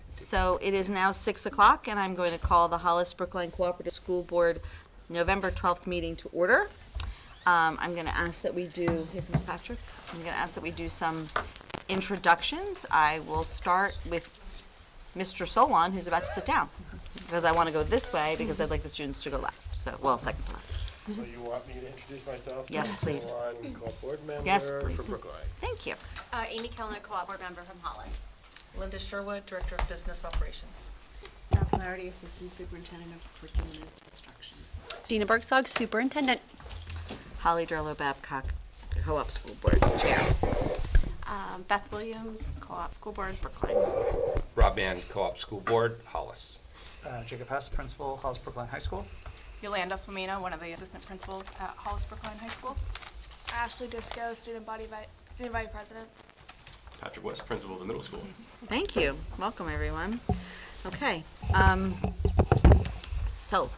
So it is now 6 o'clock, and I'm going to call the Hollis Brookline Cooperative School Board November 12th meeting to order. I'm going to ask that we do, here comes Patrick, I'm going to ask that we do some introductions. I will start with Mr. Solon, who's about to sit down, because I want to go this way because I'd like the students to go last, so, well, second to last. So you want me to introduce myself? Yes, please. Solon, co-op board member Yes, please. for Brookline. Thank you. Amy Kellner, co-op board member from Hollis. Linda Sherwood, Director of Business Operations. Beth Flaherty, Assistant Superintendent of Curriculum and Instruction. Gina Bergsog, Superintendent. Holly Drello Babcock, Co-op School Board Chair. Beth Williams, co-op school board, Brookline. Rob Mann, Co-op School Board, Hollis. Jacob Hess, Principal, Hollis Brookline High School. Yolanda Flamina, one of the assistant principals at Hollis Brookline High School. Ashley Disco, Student Vice President. Patrick West, principal of the middle school. Thank you. Welcome, everyone. Okay. So,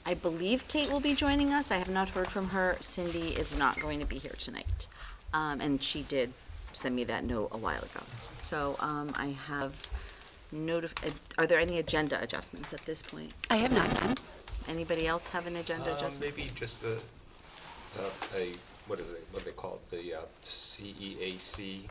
I believe Kate will be joining us. I have not heard from her. Cindy is not going to be here tonight. And she did send me that note a while ago. So, I have are there any agenda adjustments at this point? I have not done. Anybody else have an agenda adjustment? Maybe just a what is it? What do they call it? The CEAC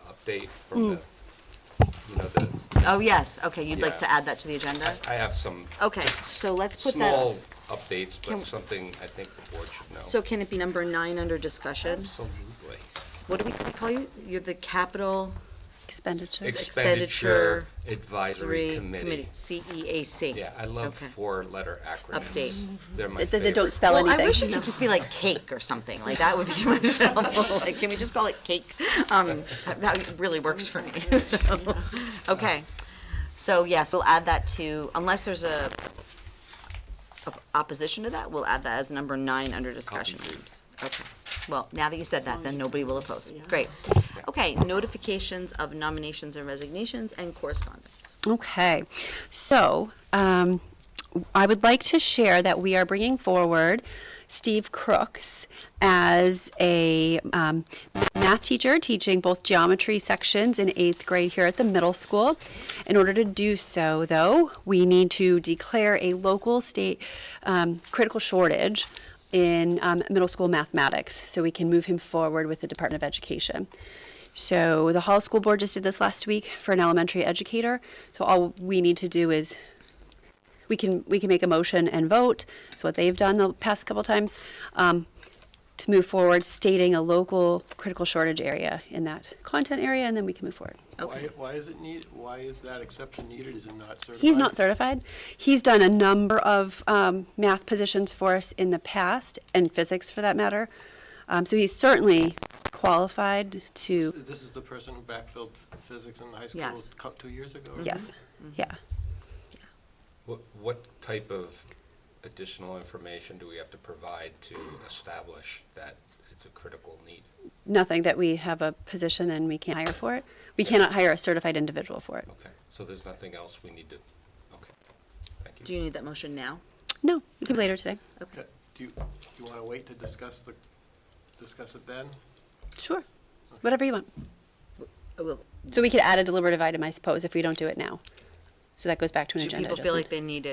update from the, the. Oh, yes. Okay, you'd like Yeah. to add that to the agenda? I have some. Okay, just so let's put that. small updates, Can- but something I think the board should know. So can it be number 9 under discussion? Absolutely. What do we call you? You're the capital Expenditure. Expenditure Advisory Committee. CEAC. Yeah, I love Okay. 4-letter acronyms. Update. They're my They favorite. don't spell Well, anything. I wish it could just be like cake or something, like that would be much helpful. Like, can we just call it cake? That really works for me, so, okay. So, yes, we'll add that to, unless there's a opposition to that, we'll add that as number 9 under discussion items. Okay. Well, now that you said that, then nobody will oppose. Great. Okay, notifications of nominations and resignations and correspondence. Okay, so I would like to share that we are bringing forward Steve Crooks as a math teacher teaching both geometry sections in 8th grade here at the middle school. In order to do so, though, we need to declare a local state critical shortage in middle school mathematics so we can move him forward with the Department of Education. So the Hall School Board just did this last week for an elementary educator. So all we need to do is we can make a motion and vote. That's what they've done the past couple times to move forward, stating a local critical shortage area in that content area, and then we can move forward. Why is it needed? Why is that exception needed? Is it not certified? He's not certified. He's done a number of math positions for us in the past, and physics for that matter. So he's certainly qualified to. This is the person who backfilled physics in high school Yes. 2 years ago? Yes. Yeah. What type of additional information do we have to provide to establish that it's a critical need? Nothing, that we have a position and we can't hire for it. We cannot hire a certified individual for it. Okay, so there's nothing else we need to, okay, thank Do you. you need that motion now? No, we can do later today. Okay. Do you want to wait to discuss it then? Sure. Whatever you want. Will, So we could add a deliberative item, I suppose, if we don't do it now. So that goes back to an do agenda people feel like adjustment.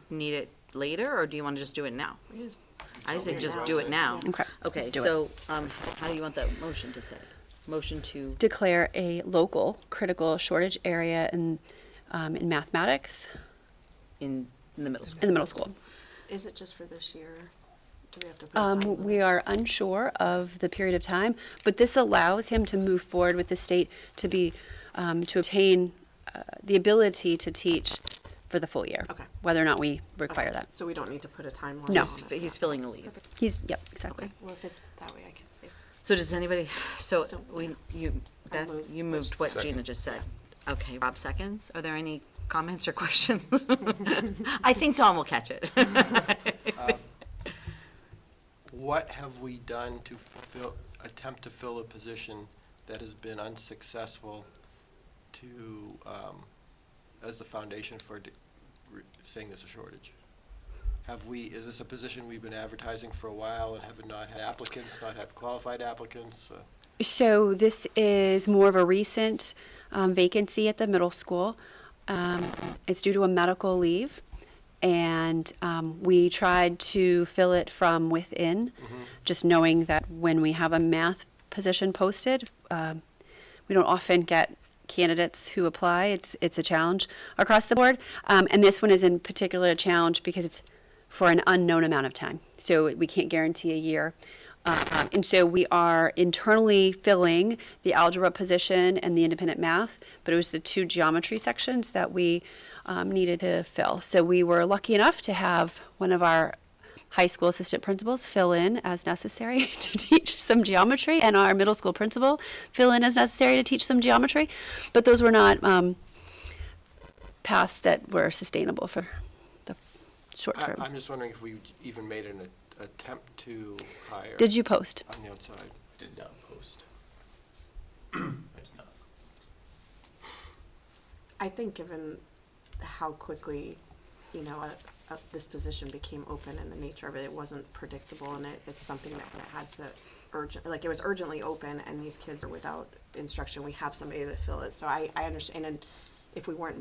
they need it later, or do you want to just do it now? I say just do it now. Okay, Okay, let's do it. so, how do you want that motion to say? Motion to, Declare a local critical shortage area in mathematics in the middle school? in the middle school. Is it just for this year? Do we have to put a time limit? We are unsure of the period of time, but this allows him to move forward with the state to be, to obtain the ability to teach for the full year. Okay. Whether or not we require that. So we don't need to put a timeline No. on it? He's filling a leave. Yep, exactly. Well, if it's that way, I can say. So does anybody, so So- Beth, moved. you moved what Second. Gina just said. Okay, Rob seconds. Are there any comments or questions? I think Dawn will catch it. What have we done to attempt to fill a position that has been unsuccessful to, as the foundation for saying there's a shortage? Is this a position we've been advertising for a while and have not had applicants, not had qualified applicants? So this is more of a recent vacancy at the middle school. It's due to a medical leave, and we tried to fill it from within, just knowing that when we have a math position posted, we don't often get candidates who apply. It's a challenge across the board, and this one is in particular a challenge because it's for an unknown amount of time, so we can't guarantee a year. And so we are internally filling the algebra position and the independent math, but it was the 2 geometry sections that we needed to fill. So we were lucky enough to have one of our high school assistant principals fill in as necessary to teach some geometry, and our middle school principal fill in as necessary to teach some geometry. But those were not paths that were sustainable for the short term. I'm just wondering if we even made an attempt to hire. Did you post? On the outside. Did not post. I did not. I think given how quickly, this position became open and the nature of it, it wasn't predictable, and it's something that had to it was urgently open, and these kids are without instruction. We have somebody to fill it. So I understand, and if we weren't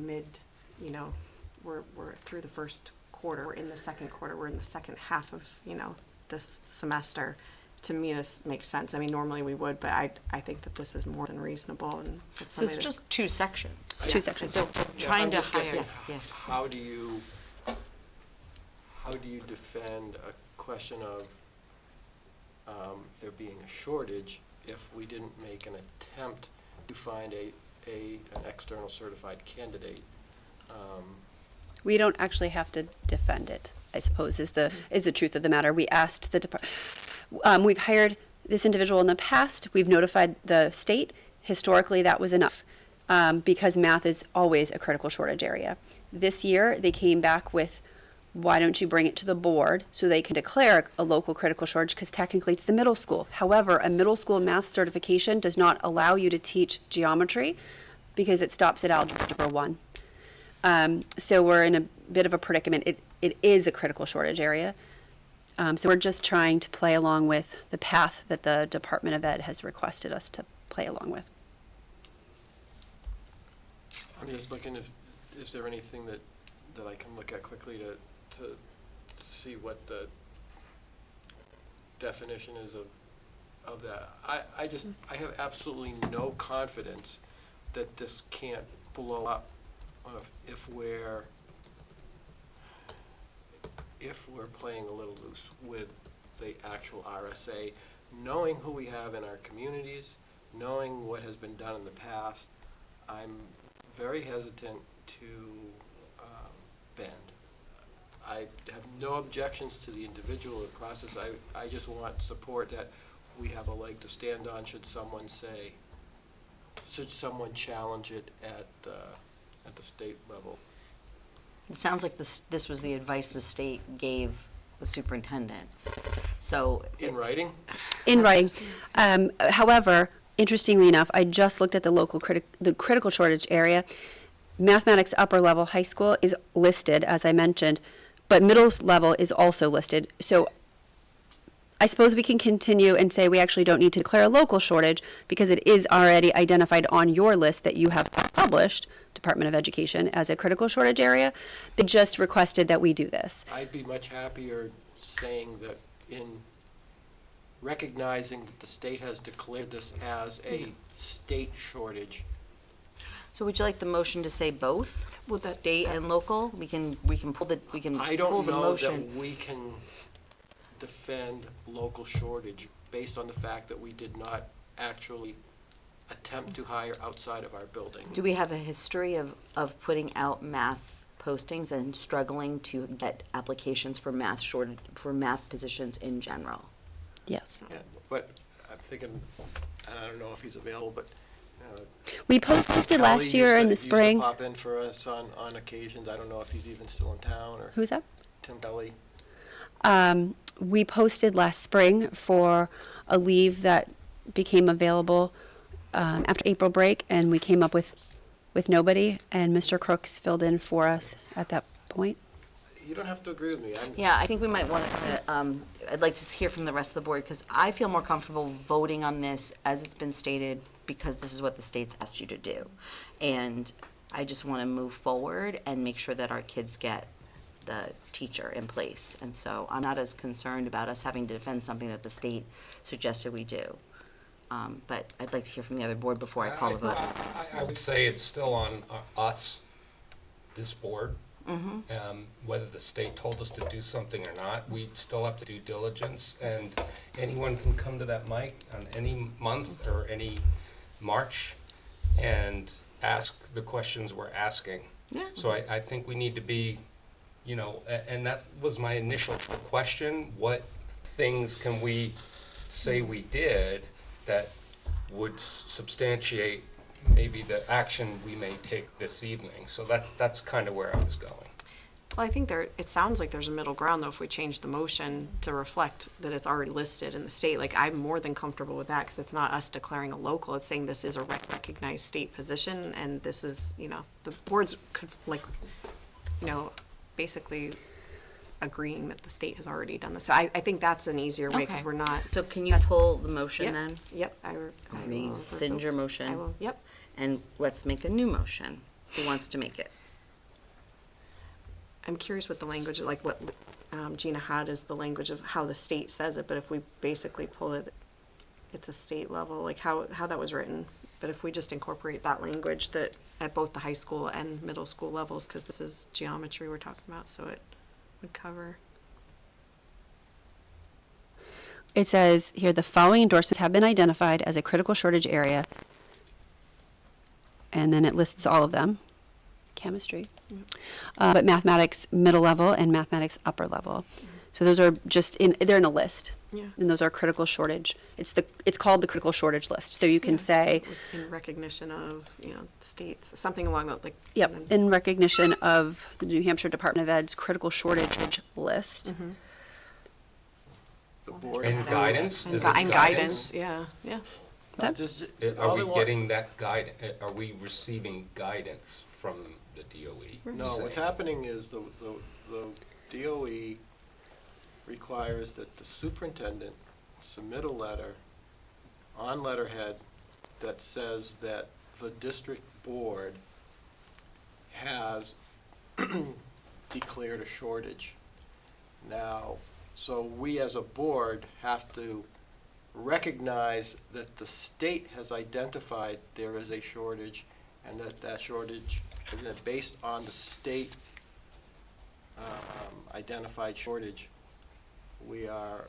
we're through the first quarter, we're in the second quarter, we're in the second half of, this semester. To me, this makes sense. I mean, normally we would, but I think that this is more than reasonable, and it's So it's somebody just 2 sections. It's 2 sections. So trying I'm to just guessing, hire, yeah. how do you defend a question of there being a shortage if we didn't make an attempt to find an external certified candidate? We don't actually have to defend it, I suppose, is the truth of the matter. We asked the department. We've hired this individual in the past. We've notified the state. Historically, that was enough because math is always a critical shortage area. This year, they came back with, why don't you bring it to the board so they can declare a local critical shortage, because technically it's the middle school. However, a middle school math certification does not allow you to teach geometry because it stops at algebra 1. So we're in a bit of a predicament. It is a critical shortage area. So we're just trying to play along with the path that the Department of Ed has requested us to play along with. I'm just looking is there anything that I can look at quickly to see what the definition is of that. I have absolutely no confidence that this can't blow up if we're playing a little loose with the actual RSA, knowing who we have in our communities, knowing what has been done in the past. I'm very hesitant to bend. I have no objections to the individual process. I just want support that we have a leg to stand on should someone challenge it at the state level. It sounds like this was the advice the state gave the superintendent. So In writing? In writing. However, interestingly enough, I just looked at the local the critical shortage area. Mathematics upper level high school is listed, as I mentioned, but middle level is also listed. So I suppose we can continue and say we actually don't need to declare a local shortage because it is already identified on your list that you have published, Department of Education, as a critical shortage area. They just requested that we do this. I'd be much happier saying that in recognizing that the state has declared this as a state shortage. So would you like the motion to say both? Well, that- State and local? We can pull the I don't know motion. that we can defend local shortage based on the fact that we did not actually attempt to hire outside of our building. Do we have a history of putting out math postings and struggling to get applications for math positions in general? Yes. Yeah, but I'm thinking, I don't know if he's available, but We posted Kelly last year in the used to spring. pop in for us on occasions. I don't know if he's even still in town, or Who's that? Tim Kelly. We posted last spring for a leave that became available after April break, and we came up with nobody, and Mr. Crooks filled in for us at that point. You don't have to agree with me. Yeah, I think we might want to, I'd like to hear from the rest of the board, because I feel more comfortable voting on this as it's been stated because this is what the state's asked you to do. And I just want to move forward and make sure that our kids get the teacher in place. And so I'm not as concerned about us having to defend something that the state suggested we do. But I'd like to hear from the other board before I call the vote. I would say it's still on us, this board. Whether the state told us to do something or not, we still have to do diligence, and anyone can come to that mic on any month or any March and ask the questions we're asking. Yeah. So I think we need to be, and that was my initial question, what things can we say we did that would substantiate maybe the action we may take this evening? So that's kind of where I was going. Well, I think it sounds like there's a middle ground, though, if we change the motion to reflect that it's already listed in the state. Like, I'm more than comfortable with that, because it's not us declaring a local, it's saying this is a recognized state position, and this is, the boards could, basically agreeing that the state has already done this. So I think that's an easier way, because Okay. we're not. So can you pull the motion Yep, then? Yep, I will. Rescind your motion? I will, yep. And let's make a new motion. Who wants to make it? I'm curious what the language, like what Gina had is the language of how the state says it, but if we basically pull it, it's a state level, like how that was written. But if we just incorporate that language that at both the high school and middle school levels, because this is geometry we're talking about, so it would cover. It says here, the following endorsements have been identified as a critical shortage area. And then it lists all of them. Chemistry. But mathematics middle level and mathematics upper level. So those are they're in a list. Yeah. And those are critical shortage. It's called the critical shortage list. So you can say, In recognition of, states, something along that, like. yep, in recognition of the New Hampshire Department of Ed's critical shortage list. The board. And guidance? Is it And guidance, yeah. That- Are we getting that guidance? Are we receiving guidance from the DOE? No, what's happening is the DOE requires that the superintendent submit a letter on letterhead that says that the district board has declared a shortage. Now, so we as a board have to recognize that the state has identified there is a shortage, and that shortage, and that based on the state identified shortage, are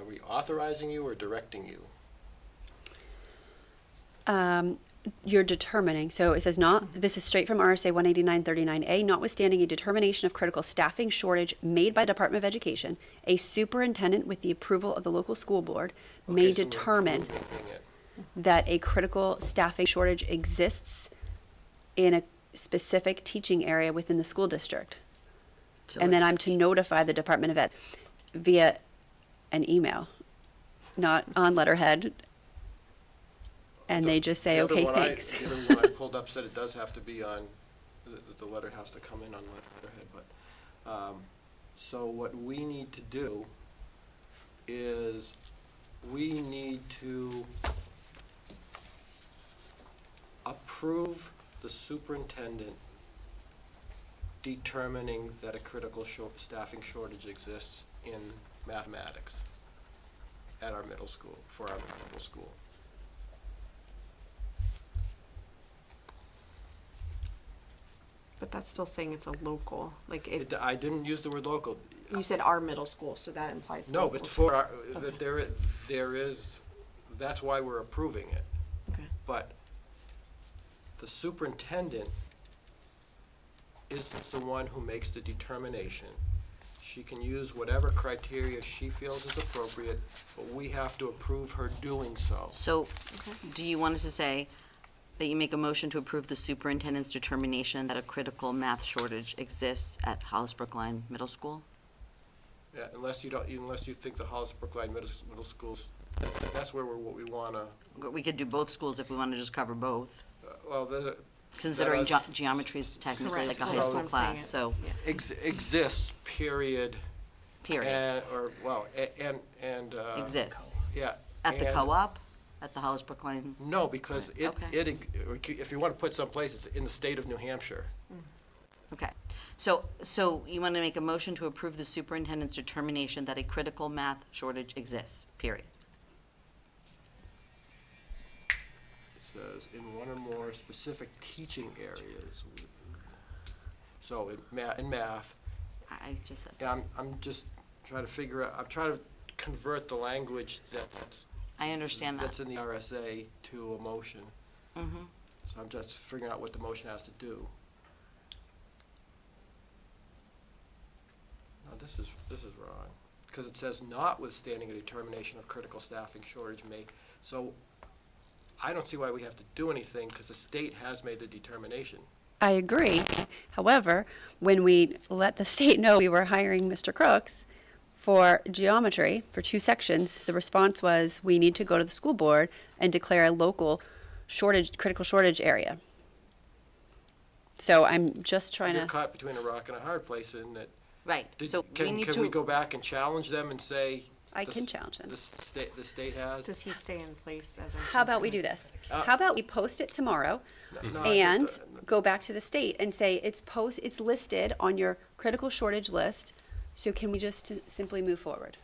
we authorizing you or directing you? You're determining. So it says this is straight from RSA 18939A, notwithstanding a determination of critical staffing shortage made by the Department of Education, a superintendent with the approval of the local school board may Okay, so we're determine approving it. that a critical staffing shortage exists in a specific teaching area within the school district. So And then it's- I'm to notify the Department of Ed via an email, not on letterhead. And they just say, The other okay, one thanks. The other one I pulled up said it does have to be on, the letter has to come in on letterhead, but, so what we need to do is, we need to approve the superintendent determining that a critical staffing shortage exists in mathematics at our middle school, for our middle school. But that's still saying it's a local, like I didn't use the word local. you said our middle school, so that implies No, local. but for our, Okay. that there is, that's why we're approving it. Okay. But the superintendent is the one who makes the determination. She can use whatever criteria she feels is appropriate, but we have to approve her doing so. So, do you want us to say that you make a motion to approve the superintendent's determination that a critical math shortage exists at Hollis Brookline Middle School? Yeah, unless you think the Hollis Brookline Middle Schools, that's where what we wanna, We could do both schools if we want to just cover both, well, there's a. considering that- geometry is technically like Correct. a high That's school what I'm saying. class, so, Exists, period. period. And, or, well, and. Exists. Yeah. At the and- co-op? at the Hollis Brookline? No, because Right, okay. if you want to put someplace, it's in the state of New Hampshire. Okay, so you want to make a motion to approve the superintendent's determination that a critical math shortage exists, period. It says, in one or more specific teaching areas. So in math, I just said, yeah, I'm just trying to figure out, I'm trying to convert the language that's I understand that. that's in the RSA to a motion. Mm-hmm. So I'm just figuring out what the motion has to do. No, this is wrong, because it says notwithstanding a determination of critical staffing shortage may, so I don't see why we have to do anything, because the state has made the determination. I agree. However, when we let the state know we were hiring Mr. Crooks for geometry for 2 sections, the response was, we need to go to the school board and declare a local shortage, critical shortage area. So I'm just trying You're to, caught between a rock and a hard place in that. Right, so we Can need we to, go back and challenge them and say? I the can s- challenge them. The state has? Does he stay in place as? how about we do this? How about we post it tomorrow No, and go back to the state and say it's listed on your critical shortage list, so can we just simply move forward?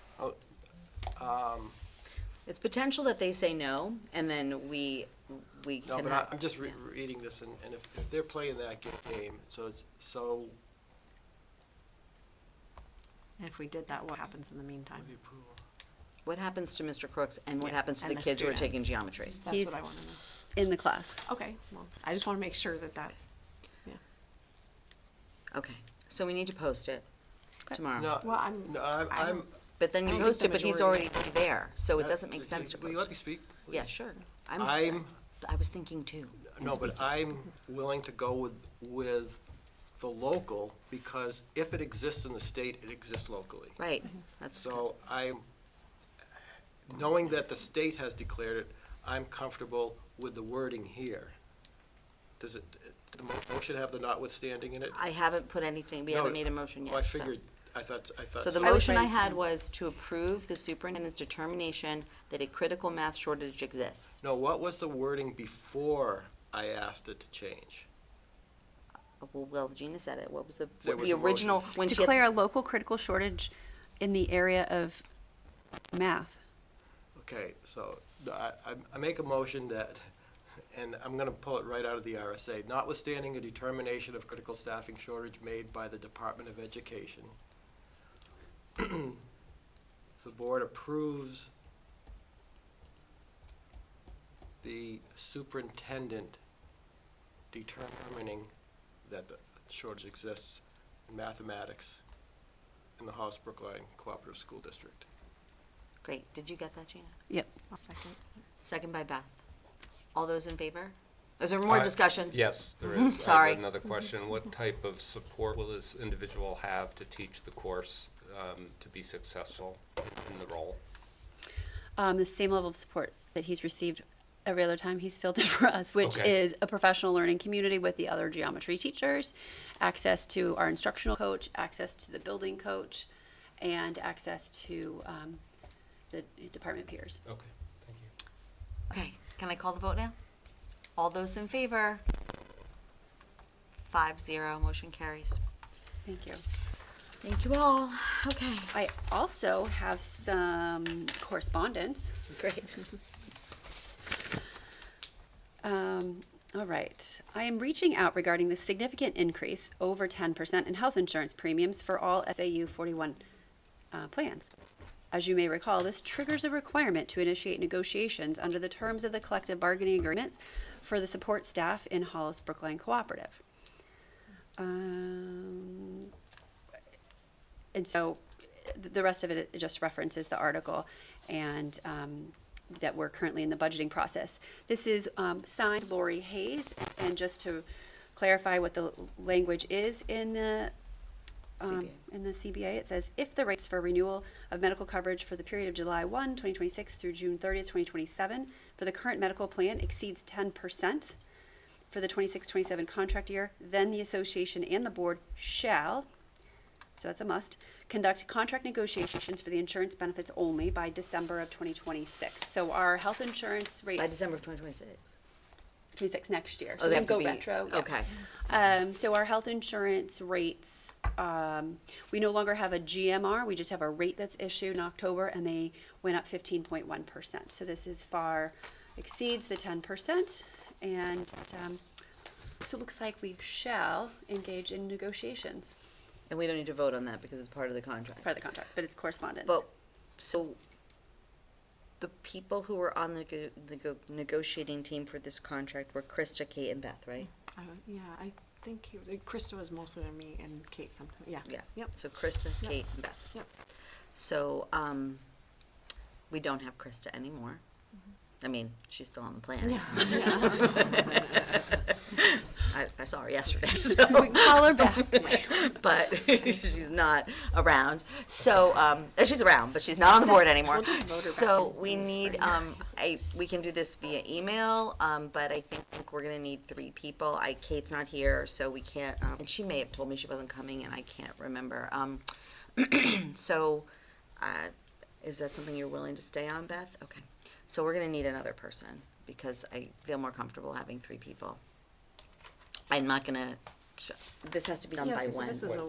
it's potential that they say no, and then we No, can but have. I'm just reading this, and if they're playing that game, so And if we did that, what happens in the meantime? the approval. What happens to Mr. Crooks and what Yeah, happens to and the the kids who are taking students. geometry? That's He's- what I want to know. In the class. Okay, well, I just want to make sure that that's, yeah. Okay, so we need to post it tomorrow. No, Well, I'm- no, I'm. But then I you don't think post the it, but he's already majority- there, so it doesn't make sense to Will you let me post. speak? Yeah, please? sure. I'm- I was thinking too. and No, but speaking. I'm willing to go with the local, because if it exists in the state, it exists locally. Right, that's good. So knowing that the state has declared it, I'm comfortable with the wording here. Does the motion have the notwithstanding in it? I haven't put anything, we No, haven't made a motion yet. Oh, I figured, I thought. So the I was motion I ready to- had was to approve the superintendent's determination that a critical math shortage exists. No, what was the wording before I asked it to change? Well, Gina said it. What was the There was the a original, motion. when she Declare had, a local critical shortage in the area of math. Okay, so I make a motion that, and I'm gonna pull it right out of the RSA, notwithstanding a determination of critical staffing shortage made by the Department of Education, the board approves the superintendent determining that the shortage exists in mathematics in the Hollis Brookline Cooperative School District. great, did you get that, Gina? Yep. I'll second. Second by Beth. All those in favor? Is there more discussion? Yes, there Mhm, is. I sorry. have another question. What type of support will this individual have to teach the course to be successful in the role? The same level of support that he's received every other time he's filled in for us, which Okay. is a professional learning community with the other geometry teachers, access to our instructional coach, access to the building coach, and access to the department peers. Okay, thank you. Okay, can I call the vote now? All those in favor? 5-0, motion carries. Thank you. Thank you all. Okay. I also have some correspondence. Great. All right. I am reaching out regarding the significant increase, over 10%, in health insurance premiums for all SAU 41 plans. As you may recall, this triggers a requirement to initiate negotiations under the terms of the collective bargaining agreement for the support staff in Hollis Brookline Cooperative. And so the rest of it just references the article and that we're currently in the budgeting process. This is signed Lori Hayes, and just to clarify what the language is in the CBA, it says, if the rates for renewal of medical coverage for the period of July 1, 2026 through June 30th, 2027 for the current medical plan exceeds 10% for the 26-27 contract year, then the association and the board shall, so that's a must. Conduct contract negotiations for the insurance benefits only by December of 2026. So our health insurance rates. By December of 2026. 26 next year. Oh, So they we have to go be- retro. Yeah. okay. So our health insurance rates, we no longer have a GMR. We just have a rate that's issued in October, and they went up 15.1%. So this is far exceeds the 10%, and so it looks like we shall engage in negotiations. And we don't need to vote on that because it's part of the contract. It's part of the contract, but it's correspondence. But, so, the people who were on the negotiating team for this contract were Krista, Kate, and Beth, right? Yeah, I think Krista was mostly on me and Kate sometimes, yeah. Yeah. Yep. So Krista, Yep. Kate, and Beth. Yep. So, we don't have Krista anymore. I mean, she's still on the plan. Yeah. I saw her yesterday, so. we can call her back. But she's not around. So, she's around, but she's not on the board anymore. We'll just vote her back So in we the need, spring. we can do this via email, but I think we're gonna need 3 people. Kate's not here, so we can't, and she may have told me she wasn't coming, and I can't remember. So, is that something you're willing to stay on, Beth? Okay. So we're gonna need another person, because I feel more comfortable having 3 people. I'm not gonna, this has to be done Yes, by 'cause when? this is a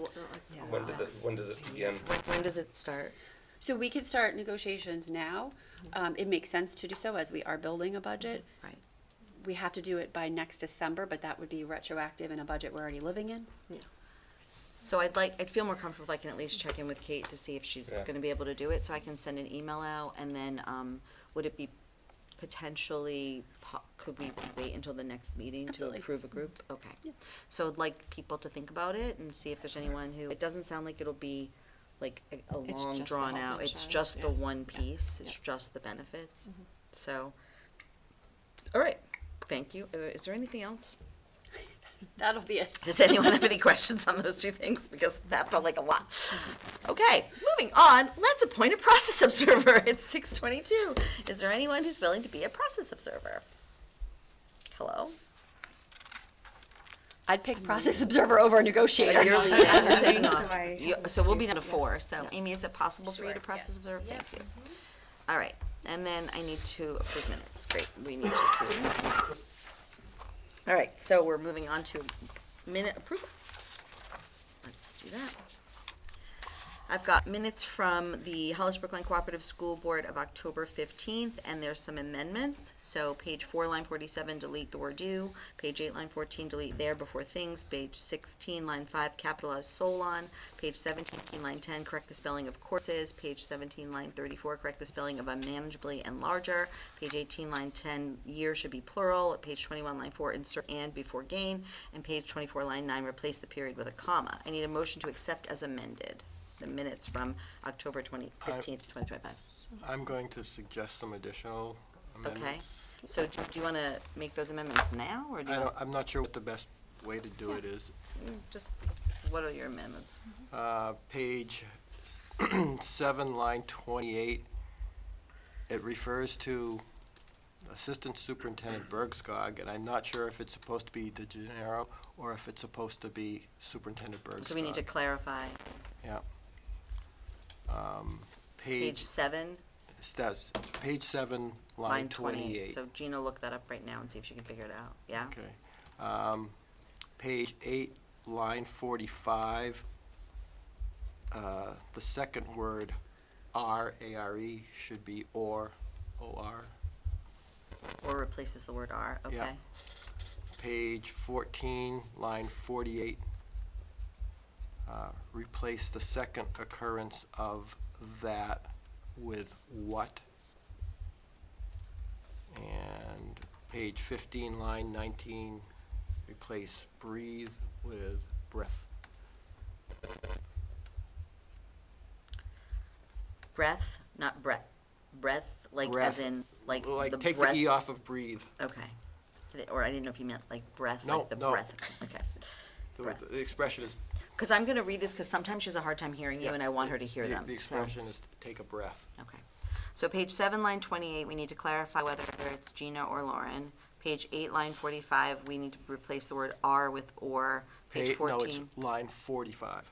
When does it begin? When does it start? So we could start negotiations now. It makes sense to do so as we are building a budget. Right. We have to do it by next December, but that would be retroactive in a budget we're already living in. So I'd feel more comfortable if I can at least check in with Kate to see if she's Yeah. gonna be able to do it, so I can send an email out, and then, would it be potentially, could we wait until the next meeting to Absolutely. approve a group? Okay. Yeah. So I'd like people to think about it and see if there's anyone who, it doesn't sound like it'll be like a It's long just the drawn health out, it's insurance, just the yeah. one Yeah. piece, it's Yeah. just the benefits. So, all right, thank you. Is there anything else? That'll be it. Does anyone have any questions on those 2 things? Because that felt like a lot. Okay, moving on. Let's appoint a process observer. It's 6:22. Is there anyone who's willing to be a process observer? Hello? I'd pick process observer over negotiator. You're leading. You're taking So off. I- So we'll be down to 4. So Amy, is it possible for you to Sure, process observe? Yep. Thank you. All right, and then I need to approve minutes. Great, we need to approve minutes. All right, so we're moving on to minute approval. Let's do that. I've got minutes from the Hollis Brookline Cooperative School Board of October 15th, and there's some amendments. So page 4, line 47, delete the word do. Page 8, line 14, delete there before things. Page 16, line 5, capitalize Solon. Page 17, line 10, correct the spelling of courses. Page 17, line 34, correct the spelling of unmanageably and larger. Page 18, line 10, year should be plural. Page 21, line 4, insert and before gain. And page 24, line 9, replace the period with a comma. I need a motion to accept as amended the minutes from October 15th, 2025. I'm going to suggest some additional Okay, amendments. so do you want to make those amendments now, or do you want? I'm not sure what the best way to do it is. Just, what are your amendments? Page 7, line 28, it refers to Assistant Superintendent Bergskog, and I'm not sure if it's supposed to be De Gennaro or if it's supposed to be Superintendent Bergskog. So we need to clarify. Yeah. Page 7, Page 7, line 28. So Gina, look that up right now and see if she can figure it out, yeah? Okay. Page 8, line 45, the second word, R, A-R-E, should be or, O-R. Or replaces the word are, okay? Yeah. Page 14, line 48, replace the second occurrence of that with what. And page 15, line 19, replace breathe with breath. Breath, not breath. Breath, like Breath. as in, like Like, the take breath. the E off of breathe. Okay. Or I didn't know if you meant like breath, No, like the no. breath. Okay. Breath. The expression is, Because I'm going to read this because sometimes she has a hard time hearing you Yeah. and I want her to hear the them. the so- expression is take a breath. Okay. So page 7, line 28, we need to clarify whether it's Gina or Lauren. Page 8, line 45, we need to replace the word are with or. Page 14. No, it's line 45.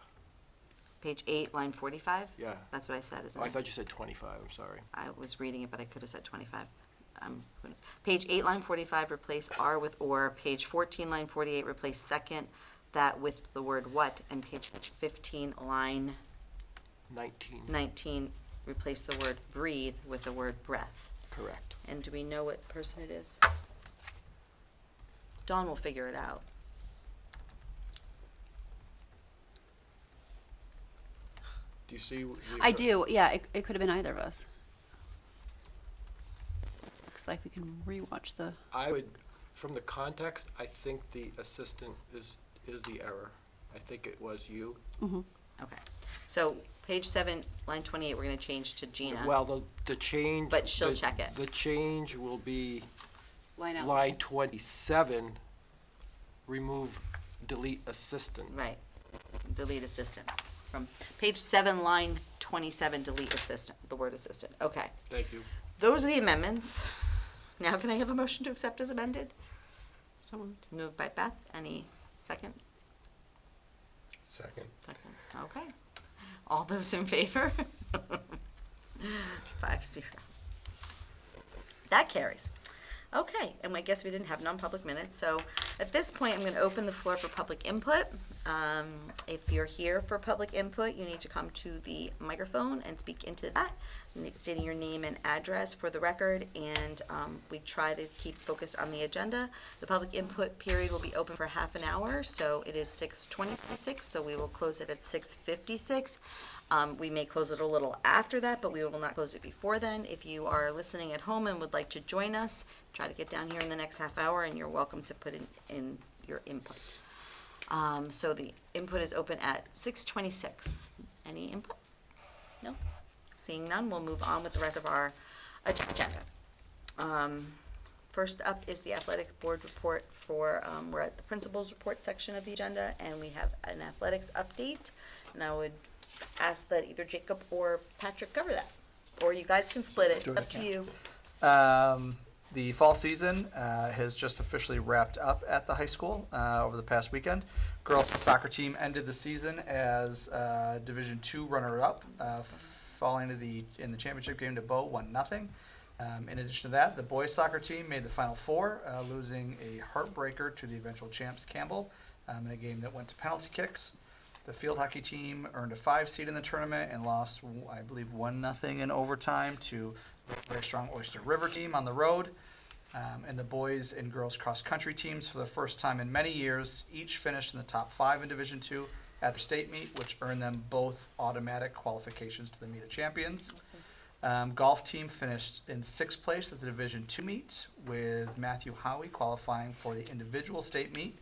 Page 8, line 45? Yeah. That's what I said, isn't Oh, it? I thought you said 25, I'm sorry. I was reading it, but I could have said 25. Goodness. Page 8, line 45, replace are with or. Page 14, line 48, replace second that with the word what. And page 15, line 19. 19, replace the word breathe with the word breath. Correct. And do we know what person it is? Dawn will figure it out. Do you see? I do, yeah, it could have been either of us. Looks like we can rewatch the, I would, from the context, I think the assistant is the error. I think it was you. Okay. So page 7, line 28, we're going to change to Gina. Well, the change. But she'll the- check it. The change will be line out. line 27, delete assistant. Right. Delete assistant. From page 7, line 27, delete assistant, the word assistant. Okay. Thank you. Those are the amendments. Now can I have a motion to accept as amended? So moved. Moved by Beth. Any second? Second. Second. Okay. All those in favor? 5-0. That carries. Okay, and I guess we didn't have non-public minutes, so at this point, I'm going to open the floor for public input. If you're here for public input, you need to come to the microphone and speak into that, stating your name and address for the record, and we try to keep focused on the agenda. The public input period will be open for half an hour, so it is 6:26, so we will close it at 6:56. We may close it a little after that, but we will not close it before then. If you are listening at home and would like to join us, try to get down here in the next half hour, and you're welcome to put in your input. So the input is open at 6:26. Any input? No? Seeing none, we'll move on with the rest of our agenda. First up is the athletic board report for, we're at the principals report section of the agenda, and we have an athletics update. And I would ask that either Jacob or Patrick cover that, or you guys can split it, up to you. The fall season has just officially wrapped up at the high school over the past weekend. Girls soccer team ended the season as Division II runner-up, falling in the championship game to Bow 1-0. In addition to that, the boys soccer team made the Final Four, losing a heartbreaker to the eventual champs Campbell in a game that went to penalty kicks. The field hockey team earned a 5 seed in the tournament and lost, I believe, 1-0 in overtime to a very strong Oyster River team on the road. And the boys and girls cross country teams, for the first time in many years, each finished in the top 5 in Division II at their state meet, which earned them both automatic qualifications to the Meet of Champions. Golf team finished in 6th place at the Division II meet, with Matthew Howie qualifying for the individual state meet.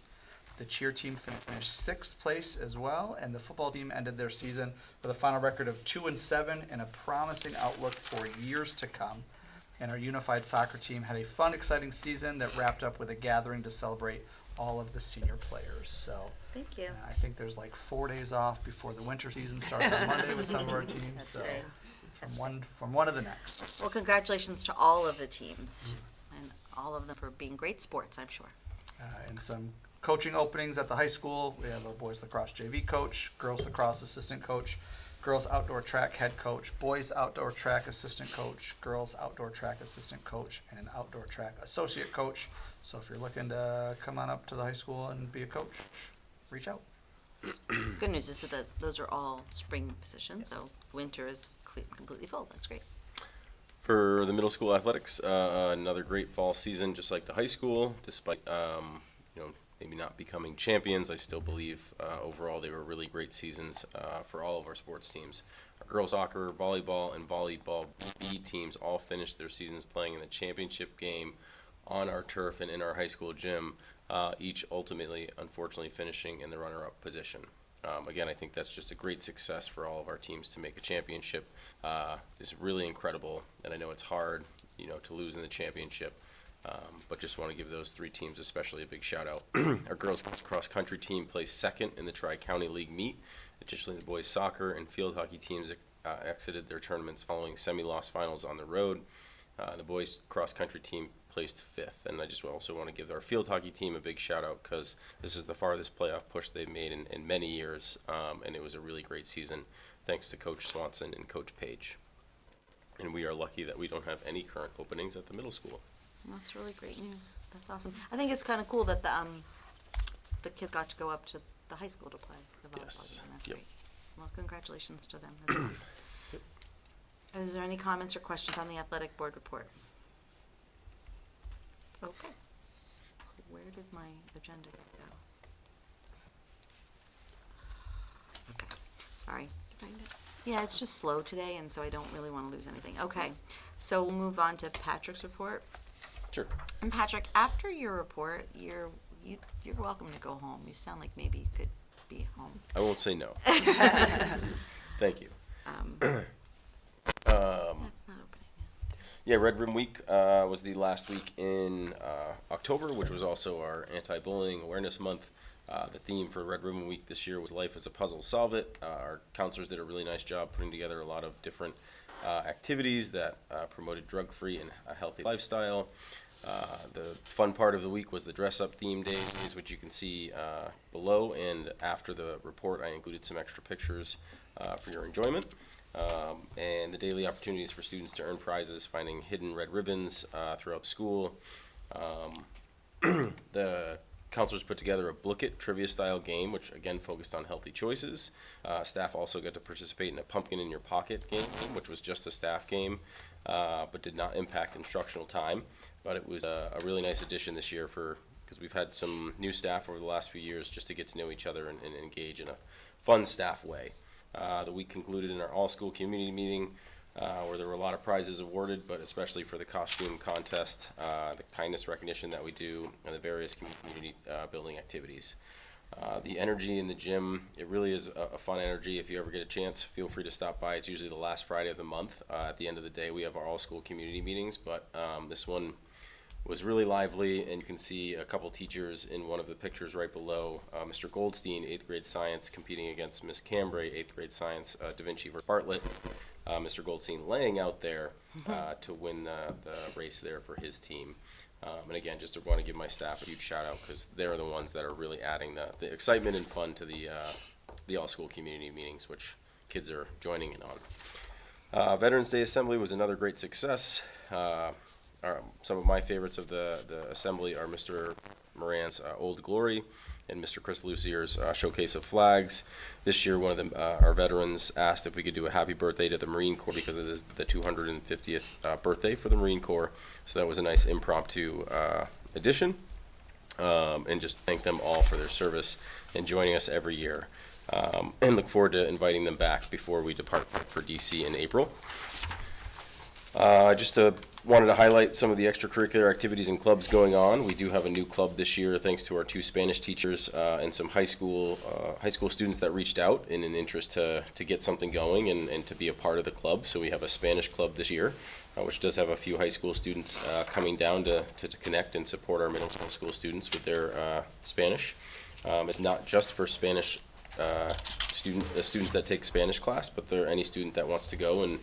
The cheer team finished 6th place as well, and the football team ended their season with a final record of 2-7 and a promising outlook for years to come. And our unified soccer team had a fun, exciting season that wrapped up with a gathering to celebrate all of the senior players. So Thank you. I think there's like 4 days off before the winter season starts on Monday with some of our teams. That's So great. from one to the next. Well, congratulations to all of the teams, and all of them for being great sports, I'm sure. And some coaching openings at the high school. We have a boys lacrosse JV coach, girls lacrosse assistant coach, girls outdoor track head coach, boys outdoor track assistant coach, girls outdoor track assistant coach, and an outdoor track associate coach. So if you're looking to come on up to the high school and be a coach, reach out. Good news is that those are all spring positions, so Yes. winter is completely full. That's great. For the middle school athletics, another great fall season, just like the high school. Despite maybe not becoming champions, I still believe overall they were really great seasons for all of our sports teams. Our girls soccer, volleyball, and volleyball B teams all finished their seasons playing in the championship game on our turf and in our high school gym, each ultimately, unfortunately, finishing in the runner-up position. Again, I think that's just a great success for all of our teams to make a championship. It's really incredible, and I know it's hard, to lose in the championship. But just want to give those 3 teams especially a big shout out. Our girls cross country team placed 2nd in the Tri-County League meet. Additionally, the boys soccer and field hockey teams exited their tournaments following semi-loss finals on the road. The boys cross country team placed placed 5th. And I just also want to give our field hockey team a big shout out because this is the farthest playoff push they've made in many years, and it was a really great season thanks to Coach Swanson and Coach Page. And we are lucky that we don't have any current openings at the middle school. That's really great news. That's awesome. I think it's kind of cool that the kids got to go up to the high school to play the volleyball Yes. game. That's Yep. great. Well, congratulations to them. That's great. Is there any comments or questions on the athletic board report? Okay. Where did my agenda go? Okay. Sorry. Yeah, it's just slow today, and so I don't really want to lose anything. Okay. So we'll move on to Patrick's report. Sure. And Patrick, after your report, you're welcome to go home. You sound like maybe you could be home. I won't say no. Thank you. That's not opening yet. Yeah, Red Ribbon Week was the last week in October, which was also our Anti-Bullying Awareness Month. The theme for Red Ribbon Week this year was Life as a Puzzle, Solve It. Our counselors did a really nice job putting together a lot of different activities that promoted drug-free and a healthy lifestyle. The fun part of the week was the dress-up theme days, which you can see below, and after the report I included some extra pictures for your enjoyment. And the daily opportunities for students to earn prizes, finding hidden red ribbons throughout school. The counselors put together a Book It trivia-style game, which again focused on healthy choices. Staff also got to participate in a Pumpkin in Your Pocket game, which was just a staff game, but did not impact instructional time. But it was a really nice addition this year because we've had some new staff over the last few years just to get to know each other and engage in a fun staff way. The week concluded in our all-school community meeting where there were a lot of prizes awarded, but especially for the costume contest, the kindness recognition that we do, and the various community building activities. The energy in the gym, it really is a fun energy. If you ever get a chance, feel free to stop by. It's usually the last Friday of the month. At the end of the day, we have our all-school community meetings, but this one was really lively, and you can see a couple teachers in one of the pictures right below. Mr. Goldstein, 8th grade science, competing against Miss Cambray, 8th grade science, Da Vinci versus Bartlett. Mr. Goldstein laying out there to win the race there for his team. And again, just want to give my staff a huge shout out because they're the ones that are really adding the excitement and fun to the all-school community meetings, which kids are joining in on. Veterans Day Assembly was another great success. Some of my favorites of the assembly are Mr. Moran's Old Glory and Mr. Chris Lucier's Showcase of Flags. This year, one of our veterans asked if we could do a happy birthday to the Marine Corps because it is the 250th birthday for the Marine Corps. So that was a nice impromptu addition. And just thank them all for their service and joining us every year. And look forward to inviting them back before we depart for DC in April. Wanted to highlight some of the extracurricular activities and clubs going on. We do have a new club this year thanks to our 2 Spanish teachers and some high school students that reached out in an interest to get something going and to be a part of the club. So we have a Spanish club this year, which does have a few high school students coming down to connect and support our middle school students with their Spanish. It's not just for Spanish students that take Spanish class, but any student that wants to go and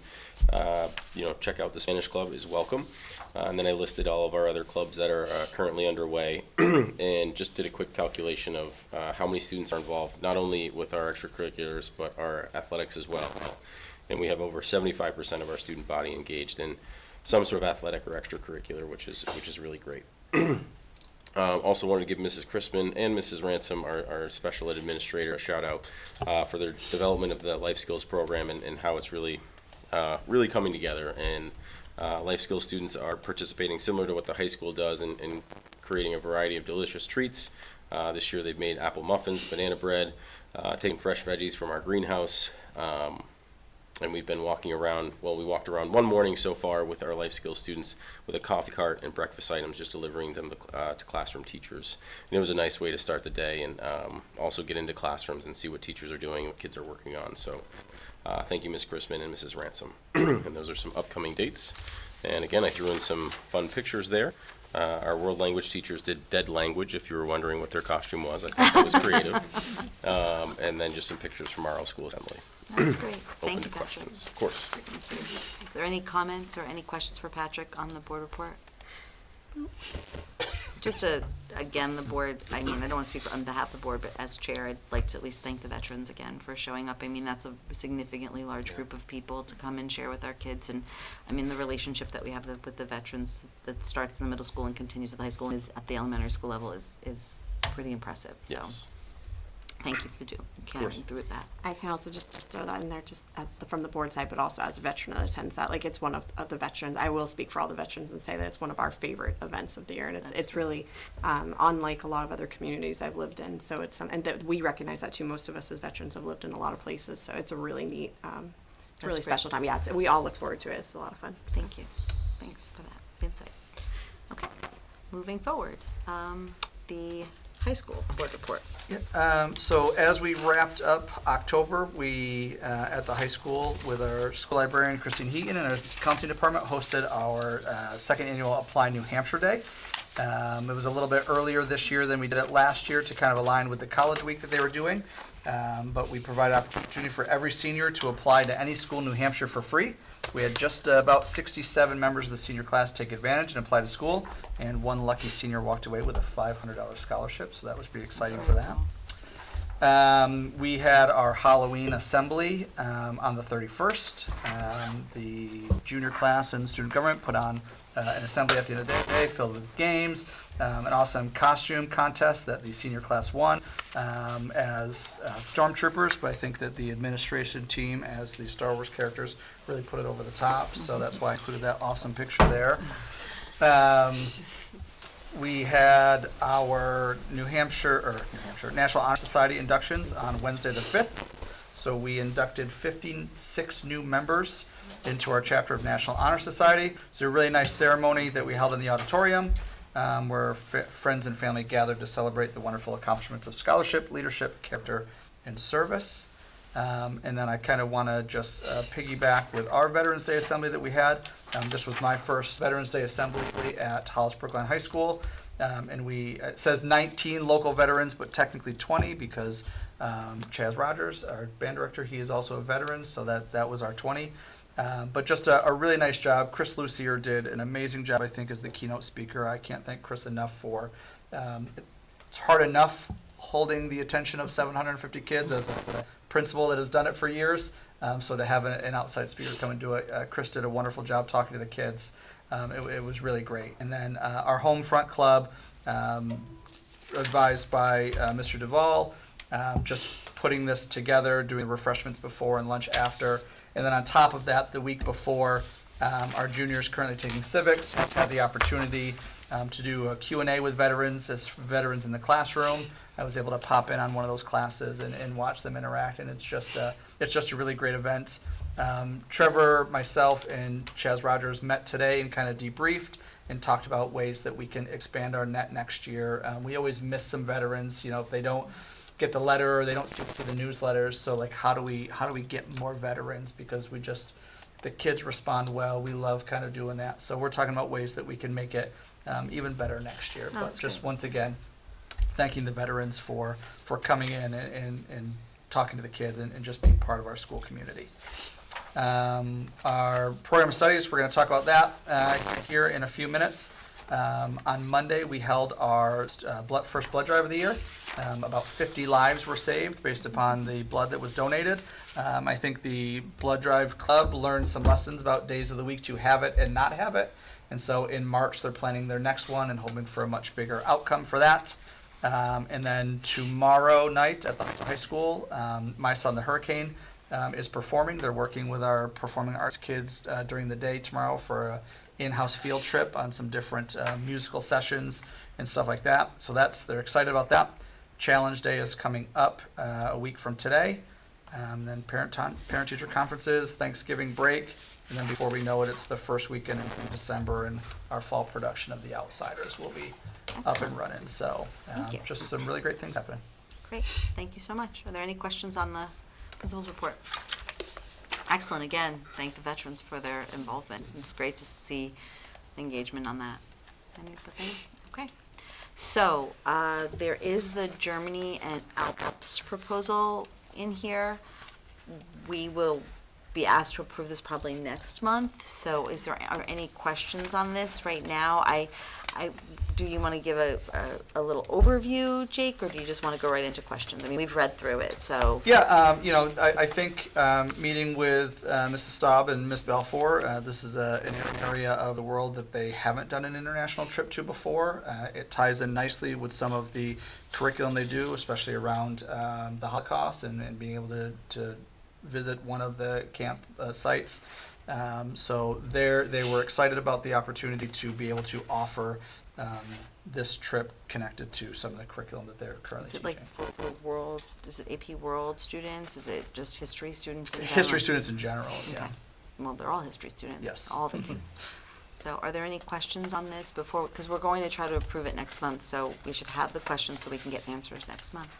check out the Spanish club is welcome. And then I listed all of our other clubs that are currently underway and just did a quick calculation of how many students are involved, not only with our extracurriculars, but our athletics as well. And we have over 75% of our student body engaged in some sort of athletic or extracurricular, which is really great. Also wanted to give Mrs. Crispin and Mrs. Ransom, our special ed administrator, a shout out for their development of the life skills program and how it's really coming together. And life skills students are participating similar to what the high school does in creating a variety of delicious treats. This year they've made apple muffins, banana bread, taking fresh veggies from our greenhouse. And we've been walking around, we walked around one morning so far with our life skills students with a coffee cart and breakfast items, just delivering them to classroom teachers. And it was a nice way to start the day and also get into classrooms and see what teachers are doing and what kids are working on. So thank you, Ms. Chrisman and Mrs. Ransom. And those are some upcoming dates. And again, I threw in some fun pictures there. Our world language teachers did dead language, if you were wondering what their costume was. I thought that was creative. And then just some pictures from our all-school assembly. That's great. Open Thank to you, Patrick. questions. Of course. Is there any comments or any questions for Patrick on the board report? Just again, the board, I mean, I don't want to speak on behalf of the board, but as chair, I'd like to at least thank the veterans again for showing up. I mean, that's a significantly large group of people to come and share with our kids. And I mean, the relationship that we have with the veterans that starts in the middle school and continues at the high school and is at the elementary school level is pretty impressive. So Yes. thank you for carrying through with that. I can also just throw that in there, just from the board side, but also as a veteran that attends that. Like, it's one of the veterans. I will speak for all the veterans and say that it's one of our favorite events of the year, and it's really unlike a lot of other communities I've lived in. So it's and that we recognize that too. Most of us as veterans have lived in a lot of places, so it's a really neat, it's a really great. special time. Yeah, we all look forward to it. It's a lot of fun. So. Thank you. Thanks for that insight. Okay, moving forward, the high school board report. Yeah, so as we wrapped up October, we, at the high school with our school librarian Christine Heaton and our counseling department hosted our second annual Apply New Hampshire Day. It was a little bit earlier this year than we did it last year to kind of align with the college week that they were doing. But we provided opportunity for every senior to apply to any school in New Hampshire for free. We had just about 67 members of the senior class take advantage and apply to school, and one lucky senior walked away with a $500 scholarship, so that was pretty exciting for them. We had our Halloween assembly on the 31st. The junior class and student government put on an assembly at the end of the day filled with games, an awesome costume contest that the senior class won as stormtroopers, but I think that the administration team as the Star Wars characters really put it over the top, so that's why I included that awesome picture there. We had our National Honor Society inductions on Wednesday the 5th. So we inducted 56 new members into our chapter of National Honor Society. It's a really nice ceremony that we held in the auditorium where friends and family gathered to celebrate the wonderful accomplishments of scholarship, leadership, character, and service. And then I kind of want to just piggyback with our Veterans Day Assembly that we had. This was my first Veterans Day Assembly at Hollis Brookline High School. And it says 19 local veterans, but technically 20 because Chaz Rogers, our band director, he is also a veteran, so that was our 20. But just a really nice job. Chris Lucier did an amazing job, I think, as the keynote speaker. I can't thank Chris enough for it's hard enough holding the attention of 750 kids as a principal that has done it for years. So to have an outside speaker come and do it, Chris did a wonderful job talking to the kids. It was really great. And then our home front club, advised by Mr. Duvall, just putting this together, doing the refreshments before and lunch after. And then on top of that, the week before, our juniors currently taking civics has had the opportunity to do a Q&A with veterans as veterans in the classroom. I was able to pop in on one of those classes and watch them interact, and it's just a really great event. Trevor, myself, and Chaz Rogers met today and kind of debriefed and talked about ways that we can expand our net next year. We always miss some veterans, if they don't get the letter or they don't see the newsletters. So like, how do we get more veterans? Because the kids respond well. We love kind of doing that. So we're talking about ways that we can make it even better next year. But just once again, thanking the veterans for coming in and talking to the kids and just being part of our school community. Our program of studies, we're going to talk about that here in a few minutes. On Monday, we held our first blood drive of the year. About 50 lives were saved based upon the blood that was donated. I think the Blood Drive Club learned some lessons about days of the week to have it and not have it. And so in March, they're planning their next one and hoping for a much bigger outcome for that. And then tomorrow night at the high school, My Son the Hurricane is performing. They're working with our performing arts kids during the day tomorrow for an in-house field trip on some different musical sessions and stuff like that. So they're excited about that. Challenge Day is coming up a week from today. Then parent-teacher conferences, Thanksgiving break, and then before we know it, it's the first weekend in December, and our fall production of The Outsiders will be up and running. So just some really great things happening. Great, thank you so much. Are there any questions on the principal's report? Excellent, again, thank the veterans for their involvement. It's great to see engagement on that. Any other thing? Okay. So there is the Germany and Alps proposal in here. We will be asked to approve this probably next month. So are any questions on this right now? Do you want to give a little overview, Jake, or do you just want to go right into questions? I mean, we've read through it, so. Yeah, I think meeting with Mrs. Staub and Ms. Balfour, this is an area of the world that they haven't done an international trip to before. It ties in nicely with some of the curriculum they do, especially around the Holocaust and being able to visit one of the camp sites. So they were excited about the opportunity to be able to offer this trip connected to some of the curriculum that they're currently Is it teaching. like for world, is it AP World students? Is it just history students in general? History students in general, yeah. Okay. Well, they're all history students. Yes. All the kids. So are there any questions on this before, because we're going to try to approve it next month, so we should have the questions so we can get answers next month.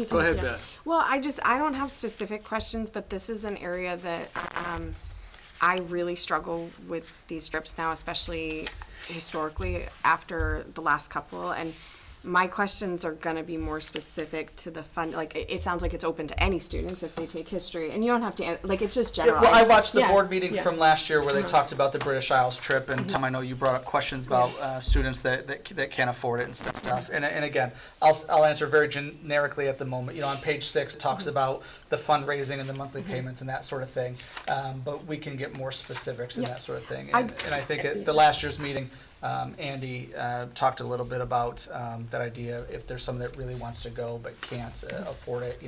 Go ahead, Beth. Well, I don't have specific questions, but this is an area that I really struggle with these trips now, especially historically after the last couple. And my questions are going to be more specific to the fund. Like, it sounds like it's open to any students if they take history, and you don't have to, like, it's just general. Well, I watched the Yeah, board meeting yeah. from last year where they talked about the British Isles trip, and Tom, I know you brought up questions about students that can't afford it and stuff. And again, I'll answer very generically at the moment. You know, on page 6 it talks about the fundraising and the monthly payments and that sort of thing. But we can get more specifics and that sort of thing. And I think at the last year's meeting, Andy talked a little bit about that idea. If there's someone that really wants to go but can't afford it,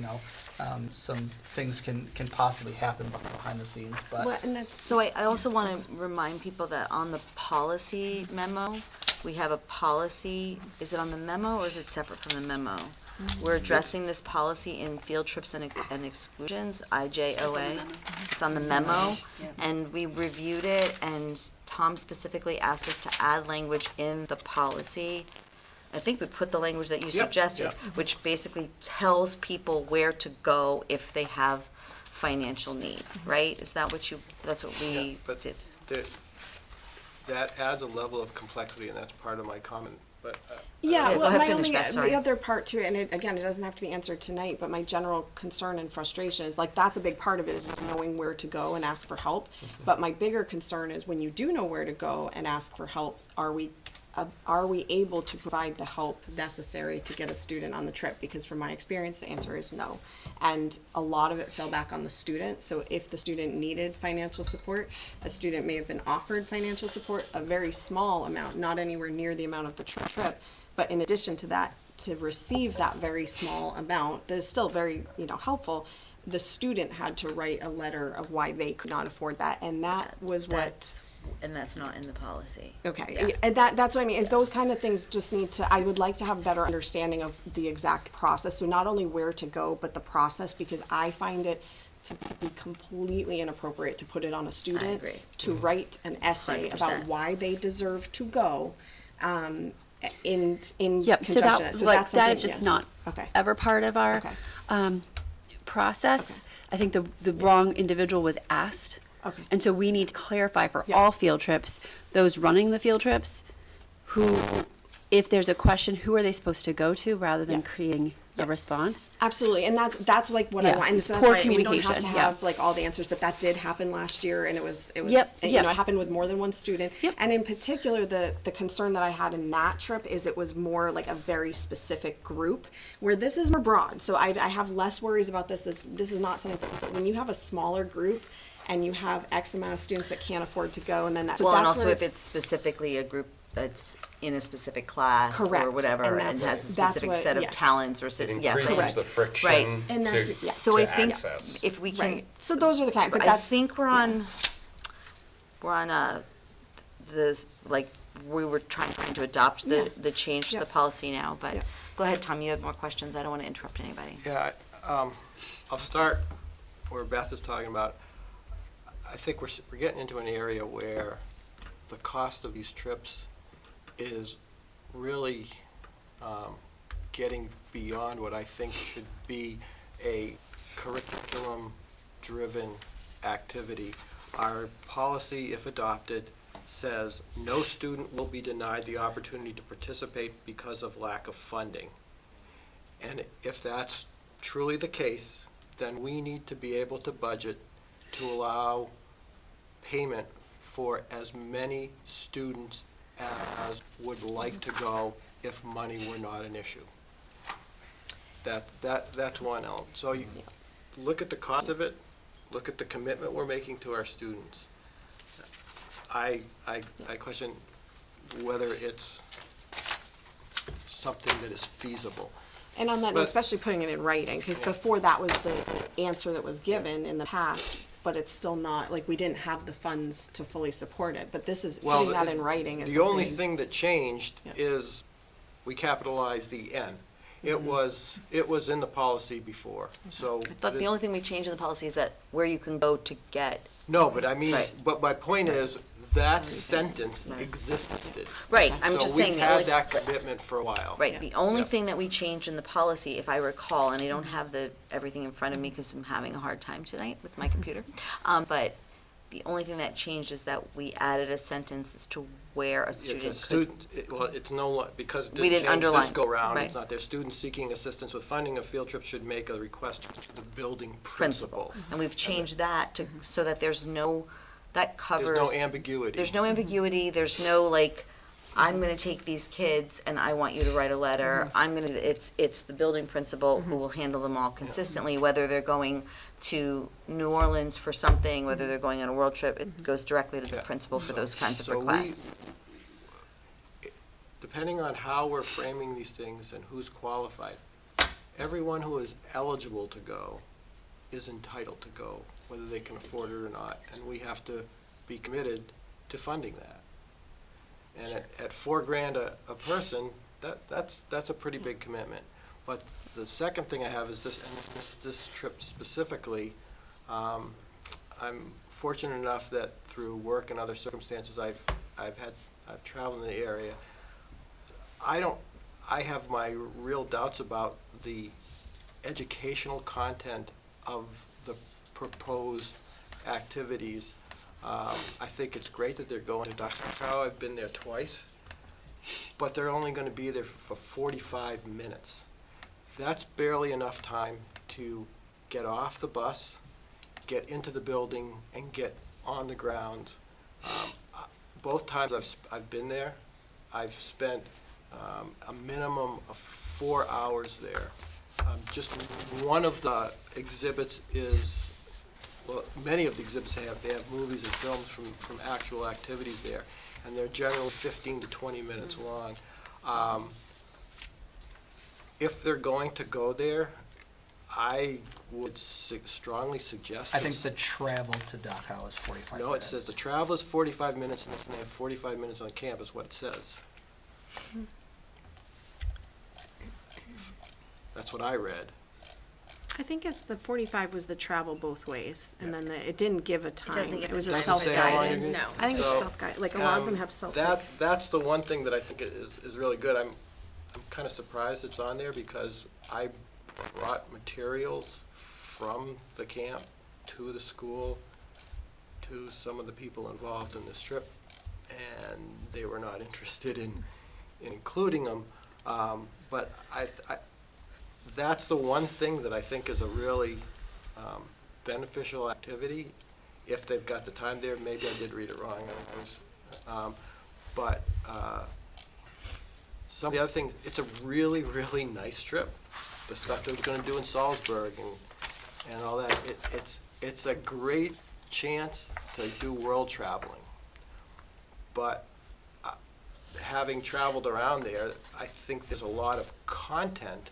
some things can possibly happen behind the scenes. But Well, and that's, So I also want to remind people that on the policy memo, we have a policy, is it on the memo or is it separate from the memo? We're addressing this policy in field trips and exclusions, IJOA. It's on the memo, and we reviewed it, and Tom specifically asked us to add language in the policy. I think we put the language that you suggested, which basically tells people where to go if they have financial need, right? Is that what that's what we But did? that adds a level of complexity, and that's part of my comment, but. Yeah, go well, ahead, my finish only, that, sorry. the other part to it, and again, it doesn't have to be answered tonight, but my general concern and frustration is, like, that's a big part of it, is just knowing where to go and ask for help. But my bigger concern is when you do know where to go and ask for help, are we able to provide the help necessary to get a student on the trip? Because from my experience, the answer is no. And a lot of it fell back on the student. So if the student needed financial support, a student may have been offered financial support, a very small amount, not anywhere near the amount of the trip. But in addition to that, to receive that very small amount, that is still very, helpful, the student had to write a letter of why they could not afford that. And that was And that's not in the policy. Okay, Yeah. and that's what I mean, is those kind of things just need to, I would like to have a better understanding of the exact process, so not only where to go, but the process, because I find it to be completely inappropriate to put it on a student agree. to write an essay 100%. about why they deserve to go, in Yep, so conjunction. that is something- just yeah. not Okay. ever part of our Okay. process. I think the wrong individual was asked. Okay. And so we need to clarify for Yeah. all field trips, those running the field trips, if there's a question, who are they supposed to go to, rather than Yeah. creating a response? Absolutely, and that's like what I Yeah. want, and so that's Poor why we don't have to communication, yeah. have like all the answers, but that did happen last year, and it was Yep, it yep. happened with more than one student. Yep. And in particular, the concern that I had in that trip is it was more like a very specific group, where this is more broad. So I have less worries about this. This is not something, but when you have a smaller group and you have X amount of students that can't afford to go, and then that's Well, and that's also where if it's specifically a group that's in a specific class Correct, or whatever, and and that's- has a that's specific what- set of yes. talents or, It yes. increases Correct. the friction Right. And that's- to, yeah. So I to think access. if we can, right. So those are the kind, but I that's think we're on this, like, we were trying to adopt Yeah. the change to Yeah. the policy now, but Yeah. go ahead, Tom, you have more questions. I don't want to interrupt anybody. Yeah, I'll start where Beth is talking about. I think we're getting into an area where the cost of these trips is really getting beyond what I think should be a curriculum-driven activity. Our policy, if adopted, says no student will be denied the opportunity to participate because of lack of funding. And if that's truly the case, then we need to be able to budget to allow payment for as many students as would like to go if money were not an issue. That's one element. So you look at the cost of it, look at the commitment we're making to our students. I question whether it's something that is feasible. And on that, But- especially putting it in writing, because Yeah. before that was the answer that was given in the past, but it's still not, like, we didn't have the funds to fully support it, but this is, putting that in writing is The only something- thing that changed Yeah. is we capitalized the N. Mm-hmm. It was in the policy before, so. But the only thing we changed in the policy is that where you can go to get, No, but I mean, Right. but my point is, that sentence existed. right, I'm just saying. So the we've only- had that commitment for a while. Right, the only Yeah. thing that we changed in the policy, if I recall, and I don't have everything in front of me because I'm having a hard time tonight with my computer, but the only thing that changed is that we added a sentence as to where a It's a student could. student, well, it's because it We didn't didn't change underline, this go-round, right. it's not there. Students seeking assistance with funding a field trip should make a request to the building Principal. principal. And we've changed that to, so that there's no, that covers. There's no ambiguity. There's no ambiguity, there's no like, I'm gonna take these kids and I want you to write a letter. It's the building principal who will handle them all consistently, whether they're going to New Orleans for something, whether they're going on a world trip, it goes directly to the Yeah. principal for those kinds of So we- requests. Depending on how we're framing these things and who's qualified, everyone who is eligible to go is entitled to go, whether they can afford it or not, and we have to be committed to funding that. And at $4,000 a person, that's a pretty big commitment. But the second thing I have is this, and this trip specifically, I'm fortunate enough that through work and other circumstances, I've traveled in the area. I have my real doubts about the educational content of the proposed activities. I think it's great that they're going to Dachau. I've been there twice, but they're only going to be there for 45 minutes. That's barely enough time to get off the bus, get into the building, and get on the ground. Both times I've been there, I've spent a minimum of 4 hours there. Just one of the exhibits is, well, many of the exhibits they have movies and films from actual activities there, and they're generally 15 to 20 minutes long. If they're going to go there, I would strongly suggest. I think the travel to Dachau is 45 minutes. No, it says the travel is 45 minutes, and they have 45 minutes on campus, what it says. That's what I read. I think it's the 45 was the travel both ways, and then it didn't give a time. doesn't give It was a a time. Doesn't say how long self-guided. you're No. I think it's So, self-guided, like a lot of them have self. That's the one thing that I think is really good. I'm kind of surprised it's on there because I brought materials from the camp to the school, to some of the people involved in this trip, and they were not interested in including them. But that's the one thing that I think is a really beneficial activity, if they've got the time there. Maybe I did read it wrong. But some of the other things, it's a really, really nice trip. The stuff they're going to do in Salzburg and all that, it's a great chance to do world traveling. But having traveled around there, I think there's a lot of content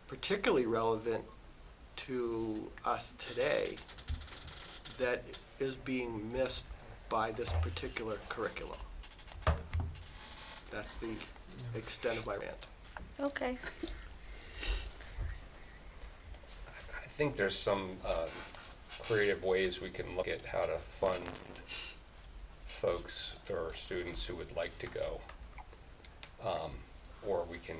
particularly relevant to us today that is being missed by this particular curriculum. That's the extent of my rant. Okay. I think there's some creative ways we can look at how to fund folks or students who would like to go. Or we can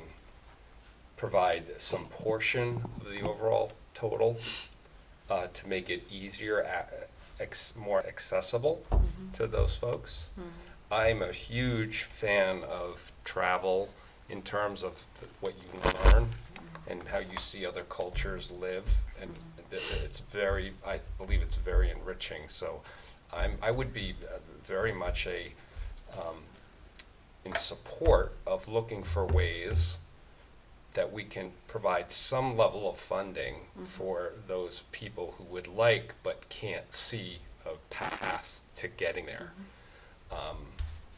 provide some portion of the overall total to make it easier, more accessible to those folks. I'm a huge fan of travel in terms of what you learn and how you see other cultures live, and I believe it's very enriching. So I would be very much in support of looking for ways that we can provide some level of funding for those people who would like but can't see a path to getting there.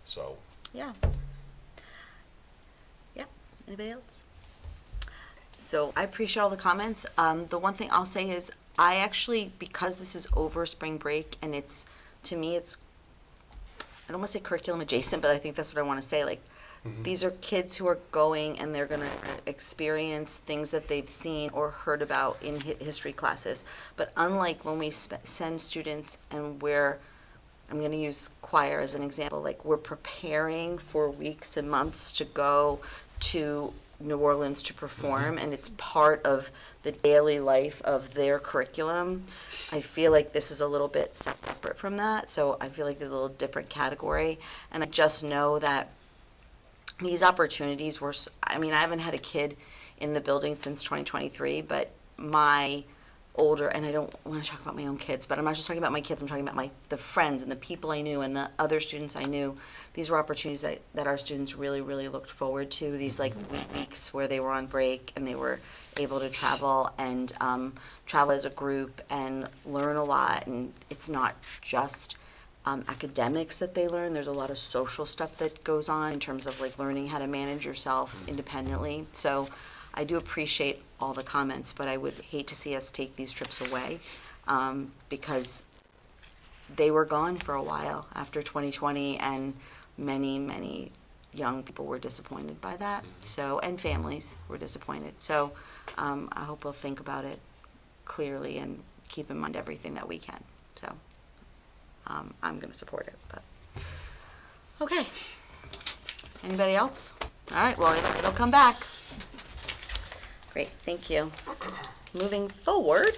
So. Yeah. Yeah. Anybody else? So I appreciate all the comments. The one thing I'll say is I actually, because this is over spring break and it's, to me, it's, I don't want to say curriculum adjacent, but I think that's what I want to say. Like, these are kids who are going and they're going to experience things that they've seen or heard about in history classes. But unlike when we send students and I'm going to use choir as an example, like we're preparing for weeks and months to go to New Orleans to perform, and it's part of the daily life of their curriculum. I feel like this is a little bit separate from that, so I feel like there's a little different category. And I just know that these opportunities were, I mean, I haven't had a kid in the building since 2023, but my older, and I don't want to talk about my own kids, but I'm not just talking about my kids, I'm talking about the friends and the people I knew and the other students I knew. These were opportunities that our students really, really looked forward to, these like weeks where they were on break and they were able to travel and travel as a group and learn a lot. And it's not just academics that they learn. There's a lot of social stuff that goes on in terms of like learning how to manage yourself independently. So I do appreciate all the comments, but I would hate to see us take these trips away because they were gone for a while after 2020, and many young people were disappointed by that. So, and families were disappointed. So I hope we'll think about it clearly and keep in mind everything that we can. So I'm going to support it. But okay. Anybody else? All right. Well, it'll come back. Great. Thank you. Moving forward,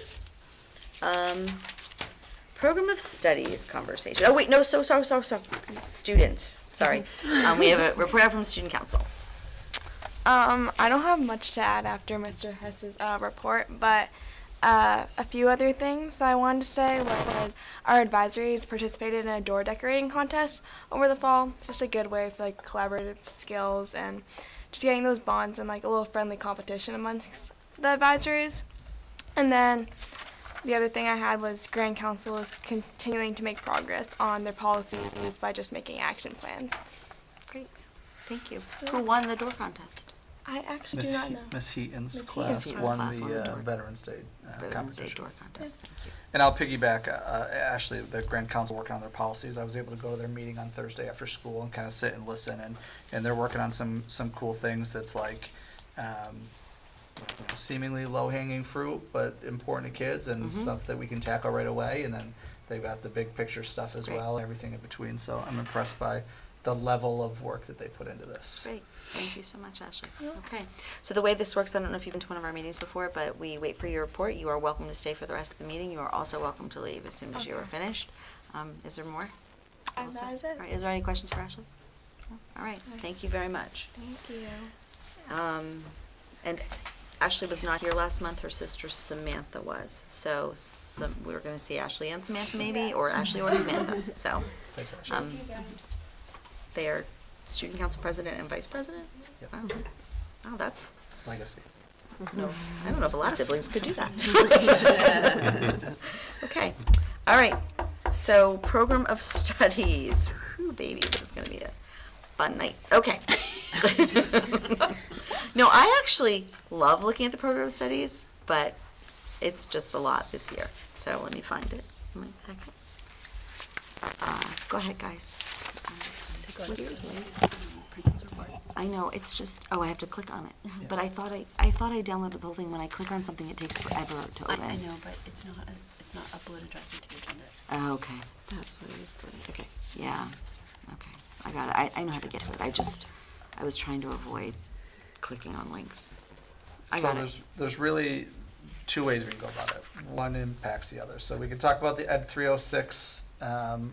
program of studies conversation. Oh wait, no. So. Student. Sorry. We have a report out from student council. I don't have much to add after Mr. Hess's report, but a few other things I wanted to say was our advisories participated in a door decorating contest over the fall. It's just a good way for like collaborative skills and just getting those bonds and like a little friendly competition amongst the advisories. And then the other thing I had was Grand Council is continuing to make progress on their policies by just making action plans. Great. Thank you. Who won the door contest? I actually do not know. Miss Heaton's Miss class Heaton's won class won the the door. Veterans Day Veterans Day competition. door contest. Thank you. And I'll piggyback, Ashley, the Grand Council working on their policies. I was able to go to their meeting on Thursday after school and kind of sit and listen, and they're working on some cool things that's like seemingly low-hanging fruit, but important to kids and stuff that we can tackle right away. And then they've got the big picture stuff as Great. well, everything in between. So I'm impressed by the level of work that they put into this. Great. Thank you so much, Ashley. Okay. So the way this works, I don't know if you've been to one of our meetings before, but we wait for your report. You are welcome to stay for the rest of the meeting. You are also welcome to leave as soon as you are finished. Is there more? And that is it. All right. Is there any questions for Ashley? No? All right. Thank you very much. Thank you. And Ashley was not here last month. Her sister Samantha was. So we were going to see Ashley and Samantha maybe, or Ashley or Samantha. So Thanks, Ashley. they are student council president and vice president? Yep. Oh, that's, Legacy. no, I don't know if a lot of siblings could do that. Okay. All right. So program of studies. Whew, baby, this is going to be a fun night. Okay. No, I actually love looking at the program of studies, but it's just a lot this year. So let me find it. in my packet. Go ahead, guys. What's yours, Lee? I know, it's just, oh, I have to click on it. But I thought I downloaded the whole thing. When I click on something, it takes forever to open. I know, but it's not uploaded directly to the agenda. Oh, okay. That's what it is. Okay. Yeah. Okay. I got it. I know how to get to it. I was trying to avoid clicking on links. I got it. There's really two ways we can go about it. One impacts the other. So we can talk about the Ed 306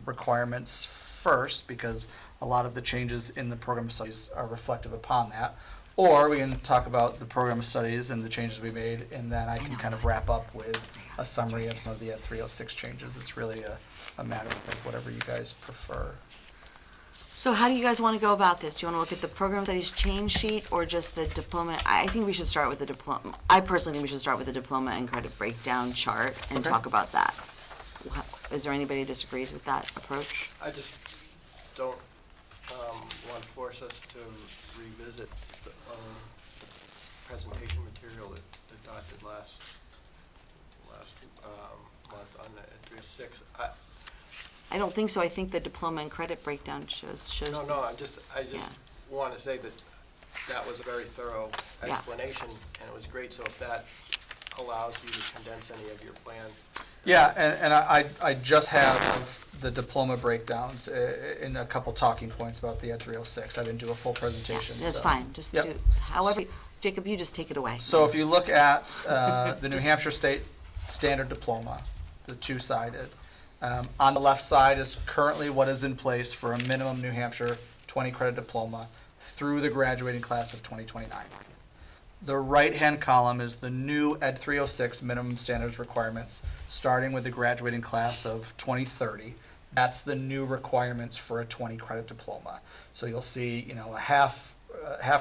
requirements first, because a lot of the changes in the program studies are reflective upon that. Or we can talk about the program of studies and the changes we made, and then I can kind of wrap up with a summary of some of the Ed 306 changes. It's really a matter of whatever you guys prefer. So how do you guys want to go about this? Do you want to look at the program studies change sheet or just the diploma? I think we should start with the diploma. I personally think we should start with the diploma and credit breakdown chart and Okay. talk about that. Is there anybody who disagrees with that approach? I just don't want to force us to revisit the presentation material that Dot did last month on the 306. I don't think so. I think the diploma and credit breakdown shows. No, I just Yeah. want to say that was a very thorough Yeah. explanation, and it was great. So if that allows you to condense any of your plan. Yeah, and I just have the diploma breakdowns in a couple talking points about the Ed 306. I didn't do a full presentation. That's so. fine. Just Yep. do, however, Jacob, you just take it away. So if you look at the New Hampshire State Standard Diploma, the two-sided, on the left side is currently what is in place for a minimum New Hampshire 20-credit diploma through the graduating class of 2029. The right-hand column is the new Ed 306 minimum standards requirements, starting with the graduating class of 2030. That's the new requirements for a 20-credit diploma. So you'll see, a half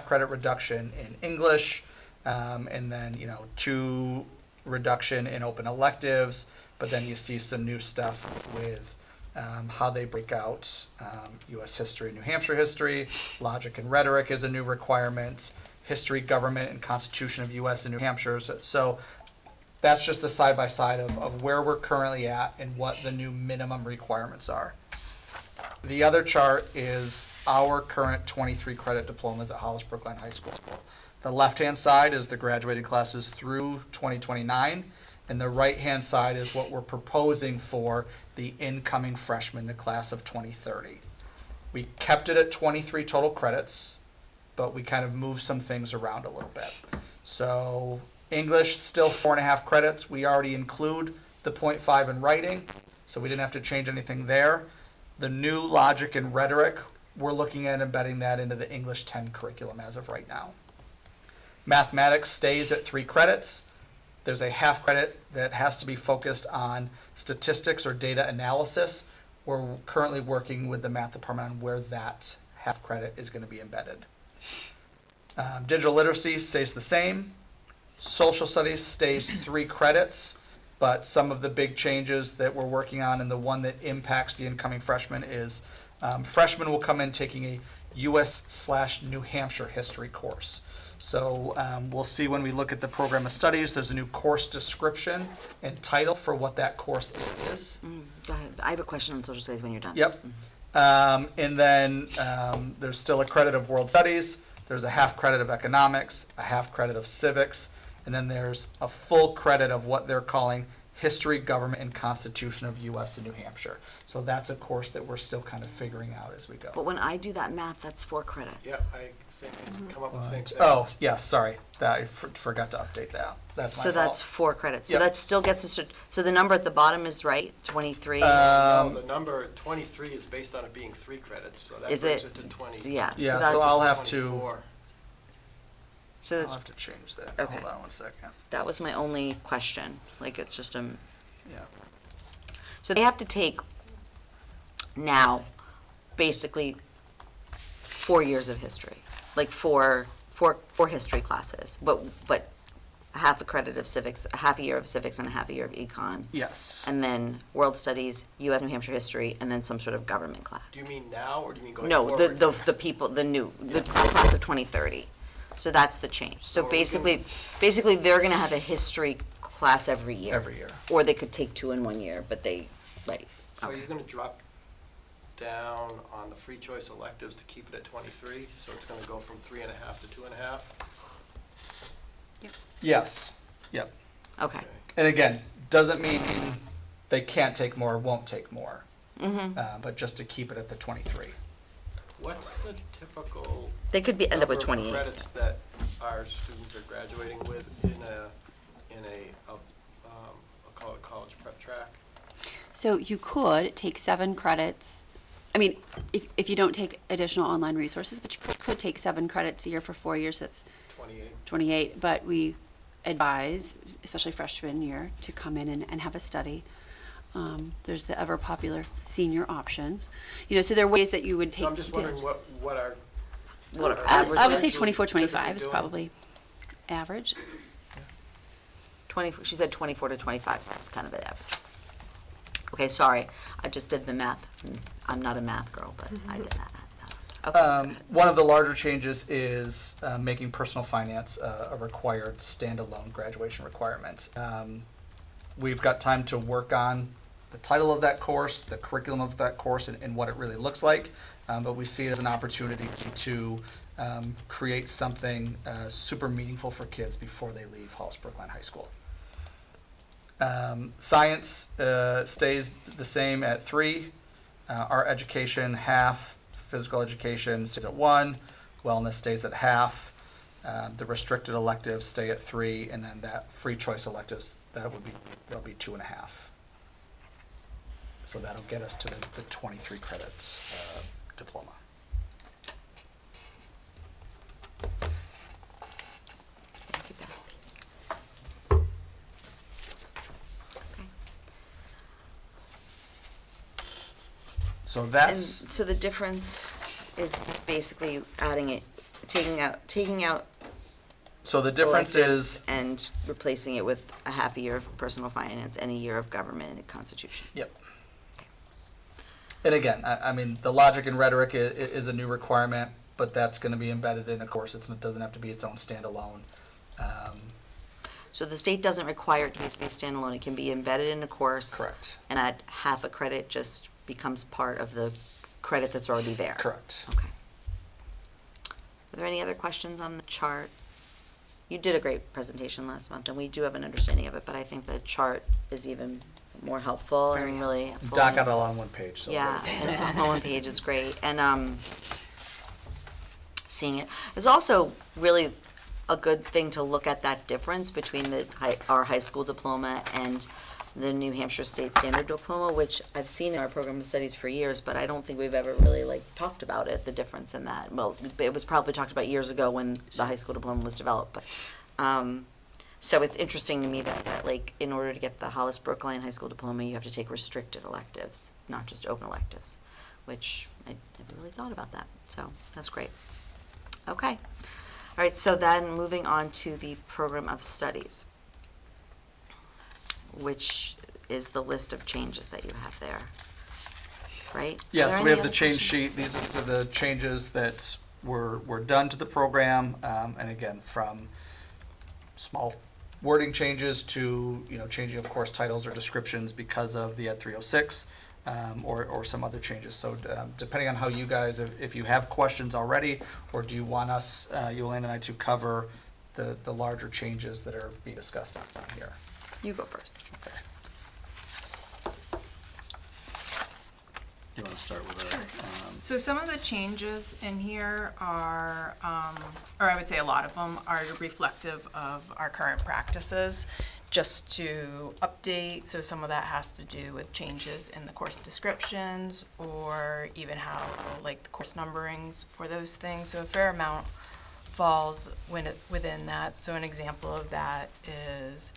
credit reduction in English, and then 2 reduction in open electives. But then you see some new stuff with how they break out U.S. history, New Hampshire history, logic and rhetoric is a new requirement, history, government, and constitution of U.S. and New Hampshire. So that's just the side-by-side of where we're currently at and what the new minimum requirements are. The other chart is our current 23 credit diplomas at Hollis Brookline High School. The left-hand side is the graduating classes through 2029, and the right-hand side is what we're proposing for the incoming freshmen, the class of 2030. We kept it at 23 total credits, but we kind of moved some things around a little bit. So English, still 4.5 credits. We already include the 0.5 in writing, so we didn't have to change anything there. The new logic and rhetoric, we're looking at embedding that into the English 10 curriculum as of right now. Mathematics stays at 3 credits. There's a half credit that has to be focused on statistics or data analysis. We're currently working with the math department on where that half credit is going to be embedded. Digital literacy stays the same. Social studies stays 3 credits, but some of the big changes that we're working on and the one that impacts the incoming freshmen is freshmen will come in taking a U.S./New Hampshire history course. So we'll see when we look at the program of studies, there's a new course description and title for what that course is. Go ahead. I have a question on social studies when you're done. Yep. And then there's still a credit of world studies. There's a half credit of economics, a half credit of civics, and then there's a full credit of what they're calling history, government, and constitution of U.S. and New Hampshire. So that's a course that we're still kind of figuring out as we go. But when I do that math, that's 4 credits. Yeah, I come up with the same thing. Oh, yeah, sorry. I forgot to update that. That's my So fault. that's 4 credits. So Yep. that still gets us to, so the number at the bottom is right, 23? No, the number 23 is based on it being 3 credits, so that Is brings it? it to 20. Yeah. Yeah, that's, so I'll have to, 24. so I'll that's, have to change that. Okay. Hold on one second. that was my only question. Like, it's just a, Yeah. so they have to take now, basically, 4 years of history, like four history classes, but half a credit of civics, a half a year of civics, and a half a year of econ, Yes. and then world studies, U.S. New Hampshire history, and then some sort of government class. Do you mean now, or do you mean going No, forward? the people, the class of 2030. So that's the change. So So we can- basically, they're gonna have a history class every year. Every year. Or they could take 2 in 1 year, but they, right. So Okay. you're going to drop down on the free choice electives to keep it at 23, so it's going to go from 3.5 to 2.5? Yes. Yep. Okay. And again, doesn't mean they can't take more, won't take more, Mm-hmm. but just to keep it at the 23. What's the typical They could be, end up with number of 28. credits that our students are graduating with in a I'll call it college prep track? So you could take 7 credits I mean, if you don't take additional online resources, but you could take 7 credits a year for 4 years, that's 28, but we advise, especially freshman year, to come in and have a study. There's the ever popular senior options. You know, so there are ways that you would take. I'm just wondering what our. What our I would say average is. 24, 25 typically is doing? probably average. 20, she said 24 to 25, so that's kind of an average. Okay, sorry, I just did the math. I'm not a math girl, but I did that. Okay, go ahead. One of the larger changes is making personal finance a required standalone graduation requirement. We've got time to work on the title of that course, the curriculum of that course, and what it really looks like. But we see it as an opportunity to create something super meaningful for kids before they leave Hollis Brookline High School. Science stays the same at 3. Our education, half. Physical education stays at 1. Wellness stays at half. The restricted electives stay at 3, and then that free choice electives, that'll be 2.5. So that'll get us to the 23 credits diploma. Okay. So And that's, so the difference is basically taking out so the difference electives is, and replacing it with a half a year of personal finance and a year of government and constitution. yep. And again, I mean, the logic and rhetoric is a new requirement, but that's going to be embedded in a course. It doesn't have to be its own standalone. So the state doesn't require it to be standalone. It can be embedded in a course. Correct. And that half a credit just becomes part of the credit that's already there. Correct. Okay. Are there any other questions on the chart? You did a great presentation last month, and we do have an understanding of it, but I think the chart is even more helpful and really helpful. Doc got it all on one page. So Yeah, and it's on one page is great. And seeing it is also really a good thing to look at that difference between our high school diploma and the New Hampshire State Standard Diploma, which I've seen in our program of studies for years, but I don't think we've ever really talked about it, the difference in that. Well, it was probably talked about years ago when the high school diploma was developed, but so it's interesting to me that in order to get the Hollis Brookline High School diploma, you have to take restricted electives, not just open electives, which I never really thought about that. So that's great. Okay. All right, so then moving on to the program of studies, which is the list of changes that you have there, right? Are yeah, there so we any have the other change questions? sheet. These are the changes that were done to the program, and again, from small wording changes to changing of course titles or descriptions because of the Ed 306, or some other changes. So depending on how you guys, if you have questions already, or do you want us, Yolanda and I, to cover the larger changes that are being discussed next time here? You go first. Okay. You want to start with So some of the changes in here are, or I would say a lot of them are reflective of our current practices, just to update. So some of that has to do with changes in the course descriptions, or even how, the course numberings for those things. So a fair amount falls within that. So an example of that is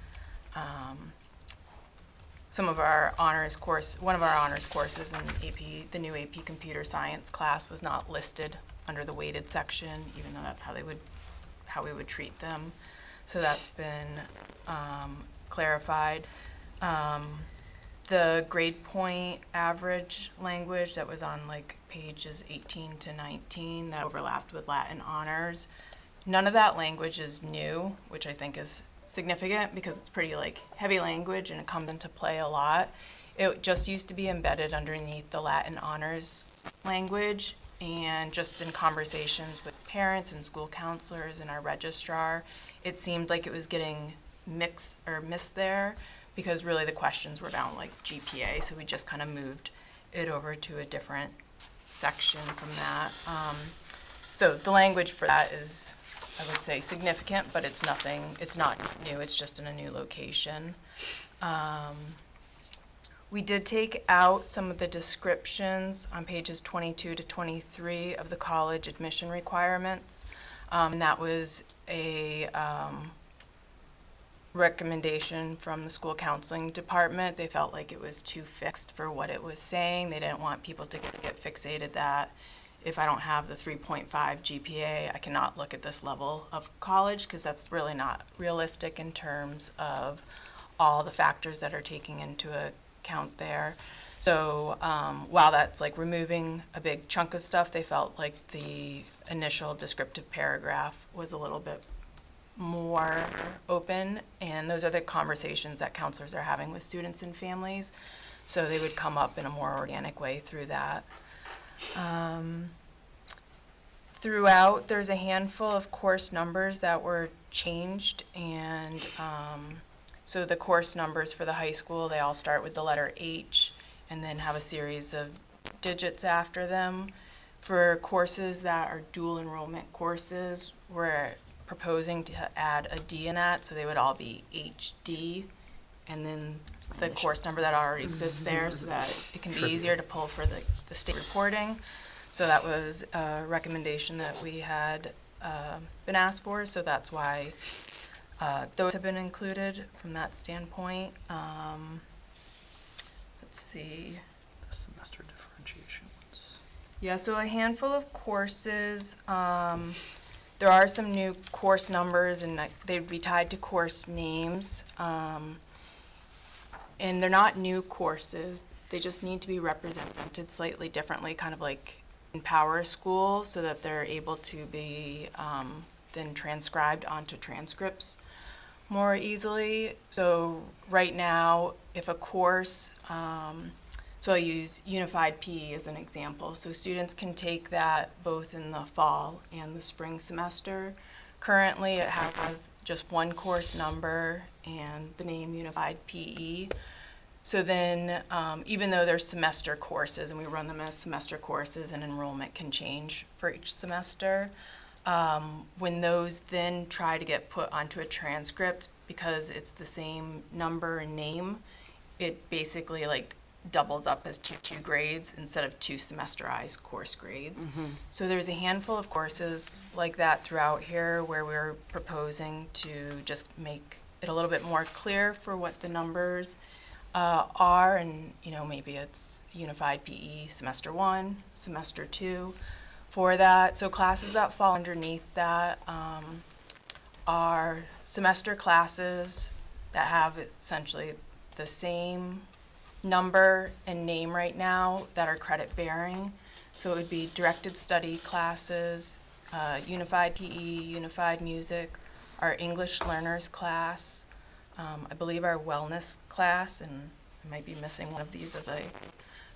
some of our honors course, one of our honors courses in AP, the new AP Computer Science class was not listed under the weighted section, even though that's how we would treat them. So that's been clarified. The grade point average language that was on pages 18 to 19 that overlapped with Latin honors, none of that language is new, which I think is significant because it's pretty heavy language and it comes into play a lot. It just used to be embedded underneath the Latin honors language, and just in conversations with parents and school counselors and our registrar, it seemed like it was getting mixed there because really the questions were down GPA, so we just kind of moved it over to a different section from that. So the language for that is, I would say, significant, but it's not new, it's just in a new location. We did take out some of the descriptions on pages 22 to 23 of the college admission requirements. And that was a recommendation from the school counseling department. They felt like it was too fixed for what it was saying. They didn't want people to get fixated that if I don't have the 3.5 GPA, I cannot look at this level of college, because that's really not realistic in terms of all the factors that are taking into account there. So while that's like removing a big chunk of stuff, they felt like the initial descriptive paragraph was a little bit more open, and those are the conversations that counselors are having with students and families. So they would come up in a more organic way through that. Throughout, there's a handful of course numbers that were changed, and so the course numbers for the high school, they all start with the letter H and then have a series of digits after them. For courses that are dual enrollment courses, we're proposing to add a D in that, so they would all be HD, and then the course number that already exists there, so that it can be easier to pull for the state reporting. So that was a recommendation that we had been asked for, so that's why those have been included from that standpoint. Let's see. The semester differentiations. Yeah, so a handful of courses. There are some new course numbers, and they'd be tied to course names. And they're not new courses. They just need to be represented slightly differently, kind of like in Power School, so that they're able to be then transcribed onto transcripts more easily. So right now, if a course, so I use Unified PE as an example. So students can take that both in the fall and the spring semester. Currently, it has just one course number and the name Unified PE. So then, even though they're semester courses, and we run them as semester courses, and enrollment can change for each semester, when those then try to get put onto a transcript, because it's the same number and name, it basically like doubles up as two grades instead of two semesterized course grades. So there's a handful of courses like that throughout here where we're proposing to just make it a little bit more clear for what the numbers are, and maybe it's Unified PE semester 1, semester 2 for that. So classes that fall underneath that are semester classes that have essentially the same number and name right now that are credit bearing. So it would be directed study classes, Unified PE, Unified Music, our English learners class, I believe our wellness class, and I might be missing one of these as I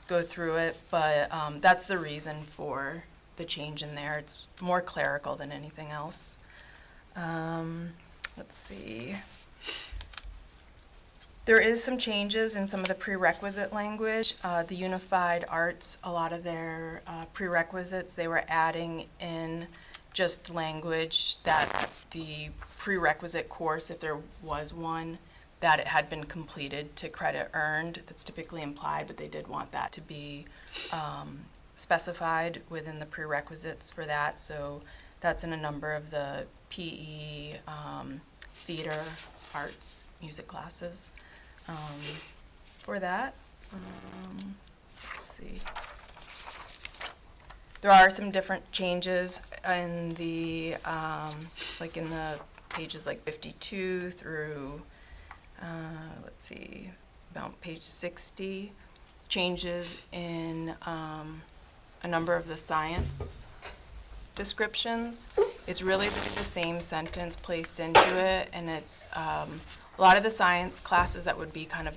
go through it, but that's the reason for the change in there. It's more clerical than anything else. Let's see. There is some changes in some of the prerequisite language. The Unified Arts, a lot of their prerequisites, they were adding in just language that the prerequisite course, if there was one, that it had been completed to credit earned. That's typically implied, but they did want that to be specified within the prerequisites for that. So that's in a number of the PE, theater, arts, music classes for that. Let's see. There are some different changes in the, like in the pages like 52 through, let's see, about page 60. Changes in a number of the science descriptions. It's really the same sentence placed into it, and it's a lot of the science classes that would be kind of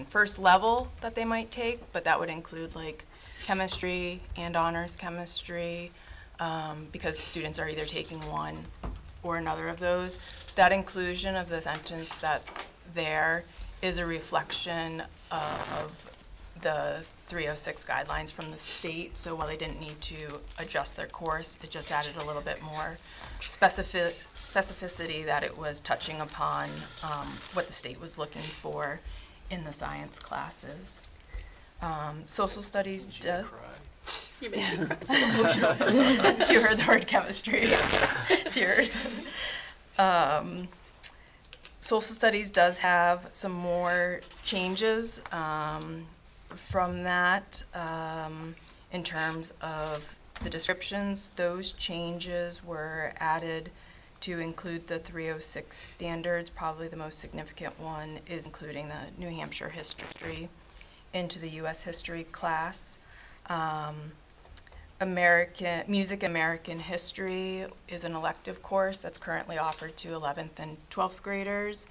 first level that they might take, but that would include like chemistry and honors chemistry, because students are either taking one or another of those. That inclusion of the sentence that's there is a reflection of the 306 guidelines from the state. So while they didn't need to adjust their course, it just added a little bit more specificity that it was touching upon what the state was looking for in the science classes. Social studies Did you does. cry? You heard the word chemistry. Tears. Social studies does have some more changes from that in terms of the descriptions. Those changes were added to include the 306 standards. Probably the most significant one is including the New Hampshire history into the U.S. history class. Music American History is an elective course that's currently offered to 11th and 12th graders.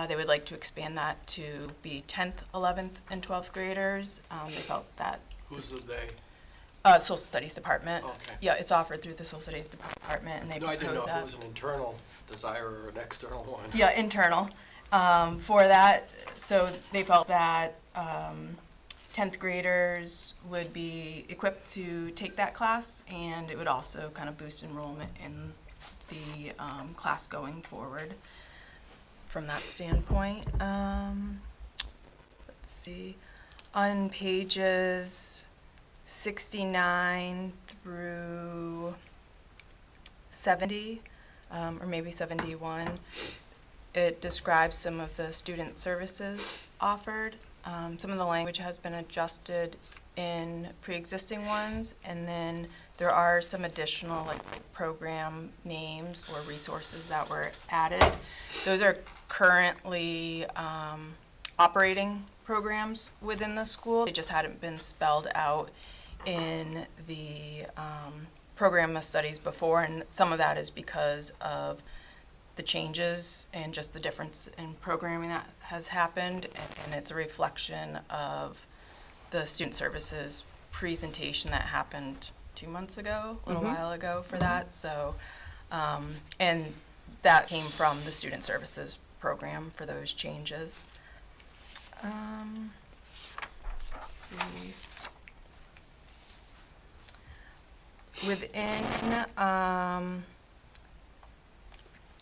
They would like to expand that to be 10th, 11th, and 12th graders. They felt that Who's the they? Social Studies Department. Okay. Yeah, it's offered through the Social Studies Department, and they No, I didn't know propose if that. it was an internal desire or an external one. Yeah, internal. For that, so they felt that 10th graders would be equipped to take that class, and it would also kind of boost enrollment in the class going forward from that standpoint. Let's see. On pages 69 through 70, or maybe 71, it describes some of the student services offered. Some of the language has been adjusted in pre-existing ones, and then there are some additional program names or resources that were added. Those are currently operating programs within the school. They just hadn't been spelled out in the program of studies before, and some of that is because of the changes and just the difference in programming that has happened, and it's a reflection of the student services presentation that happened 2 months ago, a little while ago for that. So, and that came from the student services program for those changes. Let's see. Within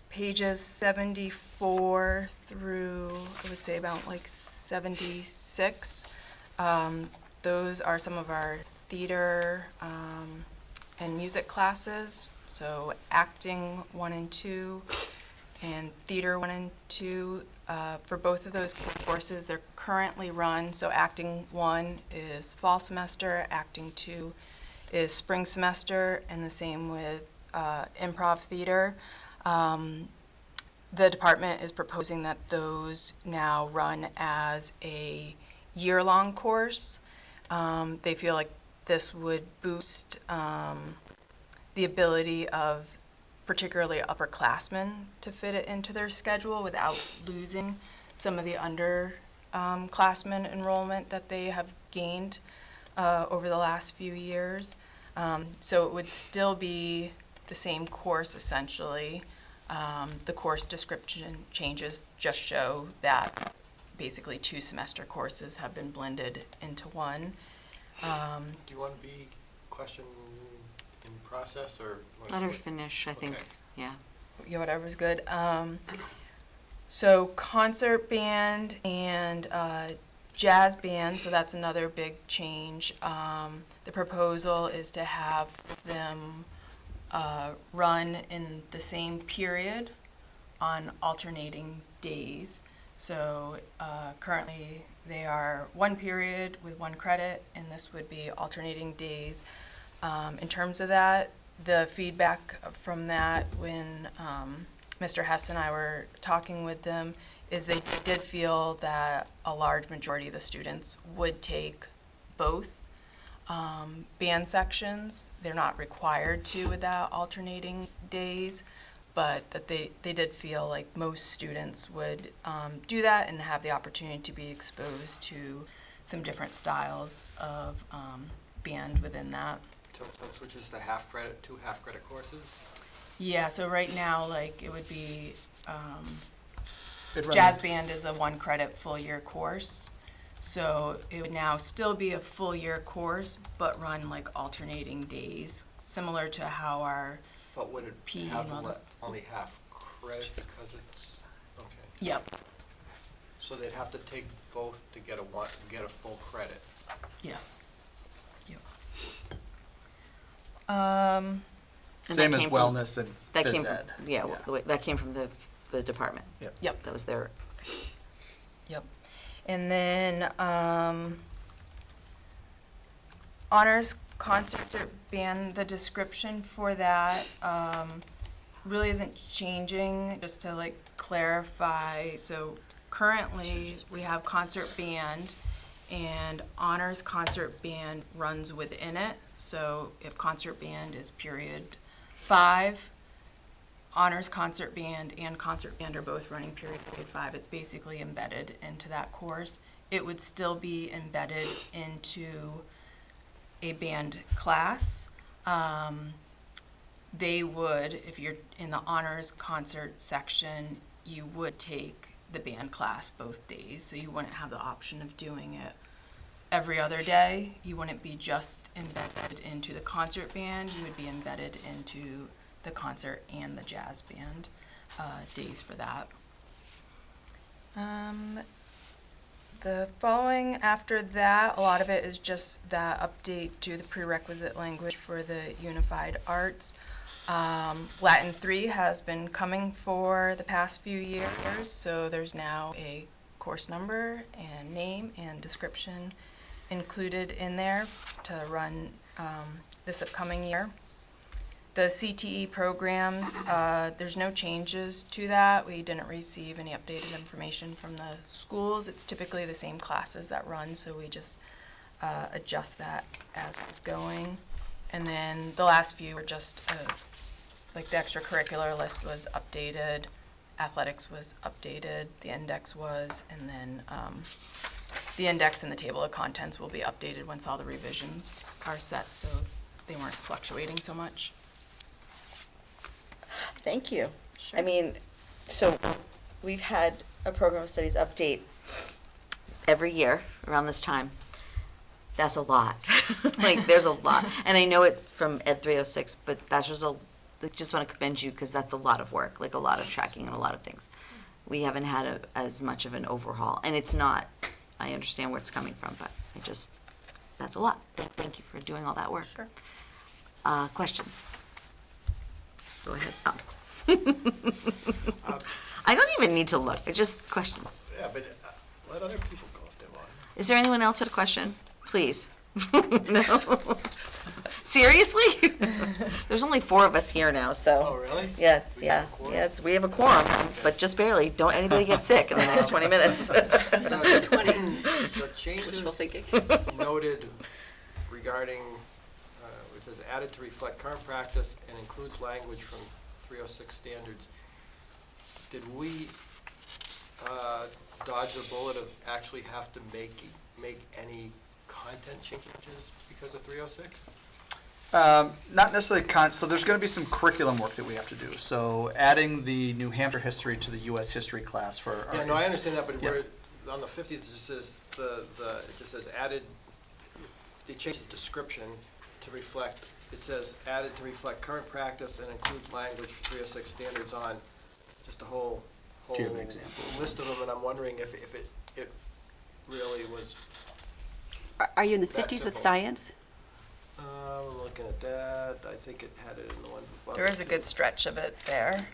pages 74 through, I would say about 76, those are some of our theater and music classes. So acting 1 and 2 and theater 1 and 2. For both of those courses, they're currently run. So acting 1 is fall semester, acting 2 is spring semester, and the same with improv theater. The department is proposing that those now run as a year-long course. They feel like this would boost the ability of particularly upperclassmen to fit it into their schedule without losing some of the underclassmen enrollment that they have gained over the last few years. So it would still be the same course essentially. The course description changes just show that basically 2 semester courses have been blended into one. Do you want to be question in process or? Let her finish, I think. Okay. Yeah. Yeah, whatever's good. So concert band and jazz band, so that's another big change. The proposal is to have them run in the same period on alternating days. So currently they are 1 period with 1 credit, and this would be alternating days. In terms of that, the feedback from that when Mr. Hess and I were talking with them is they did feel that a large majority of the students would take both band sections. They're not required to without alternating days, but that they did feel like most students would do that and have the opportunity to be exposed to some different styles of band within that. So it switches to 2 half-credit courses? Yeah, so right now, it would be, They'd run jazz the- band is a 1 credit full year course. So it would now still be a full year course, but run alternating days, similar to how our, But would it PE have models. only half credit because it's, okay. yep. So they'd have to take both to get a full credit. Yes. Yep. And Same that as came from- wellness and That phys came from, ed. yeah, that came from the department. Yep. That was their, Yep. And then honors concert band, the description for that really isn't changing, just to like clarify. So currently, we have concert band, and honors concert band runs within it. So if concert band is period 5, honors concert band and concert band are both running period 5. It's basically embedded into that course. It would still be embedded into a band class. They would, if you're in the honors concert section, you would take the band class both days. So you wouldn't have the option of doing it every other day. You wouldn't be just embedded into the concert band. You would be embedded into the concert and the jazz band days for that. The following after that, a lot of it is just that update to the prerequisite language for the unified arts. Latin 3 has been coming for the past few years, so there's now a course number and name and description included in there to run this upcoming year. The CTE programs, there's no changes to that. We didn't receive any updated information from the schools. It's typically the same classes that run, so we just adjust that as it's going. And then the last few are just, like the extracurricular list was updated, athletics was updated, the index was, and then the index and the table of contents will be updated once all the revisions are set, so they weren't fluctuating so much. thank you. Sure. I mean, so we've had a program of studies update every year around this time. That's a lot. Like, there's a lot. And I know it's from Ed 306, but that's just I just want to commend you because that's a lot of work, like a lot of tracking and a lot of things. We haven't had as much of an overhaul. And it's not, I understand where it's coming from, but that's a lot. Thank you for doing all that work. Sure. Questions? Go ahead. Oh. I don't even need to look. It's just questions. Yeah, but let other people go if they want. Is there anyone else who has a question? Please. No? Seriously? There's only 4 of us here now, so. Oh, really? Yeah, We have yeah, a quorum? yeah, we have a quorum, but just barely. Don't anybody get sick in the next 20 minutes. The changes noted regarding, it says added to reflect current practice and includes language from 306 standards. Did we dodge the bullet of actually have to make any content changes because of 306? Not necessarily so there's going to be some curriculum work that we have to do. So adding the New Hampshire history to the U.S. history class for Yeah, no, I understand that, but Yeah. where, on the 50s, it just says, it just says added, they changed the description to reflect, it says added to reflect current practice and includes language for 306 standards on just a whole Do you have an example? list of them, and I'm wondering if it really was, Are you in the That 50s with simple. science? I'm looking at that, I think it had it in the one above. There is a good stretch of it there.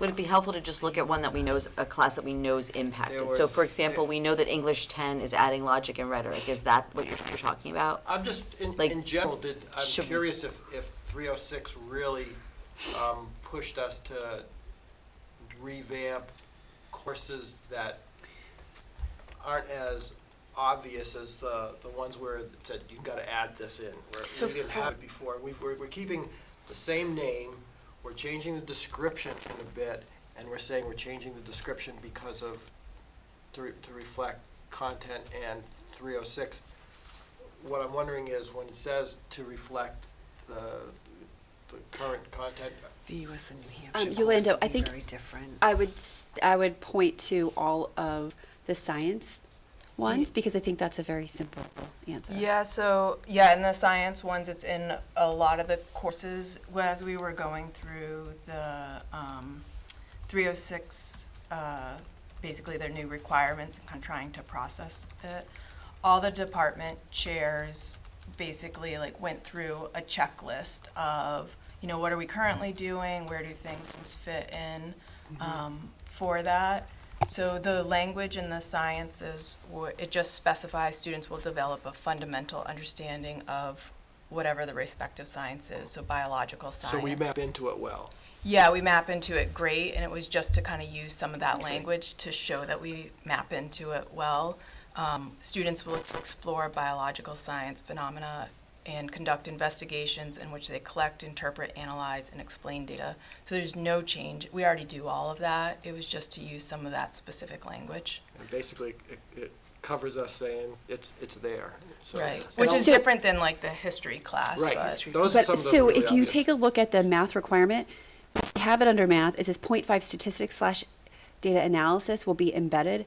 Would it be helpful to just look at one that we knows, a class that we knows impacted? So for example, we know that English 10 is adding logic and rhetoric. Is that what you're talking about? I'm just, Like, in general, I'm should- curious if 306 really pushed us to revamp courses that aren't as obvious as the ones where it said, you've got to add this in, where we didn't have it before. We're keeping the same name, we're changing the description a bit, and we're saying we're changing the description because of, to reflect content and 306. What I'm wondering is, when it says to reflect the current content, The U.S. and New Hampshire Yolanda, course would I be think very different. I would point to all of the science ones because I think that's a very simple answer. Yeah, so, yeah, in the science ones, it's in a lot of the courses. As we were going through the 306 basically their new requirements and kind of trying to process it. All the department chairs basically like went through a checklist of, you know, what are we currently doing, where do things fit in for that. So the language in the sciences, it just specifies students will develop a fundamental understanding of whatever the respective science is, so biological science. So we map into it well. Yeah, we map into it great, and it was just to kind of use some of that language to show that we map into it well. Students will explore biological science phenomena and conduct investigations in which they collect, interpret, analyze, and explain data. So there's no change. We already do all of that. It was just to use some of that specific language. And basically, it covers us saying it's there. So Right, it's- which is So- different than like the history class. Right. But Those are But some of the so really if you obvious. take a look at the math requirement, we have it under math, it says 0.5 statistics / data analysis will be embedded.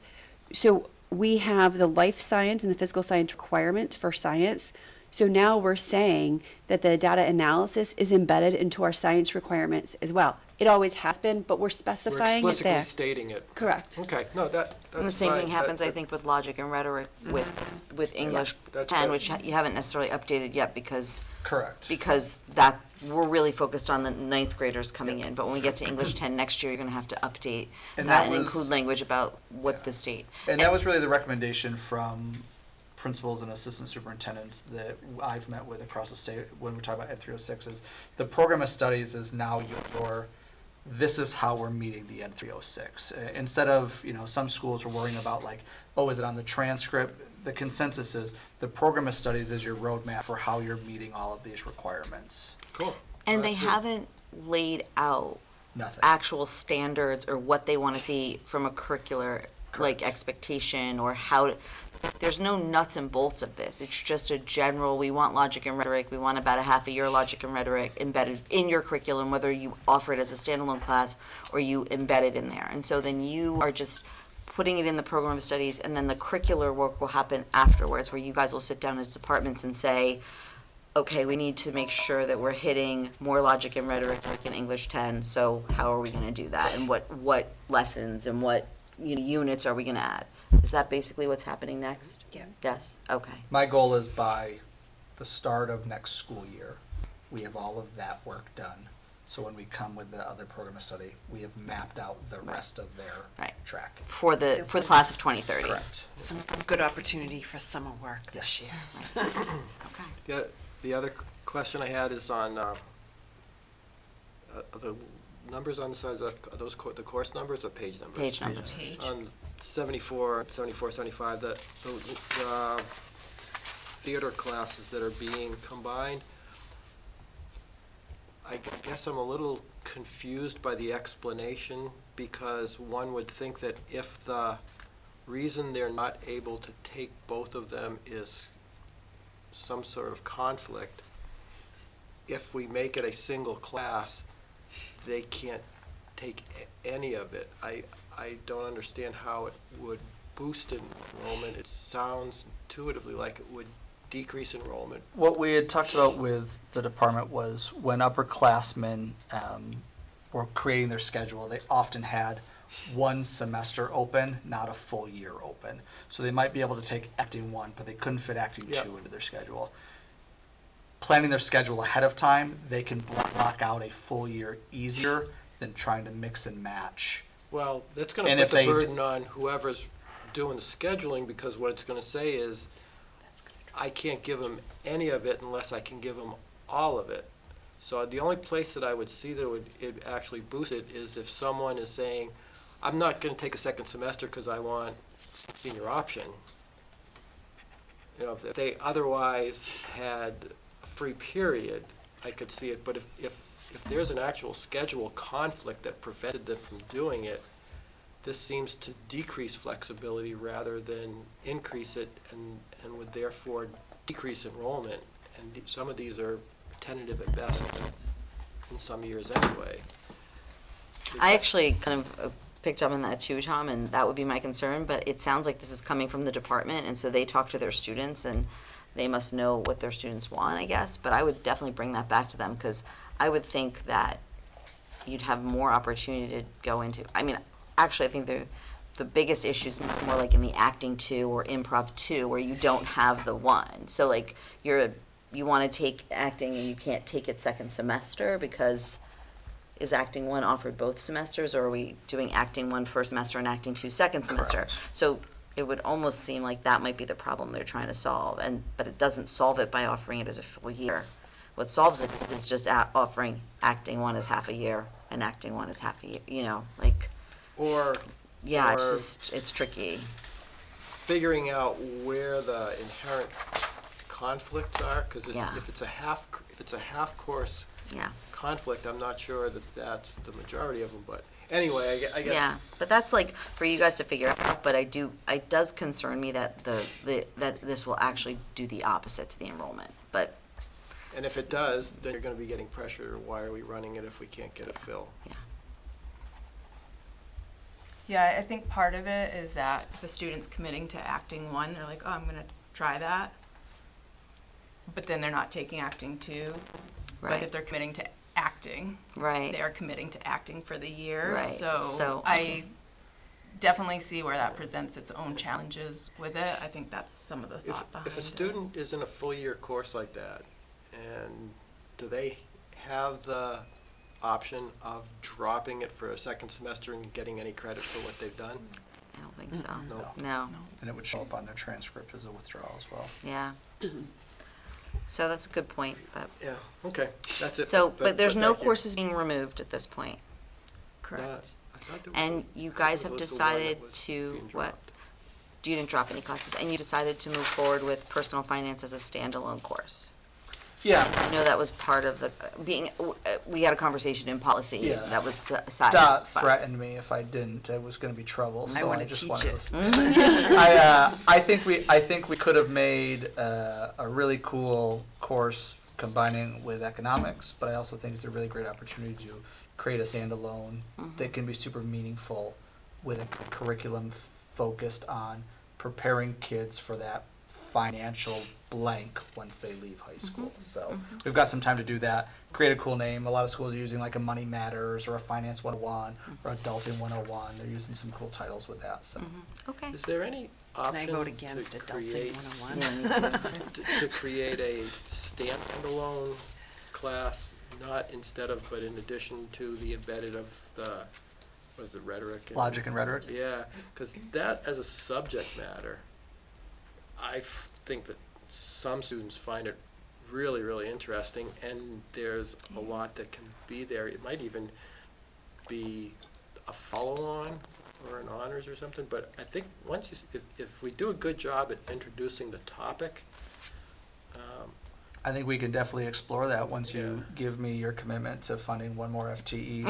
So we have the life science and the physical science requirement for science. So now we're saying that the data analysis is embedded into our science requirements as well. It always has been, but we're We're specifying it explicitly there. stating it. Correct. Okay, no, that's And the same fine. thing happens, I That- think, with logic and rhetoric with English That's 10, good. which you haven't necessarily updated yet because Correct. that, we're really focused on the ninth graders coming in. But when we get to English 10 next year, you're going to have to update And that that and was- include language about what the state. And that was really the recommendation from principals and assistant superintendents that I've met with across the state when we talk about Ed 306 is the program of studies is now your, this is how we're meeting the Ed 306. Instead of, you know, some schools are worrying about like, oh, is it on the transcript? The consensus is the program of studies is your roadmap for how you're meeting all of these requirements. Cool. And they That's good. haven't laid out Nothing. actual standards or what they want to see from a curricular like expectation or how there's no nuts and bolts of this. It's just a general, we want logic and rhetoric, we want about a half a year logic and rhetoric embedded in your curriculum, whether you offer it as a standalone class or you embed it in there. And so then you are just putting it in the program of studies, and then the curricular work will happen afterwards, where you guys will sit down as departments and say, okay, we need to make sure that we're hitting more logic and rhetoric like in English 10, so how are we going to do that? And what lessons and what units are we going to add? Is that basically what's happening next? Yeah. Yes, okay. My goal is by the start of next school year, we have all of that work done. So when we come with the other program of study, we have mapped out the rest of their Right. track. For the class of 2030. Correct. Some good opportunity for summer work this year. Okay. The other question I had is on the numbers on the sides, are those the course numbers or page numbers? Page numbers. Page. On 74, 75, the theater classes that are being combined, I guess I'm a little confused by the explanation, because one would think that if the reason they're not able to take both of them is some sort of conflict, if we make it a single class, they can't take any of it. I don't understand how it would boost enrollment. It sounds intuitively like it would decrease enrollment. What we had talked about with the department was when upperclassmen were creating their schedule, they often had one semester open, not a full year open. So they might be able to take acting 1, but they couldn't fit acting 2 Yep. into their schedule. Planning their schedule ahead of time, they can block out a full year easier than trying to mix and match. Well, that's going to And put if the they- burden on whoever's doing the scheduling, because what it's going to say is, I can't give them any of it unless I can give them all of it. So the only place that I would see that would it actually boost it is if someone is saying, I'm not going to take a second semester because I want senior option. You know, if they otherwise had a free period, I could see it. But if there's an actual schedule conflict that prevented them from doing it, this seems to decrease flexibility rather than increase it, and would therefore decrease enrollment. And some of these are tentative at best in some years anyway. I actually kind of picked up on that too, Tom, and that would be my concern, but it sounds like this is coming from the department, and so they talk to their students, and they must know what their students want, I guess. But I would definitely bring that back to them, because I would think that you'd have more opportunity to go into, I mean, actually, I think the biggest issues more like in the acting 2 or improv 2 where you don't have the 1. So like you want to take acting and you can't take it second semester because is acting 1 offered both semesters, or are we doing acting 1 first semester and acting 2 second semester? Correct. So it would almost seem like that might be the problem they're trying to solve, but it doesn't solve it by offering it as a full year. What solves it is just offering acting 1 as half a year and acting 1 as half a year, you know, like, Or yeah, or it's tricky. figuring out where the inherent conflicts are, because Yeah. if it's a half course Yeah. conflict, I'm not sure that that's the majority of them, but anyway, I guess. Yeah, but that's like for you guys to figure out, but it does concern me that that this will actually do the opposite to the enrollment, but, And if it does, then you're gonna be getting pressure, why are we running it if we can't get a fill? yeah. Yeah, I think part of it is that if a student's committing to acting 1, they're like, oh, I'm gonna try that. But then they're not taking acting 2. But Right. if they're committing to acting, Right. they are committing to acting for the year. Right. So, So okay. I definitely see where that presents its own challenges with it. I think that's some of the thought behind it. If a student is in a full year course like that, and do they have the option of dropping it for a second semester and getting any credit for what they've done? I don't think so. No. No, And it would show up on their transcript as a withdrawal as well. yeah. So that's a good point, but, Yeah, okay, that's it. so, but there's no thank you. courses being removed at this point. Correct. I thought there was And a- you guys there have was the one that decided was to, being what? dropped. You didn't drop any classes, and you decided to move forward with personal finance as a standalone course. Yeah. I know that was part of the, we had a conversation in policy Yeah. that was cited. Dot but- threatened me if I didn't, it was going to be trouble. So wanna just teach wanted it. to- I think we could have made a really cool course combining with economics, but I also think it's a really great opportunity to create a standalone that can be super meaningful with a curriculum focused on preparing kids for that financial blank once they leave high school. So we've got some time to do that. Create a cool name. A lot of schools are using like a Money Matters or a Finance 101 or Adulting 101. They're using some cool titles with that. So Okay. Is there any And I option vote to against Adulting create, 101. Yeah, me too. to create a standalone class, not instead of, but in addition to the embedded of the, what is it, rhetoric? logic and rhetoric. Yeah, because that as a subject matter, think that some students find it really, really interesting, and there's a lot that can be there. It might even be a follow-on or an honors or something, but I think once if we do a good job at introducing the topic, I think we can definitely explore that once you Yeah. give me your commitment to funding one more FTE.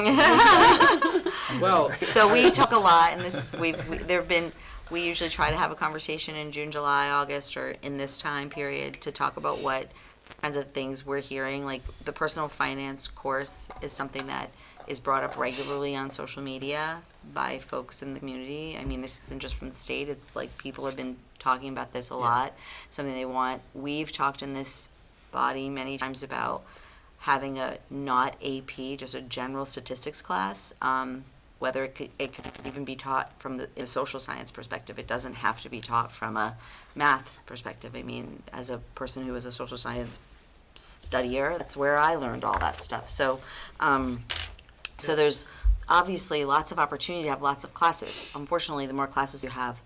well, So we talk a lot, and we usually try to have a conversation in June, July, August, or in this time period to talk about what kinds of things we're hearing. Like the personal finance course is something that is brought up regularly on social media by folks in the community. I mean, this isn't just from the state. It's like people have been talking about this a lot, something they want. We've talked in this body many times about having a not AP, just a general statistics class, whether it could even be taught from a social science perspective. It doesn't have to be taught from a math perspective. I mean, as a person who is a social science studier, that's where I learned all that stuff. So, so there's obviously lots of opportunity to have lots of classes. Unfortunately, the more classes you have,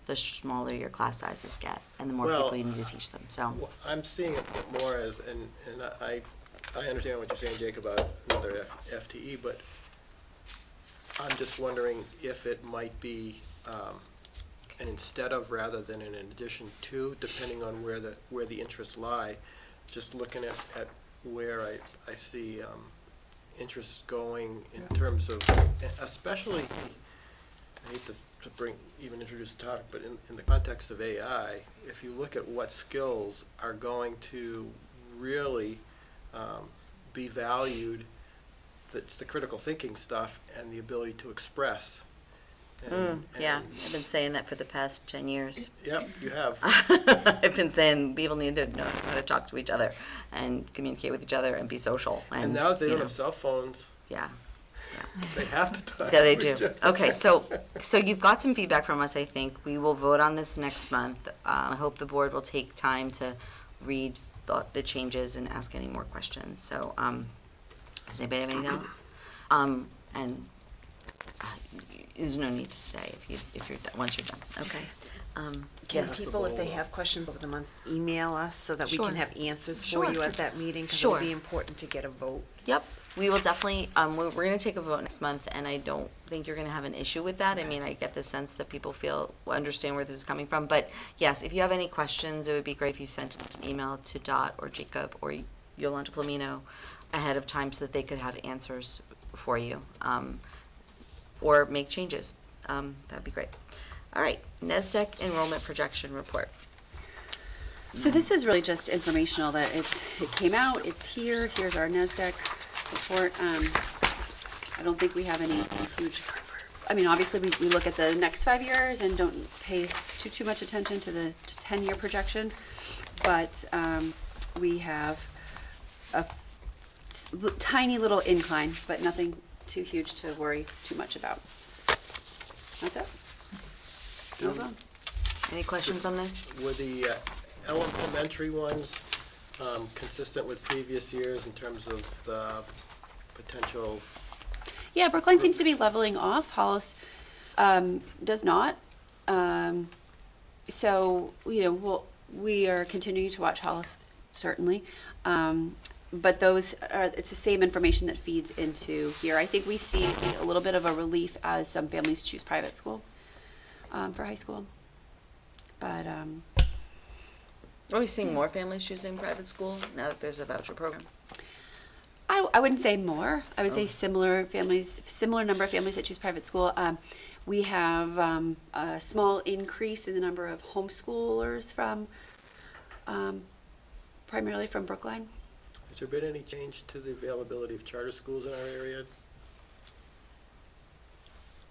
the smaller your class sizes get, and the more Well, people you need to teach them. So, Well, I'm seeing it more as, and I understand what you're saying, Jake, about another FTE, but I'm just wondering if it might be an instead of rather than an addition to, depending on where the interests lie. Just looking at where I see interests going in terms of, especially, I hate to introduce the topic, but in the context of AI, if you look at what skills are going to really be valued, that's the critical thinking stuff and the ability to express. yeah, I've been saying that for the past 10 years. Yep, you have. I've been saying people need to know how to talk to each other and communicate with each other and be social. And now that they you don't know, have cell phones, yeah, They have the time. Yeah, they do. Okay, so you've got some feedback from us, I think. We will vote on this next month. I hope the board will take time to read the changes and ask any more questions. So, does anybody have anything else? And there's no need to stay if you're done, once you're done. Okay. Can yes. people, if they have questions over the month, email us so that we Sure. can have answers for Sure. you at that meeting? Because Sure. it'll be important to get a vote. Yep, we will definitely, we're going to take a vote next month, and I don't think you're going to have an issue with that. I mean, I get the sense that people understand where this is coming from. But yes, if you have any questions, it would be great if you sent an email to Dot or Jacob or Yolanda Flamino ahead of time so that they could have answers for you, or make changes. That'd be great. All right, NESDEC enrollment projection report. So this was really just informational that it came out, it's here, here's our NASDAQ report. I don't think we have any huge, I mean, obviously we look at the next 5 years and don't pay too much attention to the 10-year projection, but we have a tiny little incline, but nothing too huge to worry too much about. That's it. Goes on. Any questions on this? Were the elementary ones consistent with previous years in terms of the potential? Yeah, Brookline seems to be leveling off. Hollis does not. So, we are continuing to watch Hollis, certainly. But it's the same information that feeds into here. I think we see a little bit of a relief as some families choose private school for high school. But Are we seeing more families choosing private school now that there's a voucher program? I wouldn't say more. I would say similar number of families that choose private school. We have a small increase in the number of homeschoolers from primarily from Brookline. Has there been any change to the availability of charter schools in our area?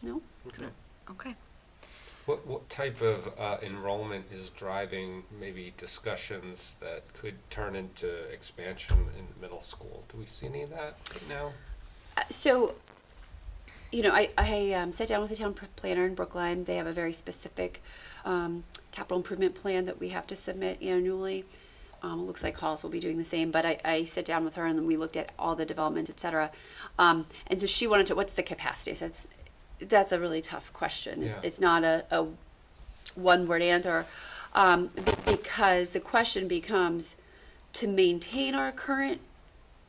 No. Okay. Okay. What type of enrollment is driving maybe discussions that could turn into expansion in middle school? Do we see any of that right now? So, I sat down with the town planner in Brookline. They have a very specific capital improvement plan that we have to submit annually. It looks like Hollis will be doing the same, but I sat down with her and then we looked at all the developments, et cetera. And so she wanted to, what's the capacity? So that's a really tough question. Yeah. It's not a one-word answer, because the question becomes to maintain our current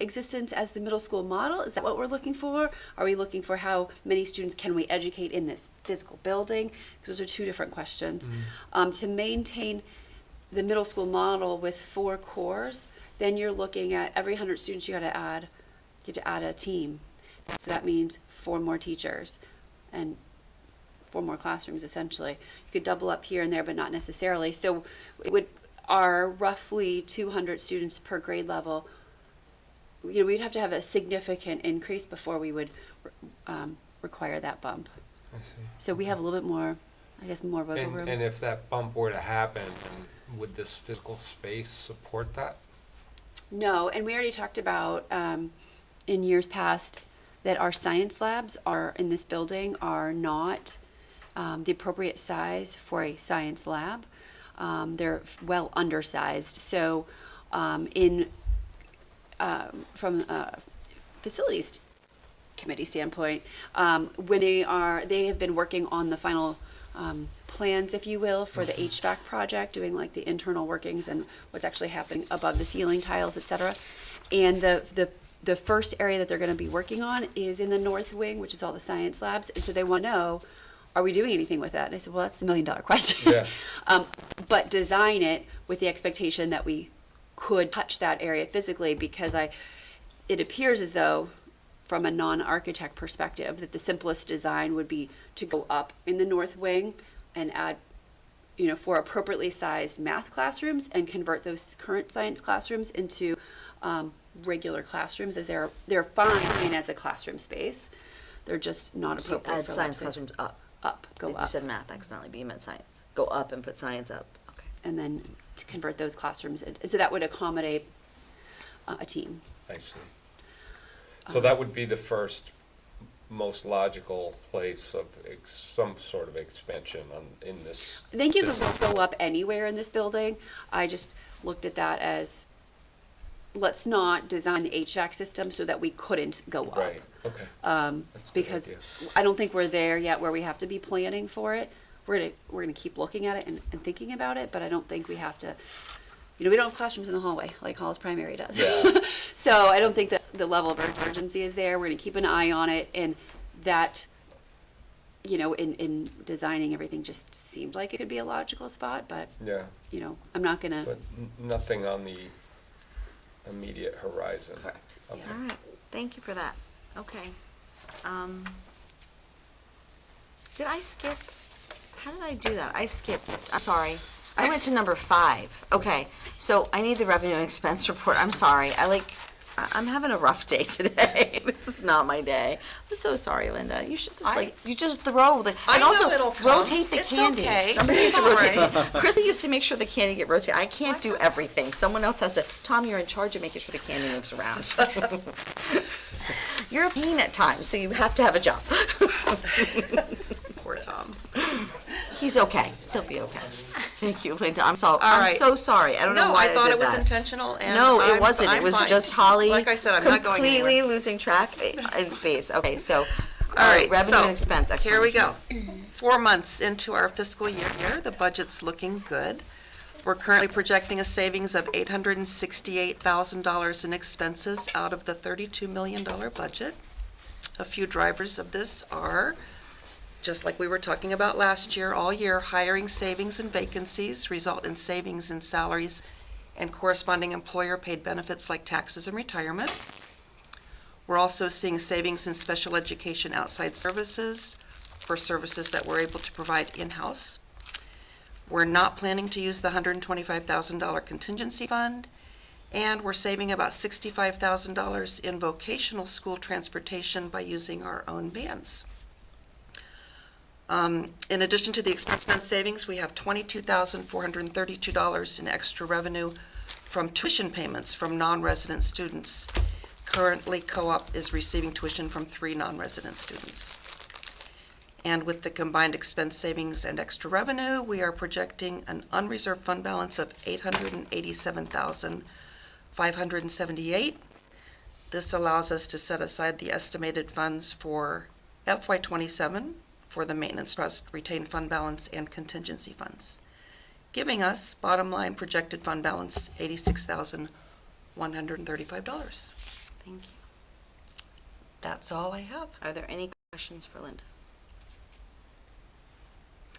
existence as the middle school model. Is that what we're looking for? Are we looking for how many students can we educate in this physical building? Because those are two different questions. To maintain the middle school model with 4 cores, then you're looking at every 100 students you have to add a team. So that means 4 more teachers and 4 more classrooms, essentially. You could double up here and there, but not necessarily. So our roughly 200 students per grade level, we'd have to have a significant increase before we would require that bump. I see. So we have a little bit more, I guess, more wiggle room. And if that bump were to happen, would this physical space support that? No, and we already talked about in years past that our science labs in this building are not the appropriate size for a science lab. They're well undersized. So from a facilities committee standpoint, when they have been working on the final plans, if you will, for the HVAC project, doing like the internal workings and what's actually happening above the ceiling tiles, et cetera. And the first area that they're going to be working on is in the north wing, which is all the science labs. And so they want to know, are we doing anything with that? And I said, well, that's the $1 million question. Yeah. But design it with the expectation that we could touch that area physically, because it appears as though, from a non-architect perspective, that the simplest design would be to go up in the north wing and add, 4 appropriately sized math classrooms and convert those current science classrooms into regular classrooms, as they're fine as a classroom space. They're just not appropriate Add for science lab space. classrooms up. Go You up. said math accidentally, but you meant science. Go up and put science up. Okay. And then to convert those classrooms. So that would accommodate a team. I see. So that would be the first most logical place of some sort of expansion in this. I think you could business. go up anywhere in this building. I just looked at that as, let's not design the HVAC system so that we couldn't go up. Right, okay. That's a good Because idea. I don't think we're there yet where we have to be planning for it. We're gonna keep looking at it and thinking about it, but I don't think we have to, we don't have classrooms in the hallway like Hollis Primary does. Yeah. So I don't think that the level of urgency is there. We're gonna keep an eye on it, and that, in designing everything just seemed like it could be a logical spot, but, Yeah, I'm not gonna. but nothing on the immediate horizon. Correct. Okay. All right, thank you for that. Okay. Did I skip? How did I do that? I skipped. I'm sorry. I went to number 5. Okay, so I need the revenue and expense report. I'm sorry. I'm having a rough day today. This is not my day. I'm so sorry, Linda. You should you just throw the I and know also it'll come. rotate the It's candy. okay. Somebody needs to It's all rotate. right. Chrissy used to make sure the candy get rotated. I can't do everything. Someone else has to. Tom, you're in charge of making sure the candy moves around. You're a pain at times, so you have to have a job. Poor Tom. He's okay. He'll be okay. Thank you, Linda. I'm right. so sorry. I don't know No, why I thought did it was that. intentional, and No, it I'm- wasn't. It I'm was fine. just Holly. Like I said, I'm not going anywhere. completely losing track in space. Okay, so All right, revenue so and expense. here we go. explanation. 4 months into our fiscal year, the budget's looking good. We're currently projecting a savings of $868,000 in expenses out of the $32 million budget. A few drivers of this are, just like we were talking about last year, all year, hiring savings and vacancies result in savings in salaries and corresponding employer-paid benefits like taxes and retirement. We're also seeing savings in special education outside services for services that we're able to provide in-house. We're not planning to use the $125,000 contingency fund, and we're saving about $65,000 in vocational school transportation by using our own vans. In addition to the expense savings, we have $22,432 in extra revenue from tuition payments from non-resident students. Currently, Co-op is receiving tuition from 3 non-resident students. And with the combined expense savings and extra revenue, we are projecting an unreserved fund balance of $887,578. This allows us to set aside the estimated funds for FY27 for the maintenance trust, retained fund balance, and contingency funds, giving us bottom line projected fund balance $86,135. Thank you. That's all I have. Are there any questions for Linda?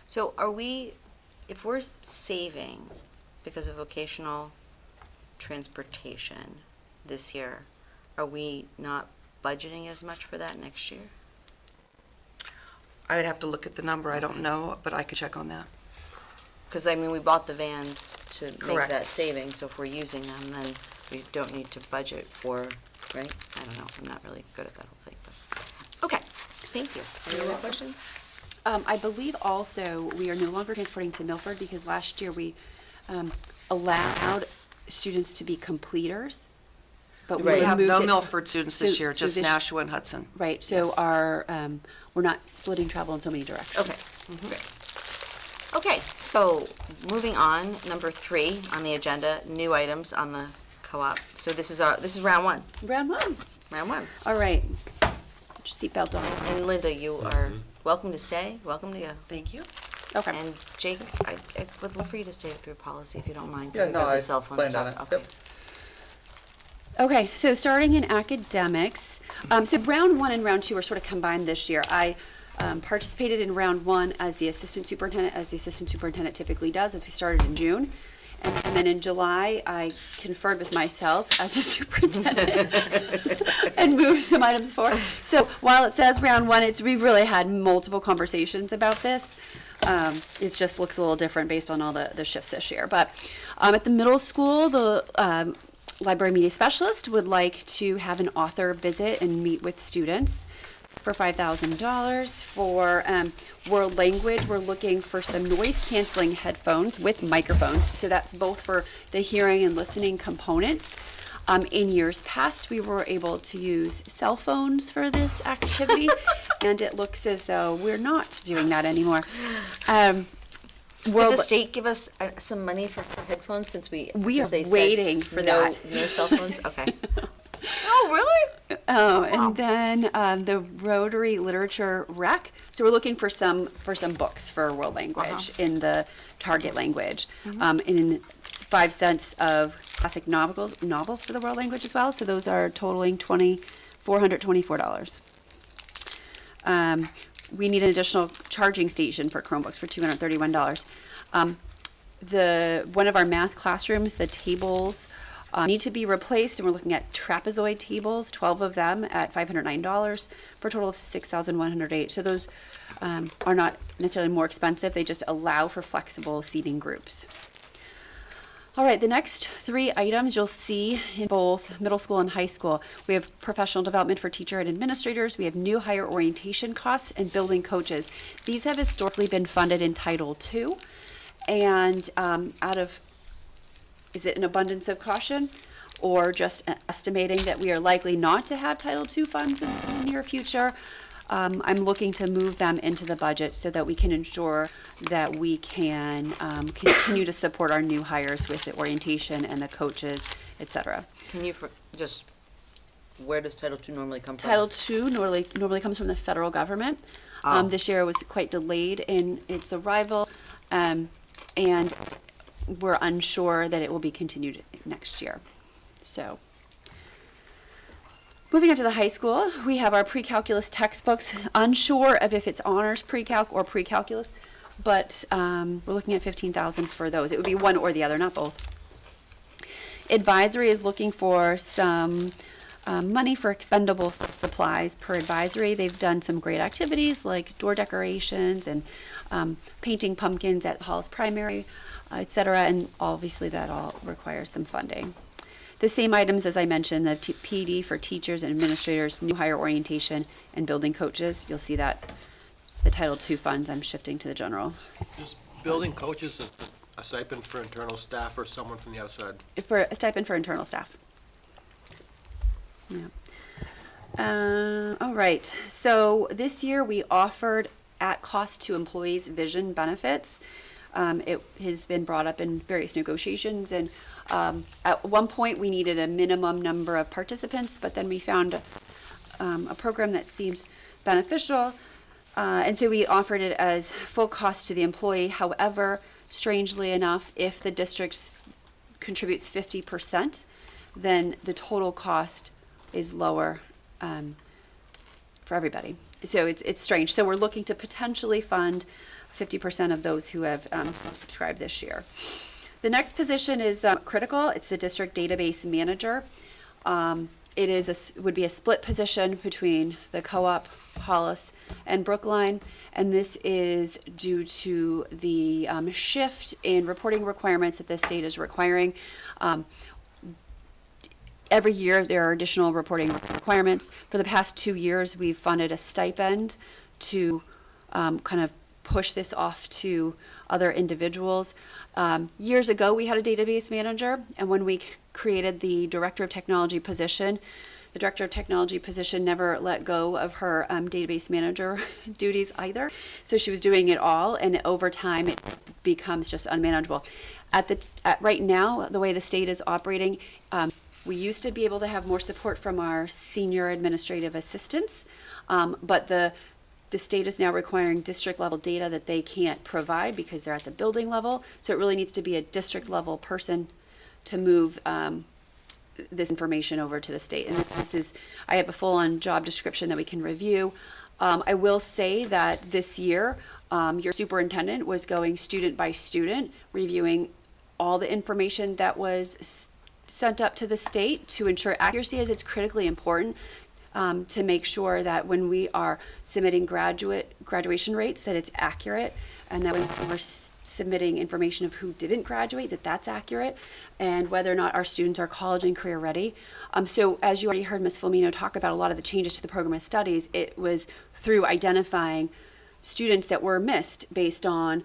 So if we're saving because of vocational transportation this year, are we not budgeting as much for that next year? I'd have to look at the number. I don't know, but I could check on that. Because, we bought the vans to make Correct. that saving, so if we're using them, then we don't need to budget for, right? I don't know, I'm not really good at that whole thing, but, okay, thank you. Any other questions? I believe also we are no longer transporting to Milford because last year we allowed students to be completers. But Right. We have moved no it- Milford students this so- year, so just this- Nashua and Hudson. Right, so Yes. we're not splitting travel in so many directions. Okay. Okay, so moving on, number 3 on the agenda, new items on the co-op. So this is round 1, Round 1. round 1. All right. Put your seatbelt on. And Linda, you are welcome to stay, welcome to go. Thank you. Okay. And Jake, I would love for you to stay through policy if you don't mind. 'cause Yeah, we've no, got the I cell phone planned on stuff. it. Okay. Yep. Okay, so starting in academics, so round 1 and round 2 are sort of combined this year. I participated in round 1 as the assistant superintendent typically does, as we started in June. And then in July, I conferred with myself as a superintendent and moved some items forward. So while it says round 1, we've really had multiple conversations about this. It just looks a little different based on all the shifts this year. But at the middle school, the library media specialist would like to have an author visit and meet with students for $5,000. For world language, we're looking for some noise canceling headphones with microphones. So that's both for the hearing and listening components. In years past, we were able to use cell phones for this activity, and it looks as though we're not doing that anymore. Did World, the state give us some money for headphones since We since are they said waiting for no, that. No cell phones? Okay. Oh, really? Oh, and then the Rotary Literature Rec. So we're looking for some books for world language in the target language, in 5 cents of classic novels for the world language as well. So those are totaling $424. We need an additional charging station for Chromebooks for $231. One of our math classrooms, the tables need to be replaced, and we're looking at trapezoid tables, 12 of them at $509 for a total of $6,108. So those are not necessarily more expensive, they just allow for flexible seating groups. All right, the next 3 items you'll see in both middle school and high school. We have professional development for teacher and administrators. We have new hire orientation costs and building coaches. These have historically been funded in Title II, and out of, is it an abundance of caution, or just estimating that we are likely not to have Title II funds in the near future, I'm looking to move them into the budget so that we can ensure that we can continue to support our new hires with the orientation and the coaches, et cetera. Can you just, where does Title II normally come from? Title II normally comes from the federal government. This year was quite delayed in its arrival, and we're unsure that it will be continued next year. So, moving on to the high school, we have our pre-calculus textbooks. Unsure of if it's honors pre-calc or pre-calculus, but we're looking at $15,000 for those. It would be one or the other, not both. Advisory is looking for some money for expendable supplies per advisory. They've done some great activities like door decorations and painting pumpkins at Hall's Primary, et cetera, and obviously that all requires some funding. The same items as I mentioned, the PD for teachers and administrators, new hire orientation, and building coaches. You'll see that the Title II funds I'm shifting to the general. Is building coaches a stipend for internal staff or someone from the outside? For a stipend for internal staff. Yeah. All right. So this year we offered at cost to employees vision benefits. It has been brought up in various negotiations, and at one point we needed a minimum number of participants, but then we found a program that seemed beneficial, and so we offered it as full cost to the employee. However, strangely enough, if the district contributes 50%, then the total cost is lower for everybody. So it's strange. So we're looking to potentially fund 50% of those who have subscribed this year. The next position is critical. It's the district database manager. It would be a split position between the co-op, Hollis, and Brookline, and this is due to the shift in reporting requirements that the state is requiring. Every year there are additional reporting requirements. For the past 2 years, we've funded a stipend to kind of push this off to other individuals. Years ago, we had a database manager, and when we created the director of technology position, the director of technology position never let go of her database manager duties either. So she was doing it all, and over time it becomes just unmanageable. Right now, the way the state is operating, we used to be able to have more support from our senior administrative assistants, but the state is now requiring district level data that they can't provide because they're at the building level. So it really needs to be a district level person to move this information over to the state. And this is, I have a full on job description that we can review. I will say that this year, your superintendent was going student by student, reviewing all the information that was sent up to the state to ensure accuracy, as it's critically important to make sure that when we are submitting graduation rates, that it's accurate, and that when we're submitting information of who didn't graduate, that's accurate, and whether or not our students are college and career ready. So as you already heard Ms. Filomeno talk about a lot of the changes to the program of studies, it was through identifying students that were missed based on,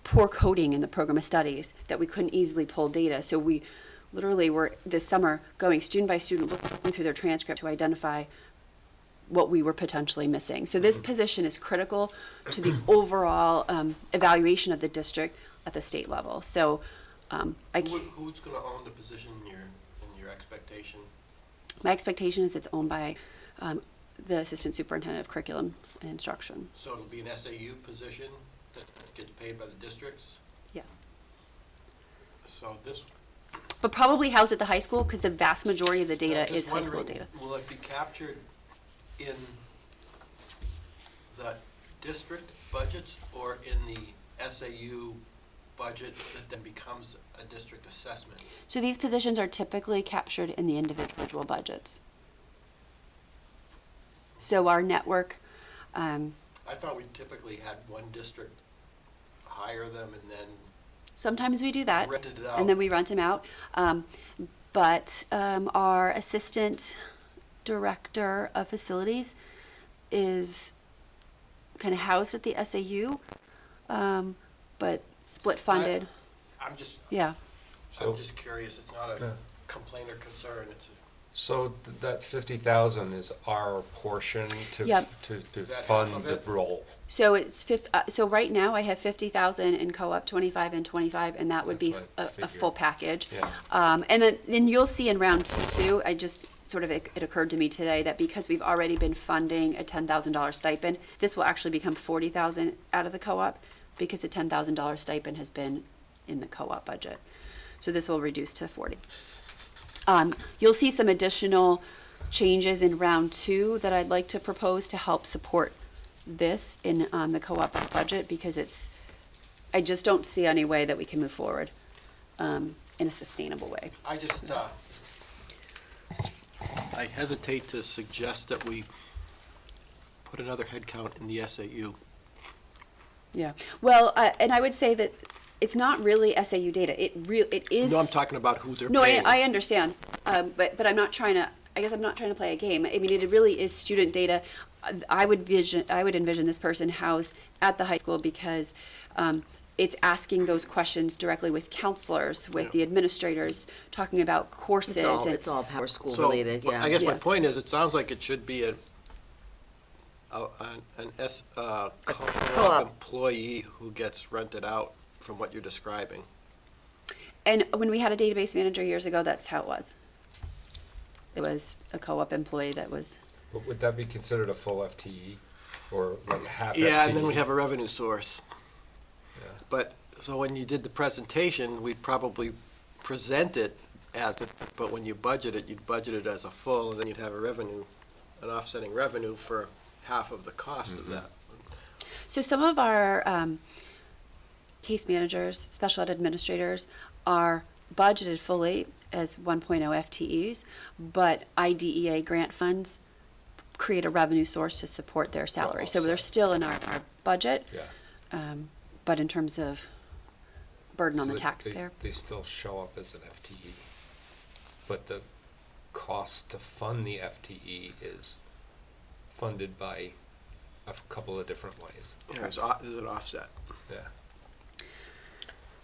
poor coding in the program of studies that we couldn't easily pull data. So we literally were this summer going student by student, looking through their transcript to identify what we were potentially missing. So this position is critical to the overall evaluation of the district at the state level. So Who's gonna own the position in your expectation? my expectation is it's owned by the Assistant Superintendent of Curriculum and Instruction. So it'll be an SAU position that gets paid by the districts? Yes. So this. But probably housed at the high school because the vast majority of the data I'm is just high school wondering, data. Will it be captured in the district budgets or in the SAU budget that then becomes a district assessment? So these positions are typically captured in the individual budgets. So our network, I thought we typically had one district hire them and then sometimes we do that. rented it out. And then we rent them out. But our assistant director of facilities is kind of housed at the SAU, but split funded. I'm just Yeah. curious. It's not a complaint or concern. It's So that 50,000 is our portion to Yep. to Is that fund half of the it? role. So it's so right now I have 50,000 in co-op, 25 and 25, and that would be That's what I a figured. full package. Yeah. And then you'll see in round two, I just sort of, it occurred to me today that because we've already been funding a $10,000 stipend, this will actually become 40,000 out of the co-op because the $10,000 stipend has been in the co-op budget. So this will reduce to 40. You'll see some additional changes in round two that I'd like to propose to help support this in the co-op budget because I just don't see any way that we can move forward in a sustainable way. I just, I hesitate to suggest that we put another head count in the SAU. Yeah. Well, and I would say that it's not really SAU data. It is. No, I'm talking about who they're No, paying. I understand, but I'm not trying to. I guess I'm not trying to play a game. I mean, it really is student data. I would envision this person housed at the high school because it's asking those questions directly with counselors, with the administrators, talking about courses. It's all Power School So, related, but yeah. I guess my Yeah. point is, it sounds like it should be an co-op co-op. employee who gets rented out from what you're describing. And when we had a database manager years ago, that's how it was. It was a co-op employee that was. But would that be considered a full FTE or like half FTE? Yeah, and then we'd have a revenue source. Yeah. But, so when you did the presentation, we'd probably present it as it, but when you budget it, you'd budget it as a full, and then you'd have an offsetting revenue for half of the cost of that. So some of our case managers, special ed administrators are budgeted fully as 1.0 FTEs, but IDEA grant funds create a revenue source to support their salary. So they're offset. still in our budget, Yeah. but in terms of burden on So the they- taxpayer. They still show up as an FTE, but the cost to fund the FTE is funded by a couple of different ways. Yeah, there's an offset. Yeah.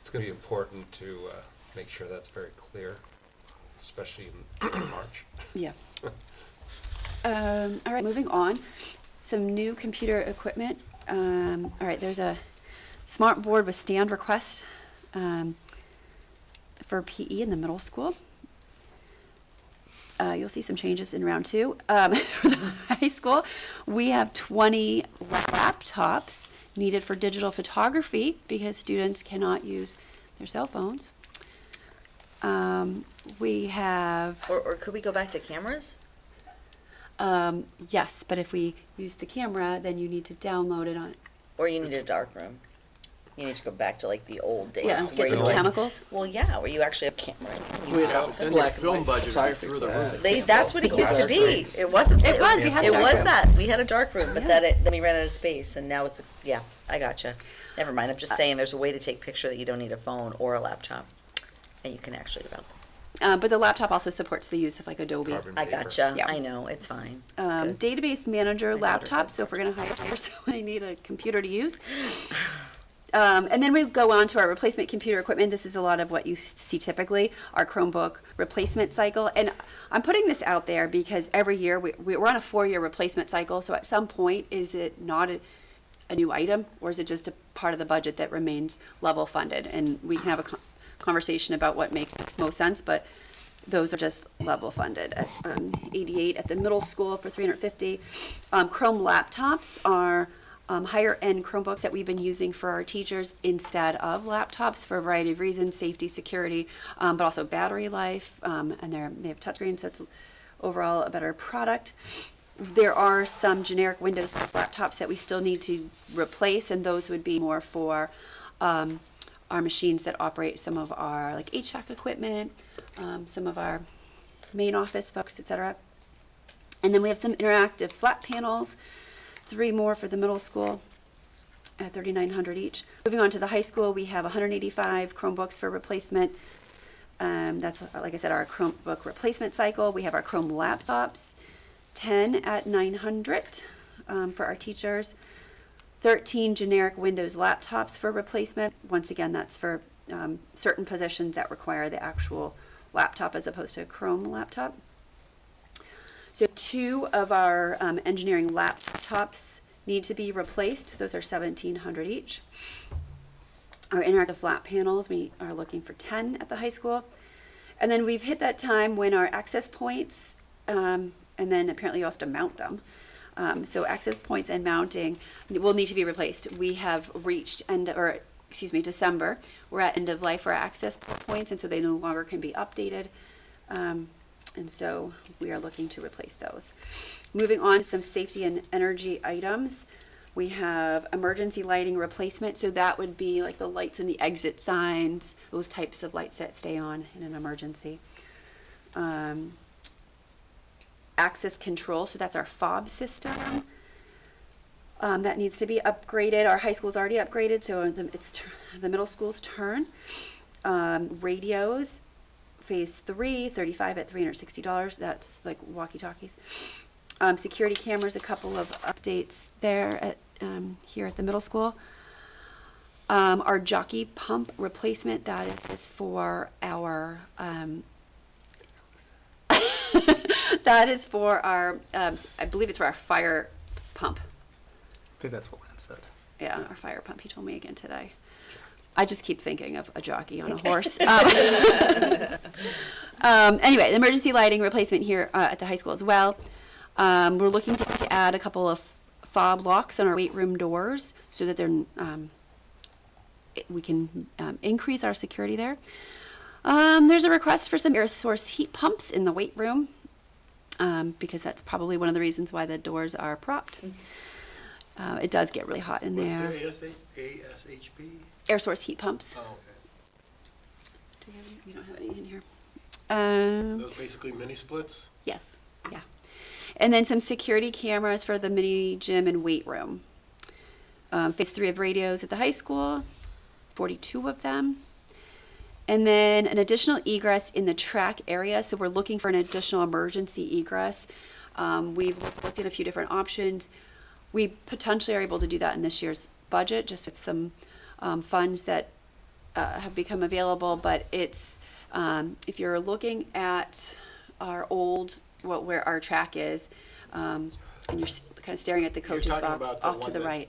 It's going to be important to make sure that's very clear, especially in March. Yeah. All right, moving on. Some new computer equipment. All right, there's a smart board with stand request for PE in the middle school. You'll see some changes in round two. For the high school, we have 20 laptops needed for digital photography because students cannot use their cell phones. We have Or could we go back to cameras? yes, but if we use the camera, then you need to download it on. Or you need a dark room? You need to go back to like the old days. Yeah, where get you some like- chemicals. Well, yeah, where you actually have camera. Then your film budget would be through the roof. That's what it used to be. It wasn't. It was, we had a It dark was room. that. We had a dark room, but Yeah. then we ran out of space, and now it's yeah. I gotcha. Never mind. I'm just saying, there's a way to take picture that you don't need a phone or a laptop, and you can actually develop. But the laptop also supports the use of like Adobe. Carbon I paper. gotcha. Yeah. I know. It's fine. It's good. Database manager My daughter laptop. said So if we're going to hire someone, they need a computer to use. And then we go on to our replacement computer equipment. This is a lot of what you see typically, our Chromebook replacement cycle. And I'm putting this out there because every year we're on a 4-year replacement cycle. So at some point, is it not a new item, or is it just a part of the budget that remains level funded? And we can have a conversation about what makes most sense, but those are just level funded. At 88 at the middle school for $350. Chrome laptops are higher end Chromebooks that we've been using for our teachers instead of laptops for a variety of reasons, safety, security, but also battery life, and they have touchscreens, so it's overall a better product. There are some generic Windows laptops that we still need to replace, and those would be more for our machines that operate some of our like HVAC equipment, some of our main office folks, etc. And then we have some interactive flat panels, 3 more for the middle school at $3,900 each. Moving on to the high school, we have 185 Chromebooks for replacement. That's, like I said, our Chromebook replacement cycle. We have our Chrome laptops, 10 at $900 for our teachers. 13 generic Windows laptops for replacement. Once again, that's for certain positions that require the actual laptop as opposed to a Chrome laptop. So 2 of our engineering laptops need to be replaced. Those are $1,700 each. Our interactive flat panels, we are looking for 10 at the high school. And then we've hit that time when our access points, and then apparently you also have to mount them. So access points and mounting will need to be replaced. We have reached December. We're at end of life for our access points, and so they no longer can be updated. And so we are looking to replace those. Moving on to some safety and energy items. We have emergency lighting replacement. So that would be like the lights in the exit signs, those types of lights that stay on in an emergency. Access control, so that's our fob system. That needs to be upgraded. Our high school's already upgraded, so it's the middle school's turn. Radios, phase 3, 35 at $360. That's like walkie-talkies. Security cameras, a couple of updates there at here at the middle school. Our jockey pump replacement, that is for our that is for our I believe it's for our fire pump. I think that's what Lance said. Yeah, our fire pump. He told me again today. I just keep thinking of a jockey on a horse. Anyway, the emergency lighting replacement here at the high school as well. We're looking to add a couple of fob locks on our weight room doors so that we can increase our security there. There's a request for some air source heat pumps in the weight room because that's probably one of the reasons why the doors are propped. It does get really hot in there. What's the ASHP? Air source heat pumps. Oh, okay. We don't have any in here. Those basically mini splits? Yes, yeah. And then some security cameras for the mini gym and weight room. Phase 3 of radios at the high school, 42 of them. And then an additional egress in the track area. So we're looking for an additional emergency egress. We've looked at a few different options. We potentially are able to do that in this year's budget, just with some funds that have become available. But it's, if you're looking at our old, where our track is, and you're kind of staring at the coach's talking box about the off to one the that- right.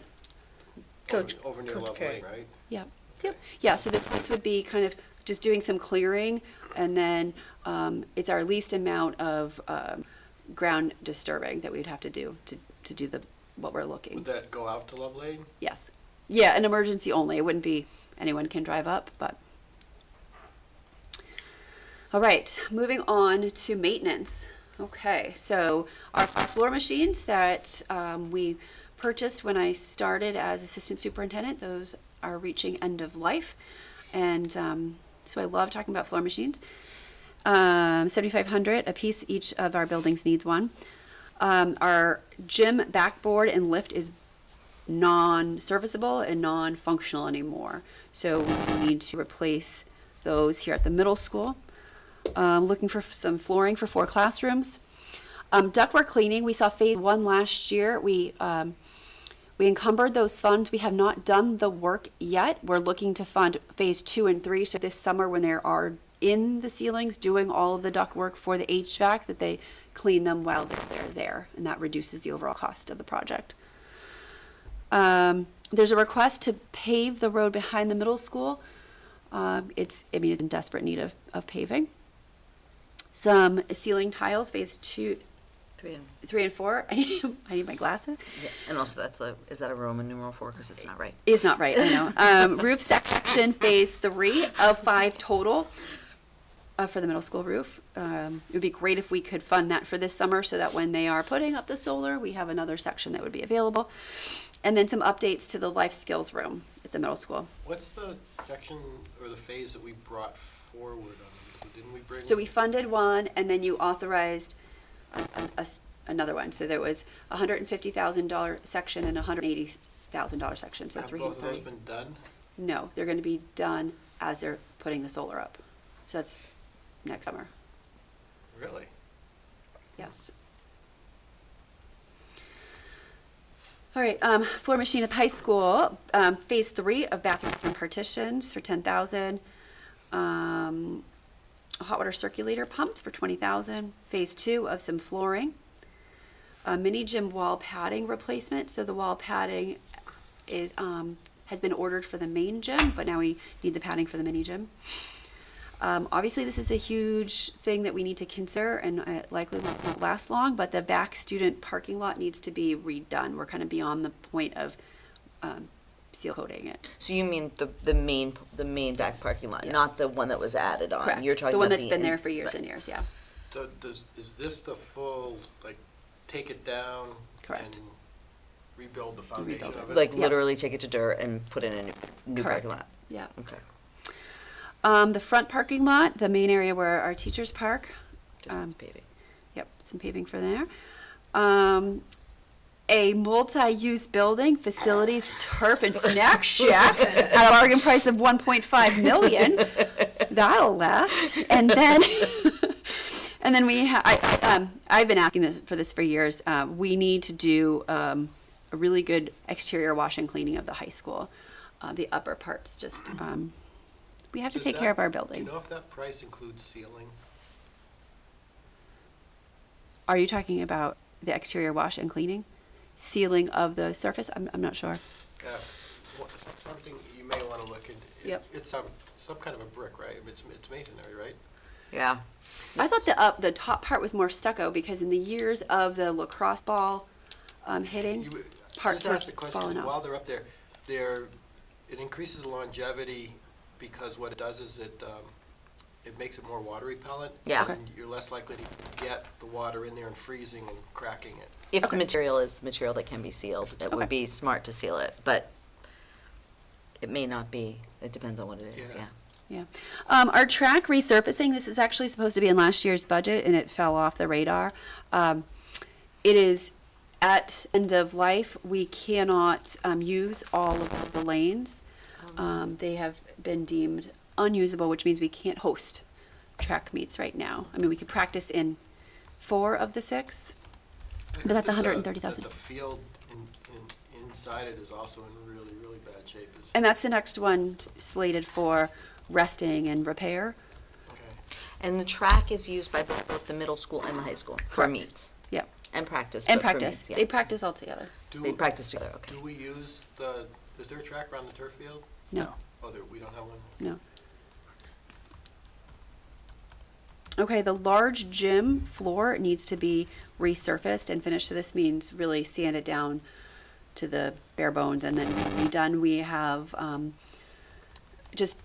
Over near Love Lane, right? Yeah. Yep. Yeah. So this would be kind of just doing some clearing, and then it's our least amount of ground disturbing that we'd have to do to do what we're looking. Would that go out to Love Lane? Yes. Yeah, an emergency only. It wouldn't be anyone can drive up, but. All right, moving on to maintenance. Okay, so our floor machines that we purchased when I started as assistant superintendent, those are reaching end of life. And so I love talking about floor machines. 7,500 a piece. Each of our buildings needs one. Our gym backboard and lift is non-serviceable and non-functional anymore. So we need to replace those here at the middle school. Looking for some flooring for 4 classrooms. Ductwork cleaning, we saw phase 1 last year. We encumbered those funds. We have not done the work yet. We're looking to fund phase 2 and 3. So this summer, when they are in the ceilings doing all of the duct work for the HVAC, that they clean them while they're there, and that reduces the overall cost of the project. There's a request to pave the road behind the middle school. It's in desperate need of paving. Some ceiling tiles, phase 2, 3 and 4. I need my glasses. Yeah, and also is that a Roman numeral 4? Because it's not right. It's not right, I know. Roof section, phase 3 of 5 total for the middle school roof. It would be great if we could fund that for this summer so that when they are putting up the solar, we have another section that would be available. And then some updates to the life skills room at the middle school. What's the section or the phase that we brought forward on? Didn't we bring? So we funded one, and then you authorized another one. So there was a $150,000 section and a $180,000 section. So Have both of those 330. been done? No, they're going to be done as they're putting the solar up. So that's next summer. Really? Yes. All right, floor machine at the high school, phase 3 of bathroom partitions for $10,000. A hot water circulator pumps for $20,000. Phase 2 of some flooring. A mini gym wall padding replacement. So the wall padding is has been ordered for the main gym, but now we need the padding for the mini gym. Obviously, this is a huge thing that we need to consider, and it likely won't last long, but the back student parking lot needs to be redone. We're kind of beyond the point of seal coating it. So you mean the main back parking lot, not the one that was added on? Correct. You're talking the one about that's been there for years and years, yeah. So is this the full, like, take it down? Correct. And rebuild the foundation Rebuild it. of it? Like Yeah. literally take it to dirt and put in a new Correct. parking lot? Yeah. Okay. The front parking lot, the main area where our teachers park. Just needs paving. Yep, some paving for there. A multi-use building, facilities, turf, and snack shack at a bargain price of $1.5 million. That'll last. And then, and then I've been asking for this for years. We need to do a really good exterior wash and cleaning of the high school. The upper parts just, we have to Does take that- care of our Do building. you know if that price includes sealing? Are you talking about the exterior wash and cleaning? Sealing of the surface? I'm not sure. Something you may want to look into. Yep. It's some kind of a brick, right? It's masonry, right? Yeah. I thought the top part was more stucco because in the years of the lacrosse ball hitting, parts Just were ask the question, falling 'cause while off. they're up there, it increases the longevity because what it does is it makes it more water repellent. Yeah. Okay. And you're less likely to get the water in there and freezing and cracking it. If Okay. the material is material that can be sealed, it Okay. would be smart to seal it, but it may not be. It depends on what it is, Yeah. yeah. Yeah. Our track resurfacing, this is actually supposed to be in last year's budget and it fell off the radar. It is at end of life. We cannot use all of the lanes. They have been deemed unusable, which means we can't host track meets right now. I mean, we could practice in 4 of the 6, but that's There's $130,000. The field inside it is also in really, really bad shape. And that's the next one slated for resting and repair. Okay. And the track is used by both the middle school and the high school for Correct. meets Yep. and practice. And but for practice. meets, yeah. They practice all together. They practice together, okay. Do we use is there a track around the turf field? No. Oh, we don't have one? No. Okay, the large gym floor needs to be resurfaced and finished. So this means really sand it down to the bare bones and then redone. We have just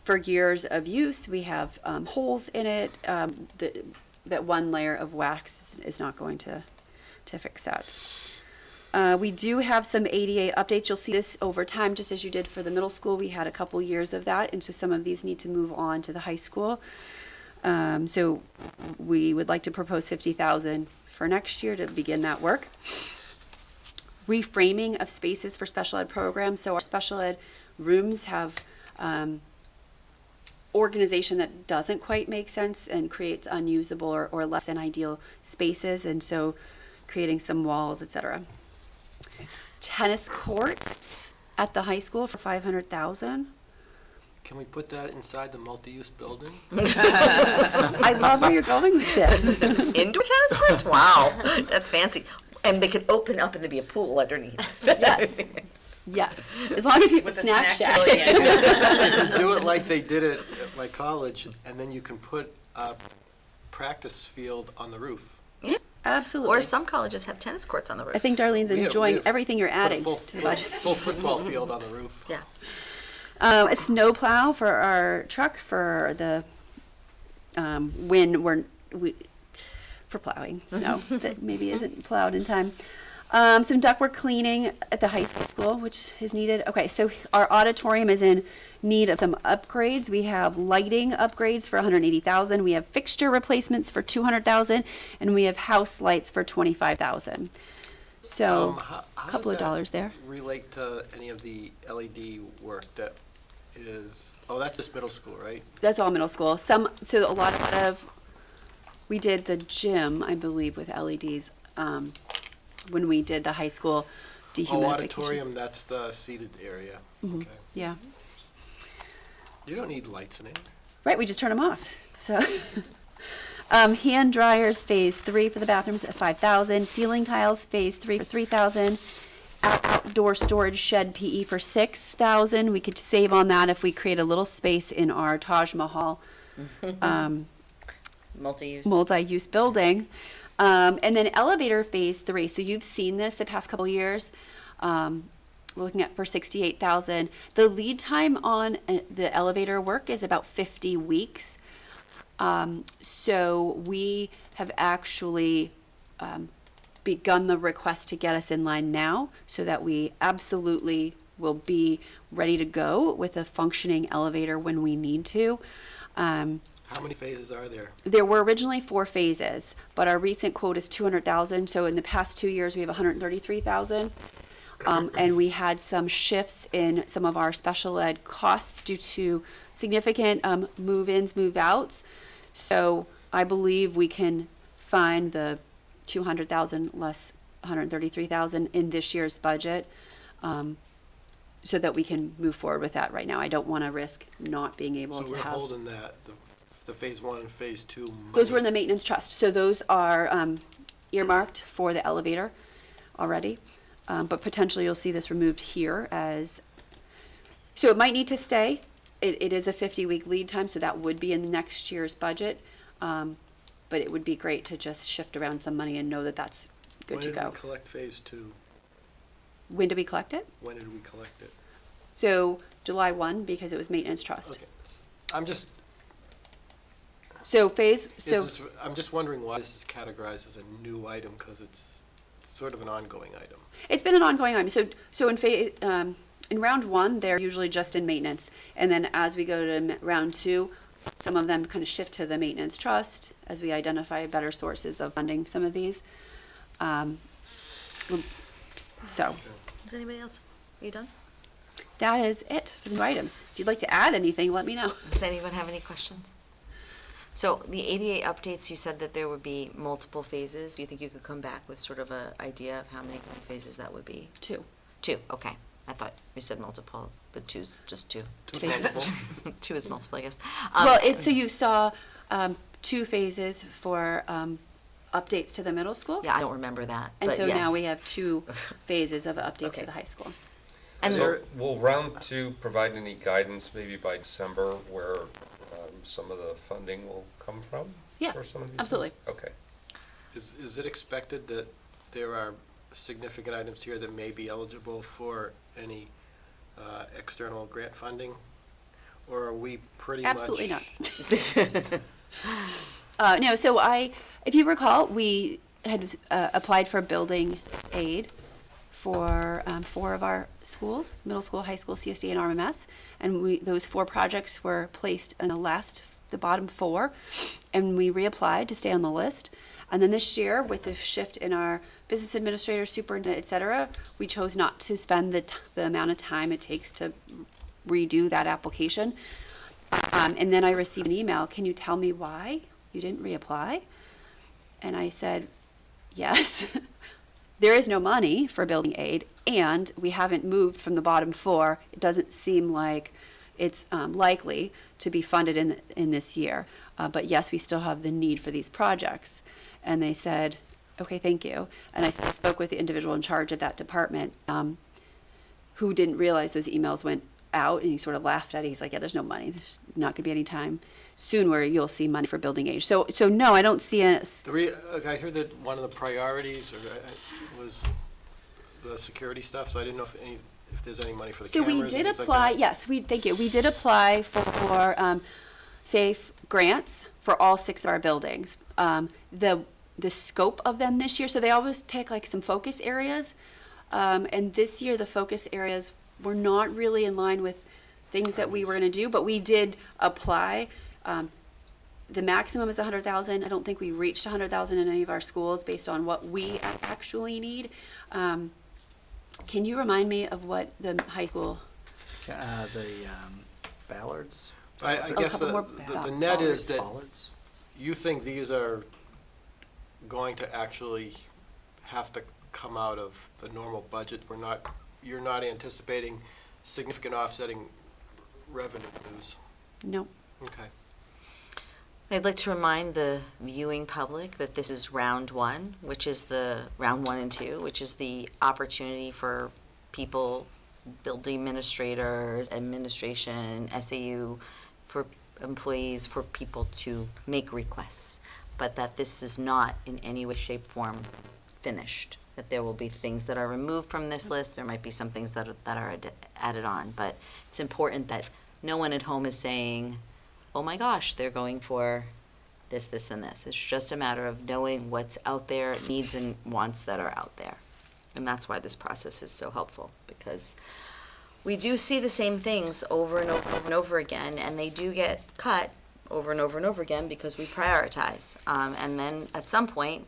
for years of use, we have holes in it. That one layer of wax is not going to fix that. We do have some ADA updates. You'll see this over time, just as you did for the middle school. We had a couple years of that, and so some of these need to move on to the high school. So we would like to propose $50,000 for next year to begin that work. Reframing of spaces for special ed programs. So our special ed rooms have organization that doesn't quite make sense and creates unusable or less than ideal spaces, and so creating some walls, etc. tennis courts at the high school for 500,000. Can we put that inside the multi-use building? I love where you're going with this. Indoor tennis courts? Wow, that's fancy. And they could open up and there'd be a pool underneath. Yes. Yes, as long as we have a With a snack snack shack. You can do it like they did it at my college, and then you can put a practice field on the roof. Absolutely. Or some colleges have tennis courts on the roof. I think Darlene's We have- enjoying we have everything you're put a adding full- to the budget. Full football field on the roof. Yeah. A snow plow for our truck for the, when for plowing snow that maybe isn't plowed in time. Some ductwork cleaning at the high school, which is needed. Okay, so our auditorium is in need of some upgrades. We have lighting upgrades for 180,000. We have fixture replacements for 200,000, and we have house lights for 25,000. So How a couple of does that dollars there. relate to any of the LED work that is, oh, that's just middle school, right? That's all middle school. So a lot of, we did the gym, I believe, with LEDs, when we did the high school Oh, dehumidification. auditorium, that's the seated area. Okay. Yeah. You don't need lights in it. Right, we just turn them off. So, hand dryers, phase 3 for the bathrooms at 5,000. Ceiling tiles, phase 3 for 3,000. Outdoor storage shed PE for 6,000. We could save on that if we create a little space in our Taj Mahal Multi-use. multi-use building. And then elevator phase 3. So you've seen this the past couple years. We're looking at for 68,000. The lead time on the elevator work is about 50 weeks. So we have actually begun the request to get us in line now so that we absolutely will be ready to go with a functioning elevator when we need to. How many phases are there? There were originally 4 phases, but our recent quote is 200,000. So in the past 2 years, we have 133,000. And we had some shifts in some of our special ed costs due to significant move-ins, move-outs. So I believe we can find the 200,000 less 133,000 in this year's budget, so that we can move forward with that right now. I don't want to risk not being able So to we're have. holding that, the phase 1 and phase 2 Those were in money. the maintenance trust. So those are earmarked for the elevator already. But potentially you'll see this removed here as, so it might need to stay. It is a 50-week lead time, so that would be in next year's budget. But it would be great to just shift around some money and know that that's good to When go. did we collect phase 2? When do we collect it? When did we collect it? So July 1, because it was maintenance trust. Okay. I'm just, So phase, I'm just wondering why this is categorized as a new item, because it's sort of an ongoing item. it's been an ongoing item. So in round 1, they're usually just in maintenance. And then as we go to round 2, some of them kind of shift to the maintenance trust as we identify better sources of funding some of these. So Is anybody else? Are you done? that is it for the new items. If you'd like to add anything, let me know. Does anyone have any questions? So the ADA updates, you said that there would be multiple phases. Do you think you could come back with sort of an idea of how many phases that would be? 2. 2, okay. I thought you said multiple, but two's just 2. Two multiple? 2 is multiple, I guess. Well, so you saw 2 phases for updates to the middle school. Yeah, I don't remember that, And but so now yes. we have 2 phases of updates Okay. to the high school. And So will round 2 provide any guidance maybe by December where some of the funding will come from? Yeah, For some of these absolutely. things? Okay. Is it expected that there are significant items here that may be eligible for any external grant funding? Or are we pretty much? Absolutely not. No, so if you recall, we had applied for building aid for 4 of our schools, middle school, high school, CSD, and RMS. And those 4 projects were placed in the bottom 4, and we reapplied to stay on the list. And then this year, with the shift in our business administrator, superintendent, et cetera, we chose not to spend the amount of time it takes to redo that application. And then I received an email, can you tell me why you didn't reapply? And I said, yes. there is no money for building aid, and we haven't moved from the bottom four. It doesn't seem like it's likely to be funded in this year. But yes, we still have the need for these projects. And they said, okay, thank you. And I spoke with the individual in charge of that department, who didn't realize those emails went out, and he sort of laughed at it. He's like, yeah, there's no money. There's not going to be any time soon where you'll see money for building aid. So no, I don't see us. I heard that one of the priorities was the security stuff, so I didn't know if there's any money for the So cameras. we and did things like apply, that. yes, thank you. We did apply for SAFE grants for all 6 of our buildings. The scope of them this year, so they always pick like some focus areas. And this year, the focus areas were not really in line with things that we were going to do, but we did apply. The maximum is 100,000. I don't think we reached 100,000 in any of our schools based on what we actually need. Can you remind me of what the high school? The Ballards. I guess couple more the net is that Ballards. you think these are going to actually have to come out of the normal budget. You're not anticipating significant offsetting revenues. No. Okay. I'd like to remind the viewing public that this is round 1, which is the round 1 and 2, which is the opportunity for people, building administrators, administration, SAU, for employees, for people to make requests, but that this is not in any way, shape, form finished. That there will be things that are removed from this list. There might be some things that are added on, but it's important that no one at home is saying, oh my gosh, they're going for this, this, and this. It's just a matter of knowing what's out there, needs and wants that are out there. And that's why this process is so helpful, because we do see the same things over and over and over again, and they do get cut over and over and over again because we prioritize. And then at some point,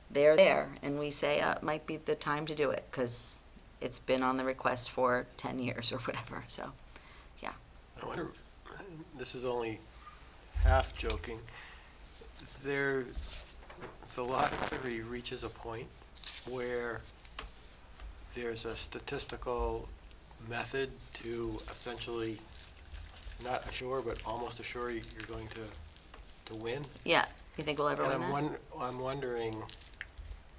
they're there, and we say, it might be the time to do it, because it's been on the request for 10 years or whatever, so, yeah. I wonder, this is only half joking. The lottery reaches a point where there's a statistical method to essentially not assure, but almost assure you're going to win. Yeah, you think we'll ever And win that? I'm wondering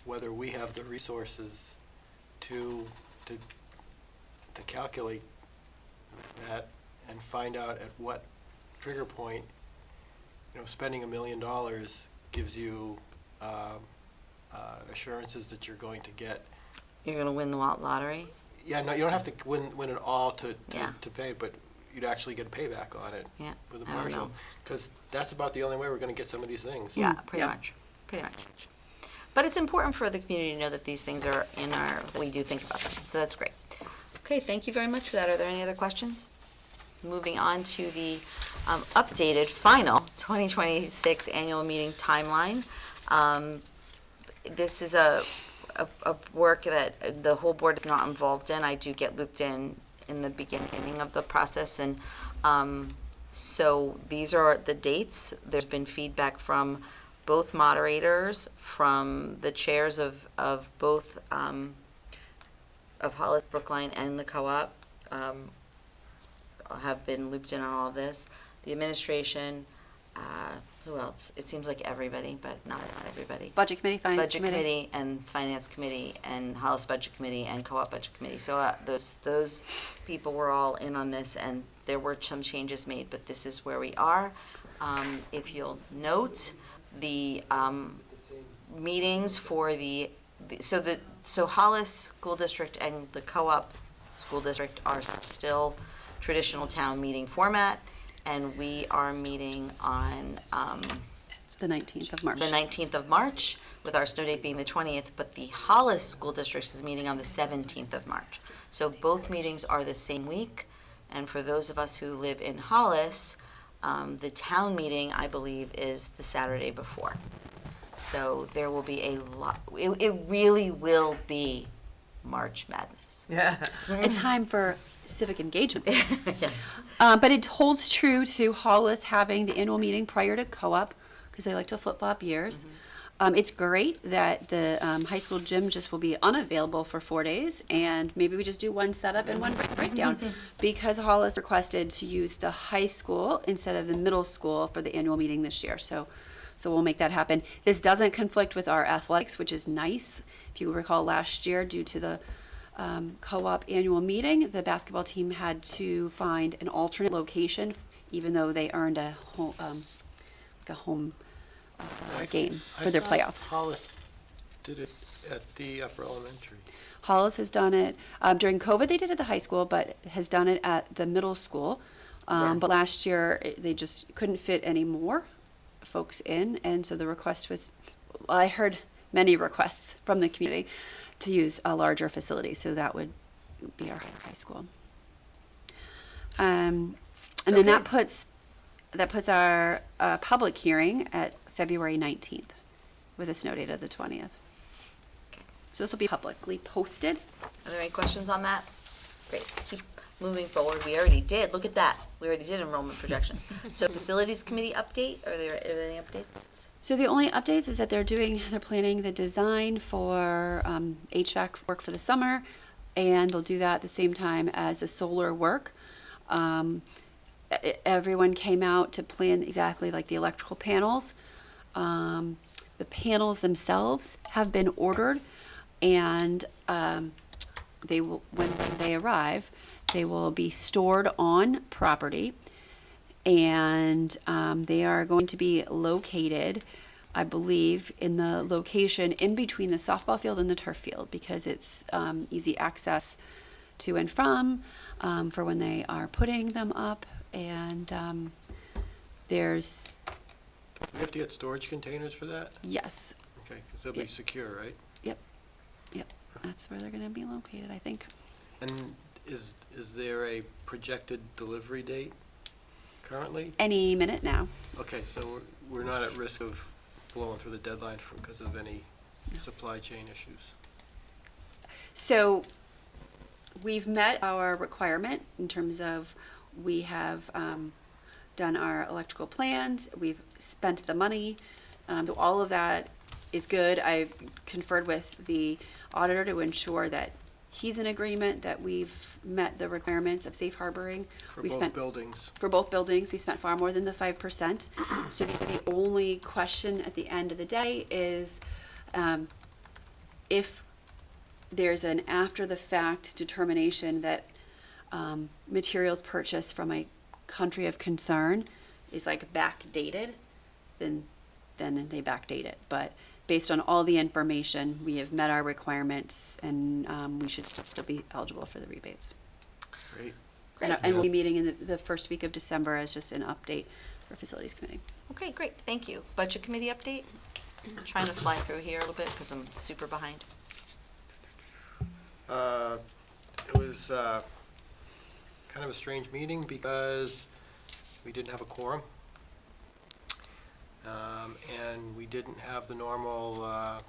whether we have the resources to calculate that and find out at what trigger point, spending $1 million gives you assurances that you're going to get. You're going to win the lottery? Yeah, no, you don't have to win it all to Yeah. pay, but you'd actually get a payback on it Yeah, with a I don't partial. know. Because that's about the only way we're going to get some of these things. Yeah, pretty Yeah. much. But it's important for the community to know that these things are that we do think about them, so that's great. Okay, thank you very much for that. Are there any other questions? Moving on to the updated final 2026 annual meeting timeline. This is a work that the whole board is not involved in. I do get looped in the beginning of the process, and so these are the dates. There's been feedback from both moderators, from the chairs of both of Hollis, Brookline, and the co-op. Have been looped in on all of this. The administration, who else? It seems like everybody, but not everybody. Budget committee, finance Budget committee and finance committee and Hollis budget committee and co-op budget committee. So those people were all in on this, and there were some changes made, but this is where we are. If you'll note, the meetings for so Hollis School District and the co-op school district are still traditional town meeting format, and we are meeting on The 19th of March. the 19th of March, with our snow date being the 20th, but the Hollis School District is meeting on the 17th of March. So both meetings are the same week, and for those of us who live in Hollis, the town meeting, I believe, is the Saturday before. So there will be a lot, it really will be March Madness. Yeah. A time for civic engagement. Yes. But it holds true to Hollis having the annual meeting prior to co-op, because they like to flip-flop years. It's great that the high school gym just will be unavailable for 4 days, and maybe we just do one setup and one breakdown, because Hollis requested to use the high school instead of the middle school for the annual meeting this year. So we'll make that happen. This doesn't conflict with our athletics, which is nice. If you recall last year, due to the co-op annual meeting, the basketball team had to find an alternate location, even though they earned a home game for their playoffs. Hollis did it at the upper elementary. Hollis has done it during COVID. They did it at the high school, but has done it at the middle school. But last year they just couldn't fit any more folks in, and so the request was. Well, I heard many requests from the community to use a larger facility, so that would be our high school. And then that puts our public hearing at February 19th with a snow date of the 20th. Okay. So this will be publicly posted. Are there any questions on that? Great, keep moving forward. We already did, look at that. We already did enrollment projection. So facilities committee update, are there any updates? So the only updates is that they're planning the design for HVAC work for the summer, and they'll do that at the same time as the solar work. Everyone came out to plan exactly like the electrical panels. The panels themselves have been ordered, and they will, when they arrive, they will be stored on property, and they are going to be located, I believe, in the location in between the softball field and the turf field, because it's easy access to and from for when they are putting them up, and there's We have to get storage containers for that? yes. Okay, because they'll be Yeah. secure, right? Yep, that's where they're going to be located, I think. And is there a projected delivery date currently? Any minute now. Okay, so we're not at risk of blowing through the deadline because of any supply chain issues? So we've met our requirement in terms of we have done our electrical plans, we've spent the money, all of that is good. I've conferred with the auditor to ensure that he's in agreement that we've met the requirements of safe harboring. For We've both spent- buildings? For both buildings, we spent far more than the 5%. So the only question at the end of the day is if there's an after-the-fact determination that materials purchased from a country of concern is like backdated, then they backdate it. But based on all the information, we have met our requirements, and we should still be eligible for the rebates. Great. And we'll be meeting in the first week of December as just an update for Facilities Committee. Okay, great, thank you. Budget committee update? I'm trying to fly through here a little bit because I'm super behind. It was kind of a strange meeting because we didn't have a quorum. And we didn't have the normal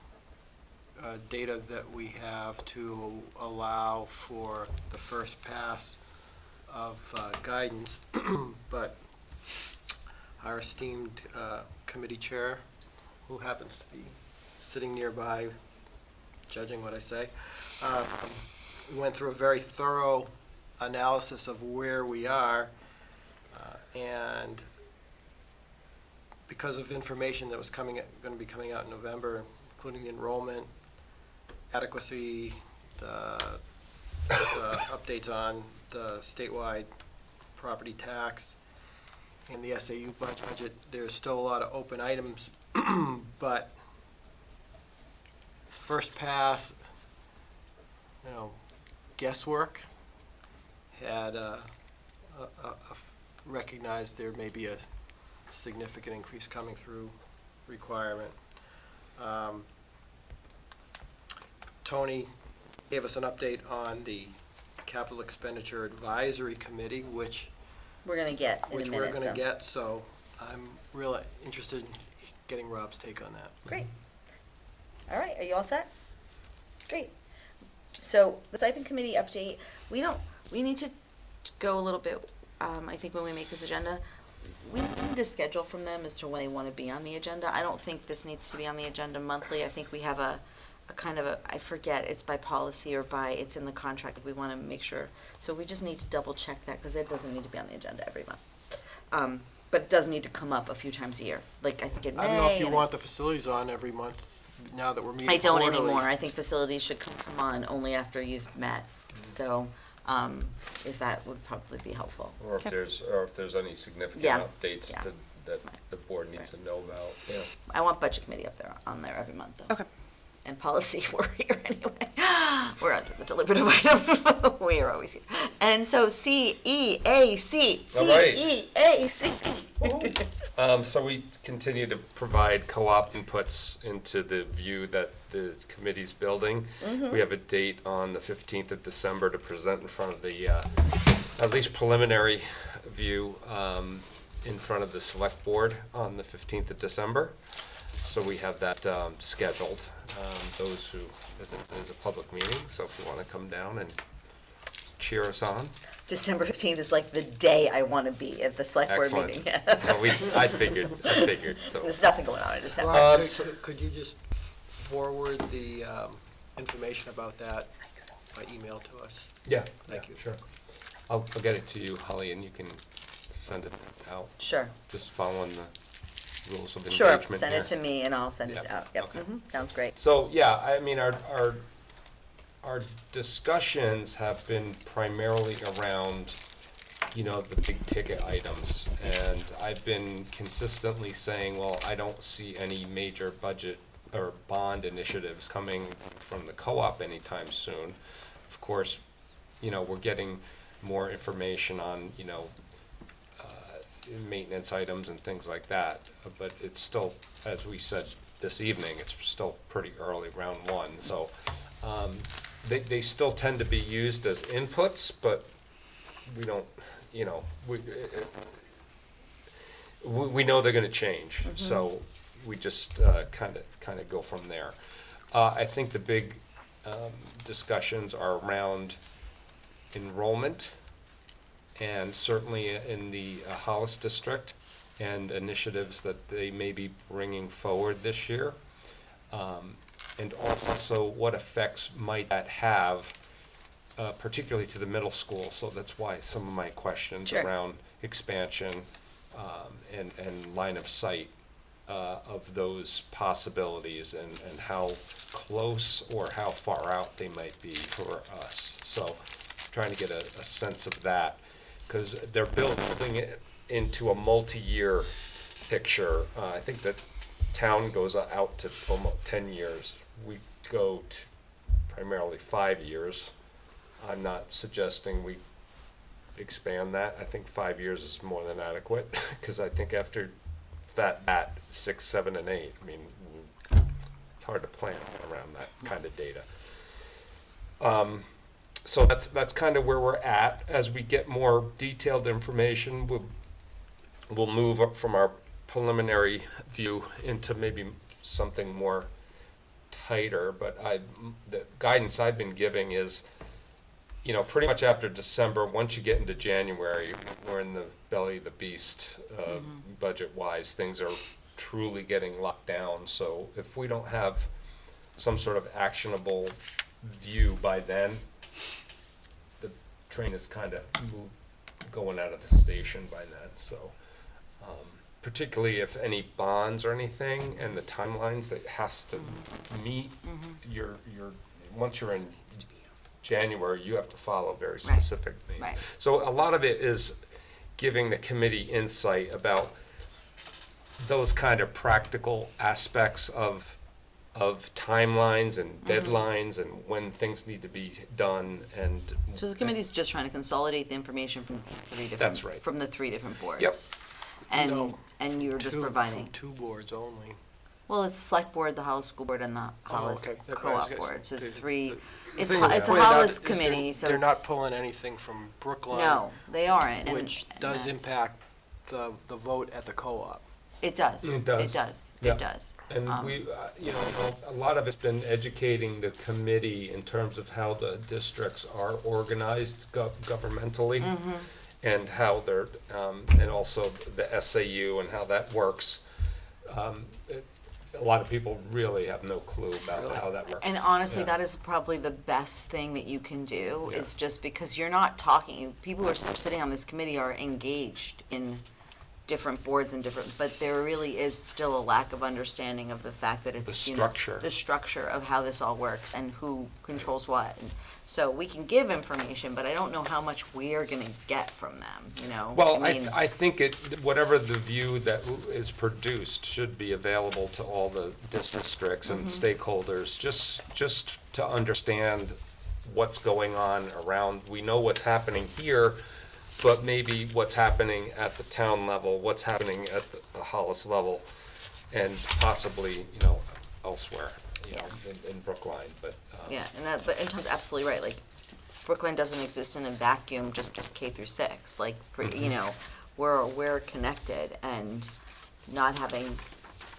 data that we have to allow for the first pass of guidance. But our esteemed committee chair, who happens to be sitting nearby, judging what I say, went through a very thorough analysis of where we are, and because of information that was going to be coming out in November, including the enrollment, adequacy, the updates on the statewide property tax, and the SAU budget, there's still a lot of open items, but first pass, guesswork had recognized there may be a significant increase coming through requirement. Tony gave us an update on the Capital Expenditure Advisory Committee, which We're gonna get in a minute, we're gonna so. get, so I'm really interested in getting Rob's take on that. Great. All right, are you all set? Great. So the stipend committee update, we need to go a little bit, I think when we make this agenda, we need a schedule from them as to when they want to be on the agenda. I don't think this needs to be on the agenda monthly. I think we have a kind of a, I forget, it's by policy or it's in the contract. We want to make sure. So we just need to double check that because that doesn't need to be on the agenda every month. But it does need to come up a few times a year. Like I think in May. I don't know if you and want the facilities on every month now that we're meeting I don't quarterly. anymore. I think facilities should come on only after you've met. So, if that would probably be helpful. Or if there's any significant Yeah, updates yeah. that Right. the board needs to know about, yeah. I want budget committee on there every month though. Okay. And policy, we're here anyway. We're under the deliberative item. We are always here. And so CEAC, All right. CEAC. So we continue to provide co-op inputs into the view that the committee's building. We have a date on the 15th of December to present in front of the, at least preliminary view, in front of the select board on the 15th of December. So we have that scheduled. There's a public meeting, so if you want to come down and cheer us on. December 15th is like the day I want to be at the select board Excellent. meeting. No, I figured, so. There's nothing going on in December. Rob, could you just forward the information about that by email to us? Yeah, Thank you. Sure. I'll get it to you, Holly, and you can send it out, Sure. just following the rules of Sure, engagement send here. it to me and I'll send it Yep, out. Yep, okay. sounds great. So, yeah, I mean, our discussions have been primarily around, the big ticket items. And I've been consistently saying, well, I don't see any major budget or bond initiatives coming from the co-op anytime soon. Of course, we're getting more information on, maintenance items and things like that. But it's still, as we said this evening, it's still pretty early, round one. So they still tend to be used as inputs, but we don't, we know they're going to change. So we just kind of go from there. I think the big discussions are around enrollment, and certainly in the Hollis district, and initiatives that they may be bringing forward this year. And also what effects might that have, particularly to the middle school. So that's why some of my questions Sure. around expansion and line of sight of those possibilities, and how close or how far out they might be for us. So trying to get a sense of that, because they're building it into a multi-year picture. I think that town goes out to almost 10 years. We go to primarily 5 years. I'm not suggesting we expand that. I think 5 years is more than adequate, because I think after that 6, 7, and 8, I mean, it's hard to plan around that kind of data. So that's kind of where we're at. As we get more detailed information, we'll move up from our preliminary view into maybe something more tighter. But the guidance I've been giving is, pretty much after December, once you get into January, we're in the belly of the beast, budget-wise. Things are truly getting locked down. So if we don't have some sort of actionable view by then, the train is kind of going out of the station by then. So particularly if any bonds or anything, and the timelines that has to meet, once you're in January, you have to follow very specifically. Right. So a lot of it is giving the committee insight about those kind of practical aspects of timelines and deadlines and when things need to be done. And So the committee's just trying to consolidate the information from That's right. from the 3 different boards. Yep. And you're just providing. From 2 boards only. Well, it's select board, the Hollis School Board, and the Hollis okay. Co-op Board. So it's 3. It's thing a to point out Hollis is committee, so they're it's, not pulling anything from Brookline. no, they aren't. and- Which and does that's- impact the vote at the co-op. It does. It does. It does. Yeah. It does. And we, a lot of it's been educating the committee in terms of how the districts are organized governmentally. and how they're, and also the SAU and how that works. A lot of people really have no clue about how that works. And honestly, Yeah. that is probably the best thing that you can do, is Yeah. just because you're not talking, people who are sitting on this committee are engaged in different boards and different, but there really is still a lack of understanding of the fact that it's, The you know, structure. the structure of how this all works and who controls what. And so we can give information, but I don't know how much we're gonna get from them, you know? Well, mean, I think whatever the view that is produced should be available to all the districts and stakeholders, just to understand what's going on around. We know what's happening here, but maybe what's happening at the town level, what's happening at the Hollis level, and possibly, you know, elsewhere, you know, in Brookline, but. Yeah, and that, but Tom's absolutely right, like, Brooklyn doesn't exist in a vacuum, just K through 6, like, you know, we're connected, and not having,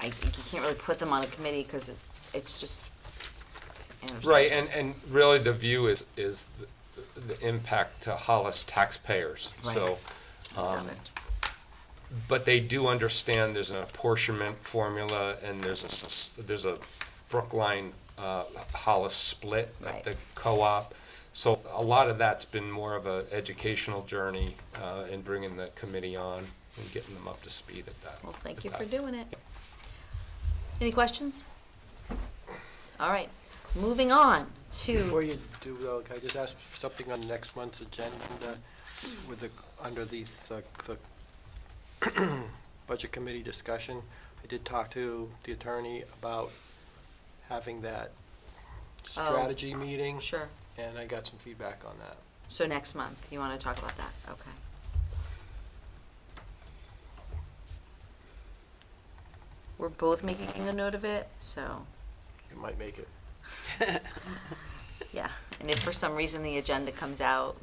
you can't really put them on a committee, because it's just. Right, and really the view is the impact to Hollis taxpayers, so. Got it. But they do understand there's an apportionment formula, and there's a Brookline, Hollis split Right. at the co-op. So a lot of that's been more of an educational journey, in bringing the committee on and getting them up to speed at that. Well, thank at you that. for doing it. Any questions? All right, moving on Before to, you do, though, can I just ask for something on next month's agenda with under the budget committee discussion? I did talk to the attorney about having that strategy meeting. sure, And I got some feedback on that. so next month, you want to talk about that, okay. We're both making a note of it, so, It might make it. yeah. And if for some reason the agenda comes out,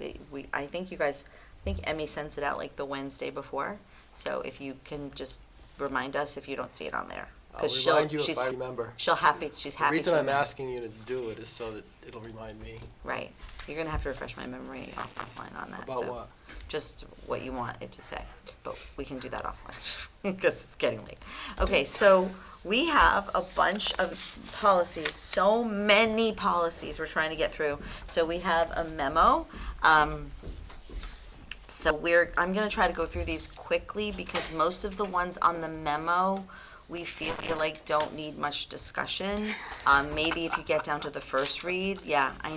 I think you guys, I think Emmy sends it out like the Wednesday before, so if you can just remind us if you don't see it on there. I'll 'Cause she'll- remind you if she's- I remember. she's happy The to reason I'm remember. asking you to do it is so that it'll remind me. Right, you're gonna have to refresh my memory offline on that, About so. what? Just what you want it to say, but we can do that offline, because it's getting late. Okay, so we have a bunch of policies, so many policies we're trying to get through. So we have a memo, so I'm gonna try to go through these quickly, because most of the ones on the memo, we feel like don't need much discussion. Maybe if you get down to the first read, yeah, I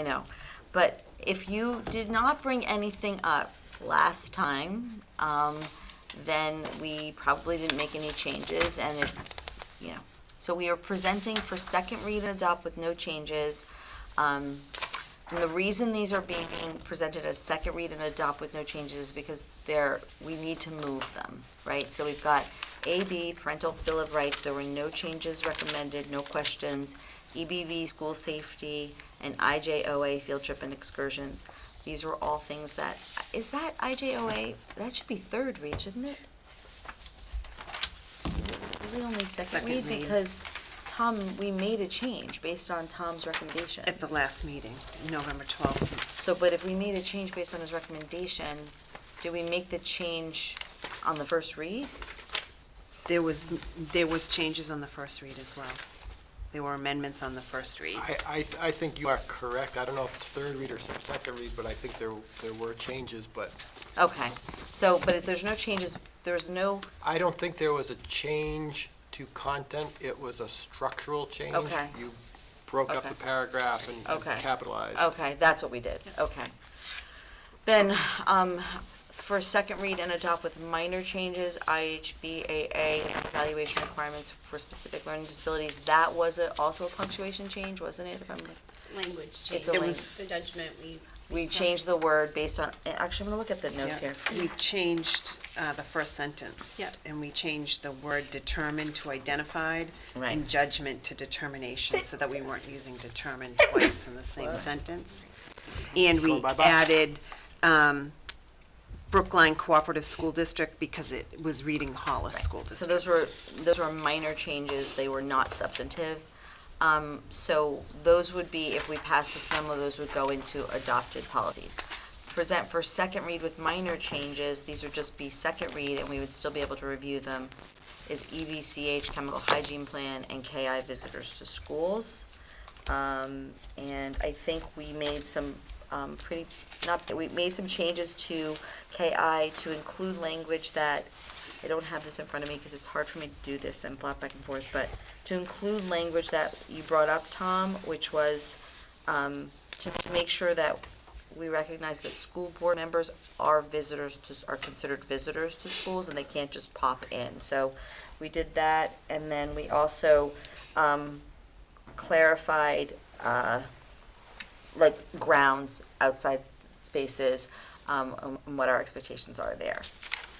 know. But if you did not bring anything up last time, then we probably didn't make any changes, and it's, you know. So we are presenting for second read and adopt with no changes. And the reason these are being presented as second read and adopt with no changes is because we need to move them, right? So we've got AB, parental bill of rights, there were no changes recommended, no questions. EBV, school safety, and IJOA, field trip and excursions. These were all things that, is that IJOA, that should be third read, shouldn't it? Is it really only second Second read? read. Because Tom, we made a change based on Tom's recommendations. At the last meeting, November 12th. So, but if we made a change based on his recommendation, did we make the change on the first read? There was changes on the first read as well. There were amendments on the first read. I think you are correct. I don't know if it's third read or second read, but I think there were changes, but Okay, so, but if there's no changes, there's no, I don't think there was a change to content. It was a structural change. Okay. You broke up Okay. the paragraph and Okay. capitalized. okay, that's what we did, okay. Then, for second read and adopt with minor changes, IHBAA, and evaluation requirements for specific learning disabilities, that was also a punctuation change, wasn't it? If I'm- Language It's change. a It lang- was- The judgment We changed the word based on, actually, I'm gonna look at the notes Yeah. here. We changed the first sentence. Yep. And we changed the word determined to identified. Right. And judgment to determination, so that we weren't using determined twice in the same sentence. And we Going bye-bye. added Brookline Cooperative School District because it was reading Hollis School So District. those were minor changes, they were not substantive. So those would be, if we pass this memo, those would go into adopted policies. present for second read with minor changes, these would just be second read and we would still be able to review them, is EVCH chemical hygiene plan and KI visitors to schools. And I think we made some we made some changes to KI to include language that, I don't have this in front of me because it's hard for me to do this and flop back and forth, but to include language that you brought up, Tom, which was to make sure that we recognize that school board members are considered visitors to schools and they can't just pop in. So we did that, and then we also clarified like grounds, outside spaces, and what our expectations are there.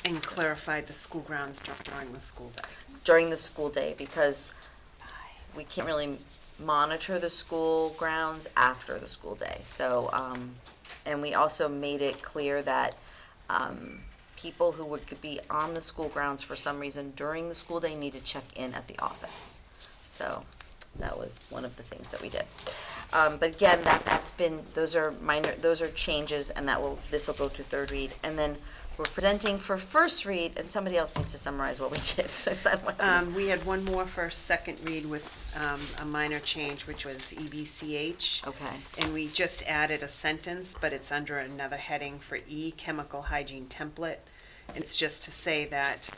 And clarified the school grounds during the school day. During the school day, because we can't really monitor the school grounds after the school day. So, and we also made it clear that people who could be on the school grounds for some reason during the school day need to check in at the office. So that was one of the things that we did. But again, those are changes, and this will go to third read. And then we're presenting for first read, and somebody else needs to summarize what we did. So I don't want to- We had one more for second read with a minor change, which was EBCH. Okay. And we just added a sentence, but it's under another heading for E, chemical hygiene template. And it's just to say that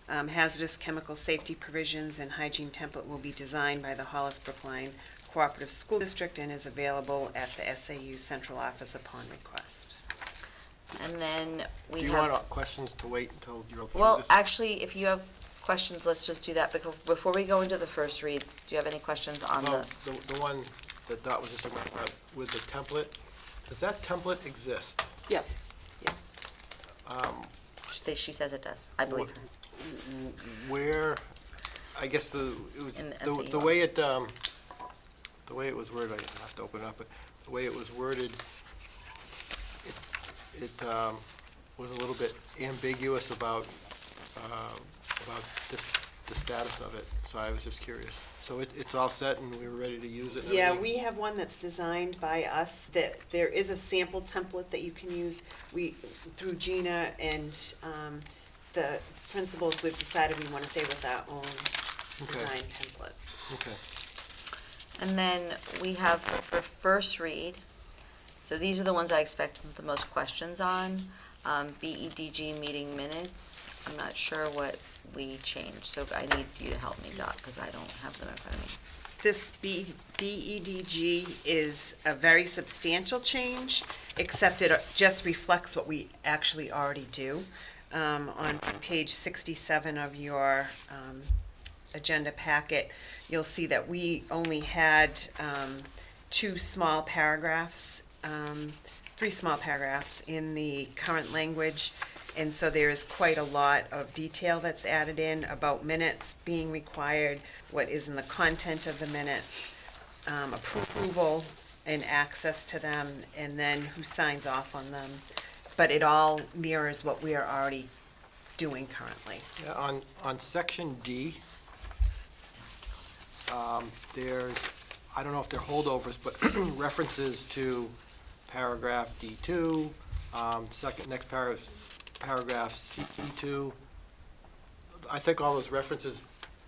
hazardous chemical safety provisions and hygiene template will be designed by the Hollis Brookline Cooperative School District and is available at the SAU central office upon request. And then we Do you have. want questions to wait until you're through Well, this? actually, if you have questions, let's just do that. Before we go into the first reads, do you have any questions on Well, the one that Dot was just talking about with the template, does that template exist? Yes. She says it does. I believe her. Where, I guess In the SAU. the way it was worded, I have to open it up, but the way it was worded, it was a little bit ambiguous about the status of it, so I was just curious. So it's all set and we were ready to use it and Yeah, everything? we have one that's designed by us, that there is a sample template that you can use. Through Gina and the principals, we've decided we want to stay with our own Okay. design template. Okay. And then we have for first read, so these are the ones I expect the most questions on. BEDG meeting minutes, I'm not sure what we changed, so I need you to help me, Doc, because I don't have them in front of me. This BEDG is a very substantial change, except it just reflects what we actually already do. On page 67 of your agenda packet, you'll see that we only had three small paragraphs in the current language. And so there is quite a lot of detail that's added in about minutes being required, what is in the content of the minutes, approval and access to them, and then who signs off on them. But it all mirrors what we are already doing currently. Yeah, on section D, there's, I don't know if they're holdovers, but references to paragraph D2, next paragraph C2. I think all those references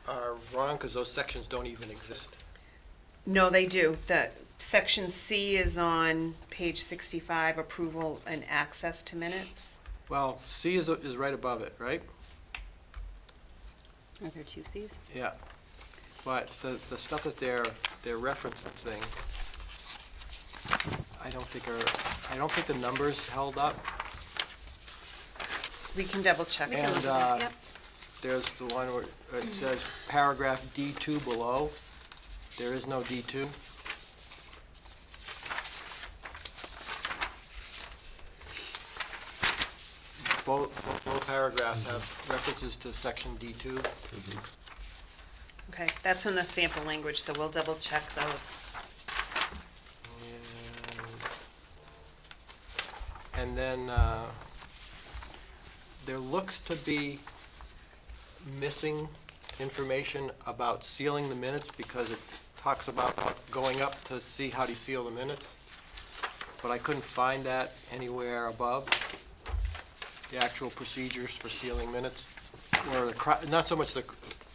are wrong because those sections don't even exist. No, they do. The section C is on page 65, approval and access to minutes. Well, C is right above it, right? Are there two Cs? Yeah. But the stuff that they're referencing, I don't think the numbers held up. We can double check. And Yep. there's the one where it says paragraph D2 below. There is no D2. Both paragraphs have references to section D2. Okay, that's in the sample language, so we'll double check those. And then there looks to be missing information about sealing the minutes because it talks about going up to see how to seal the minutes. but I couldn't find that anywhere above the actual procedures for sealing minutes, or not so much the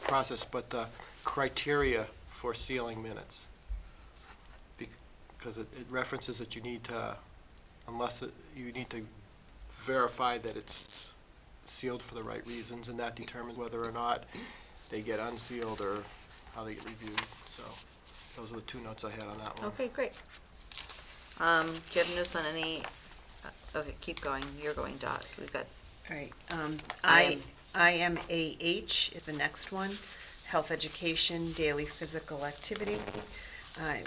process, but the criteria for sealing minutes. Because it references that you need to, you need to verify that it's sealed for the right reasons, and that determines whether or not they get unsealed or how they get reviewed. So those are the two notes I had on that one. Okay, great. Do you have notes on any, okay, keep going, you're going, Dot, we've got, All right, IM. IMAH is the next one, health education, daily physical activity.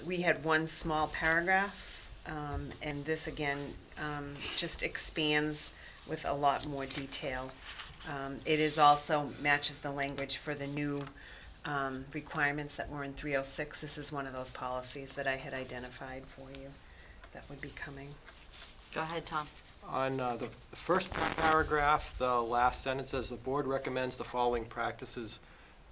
We had one small paragraph, and this again, just expands with a lot more detail. It is also matches the language for the new requirements that were in 306. This is one of those policies that I had identified for you that would be coming. go ahead, Tom. On the first paragraph, the last sentence says, "The board recommends the following practices."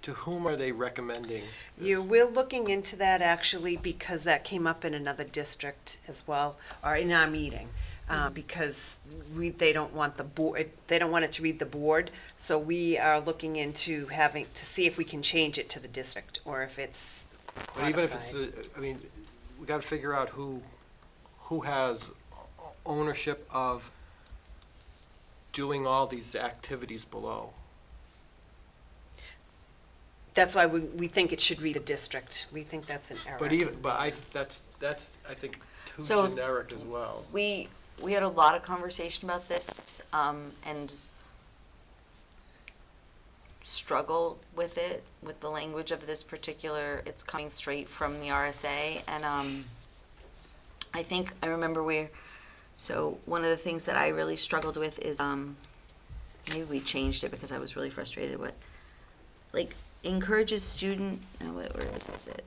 To whom are they recommending this? We're looking into that actually because that came up in another district as well, or in our meeting. Because they don't want the board, they don't want it to read the board, so we are looking into having, to see if we can change it to the district, or if it's But even if it's, codified. I mean, we gotta figure out who has ownership of doing all these activities below. That's why we think it should read the district. We think that's an error. That's, I think, too So- generic as well. We had a lot of conversation about this, and struggle with it, with the language of this particular, it's coming straight from the RSA, and, I think, I remember so one of the things that I really struggled with is, maybe we changed it because I was really frustrated with, like, encourages student, no, where is it?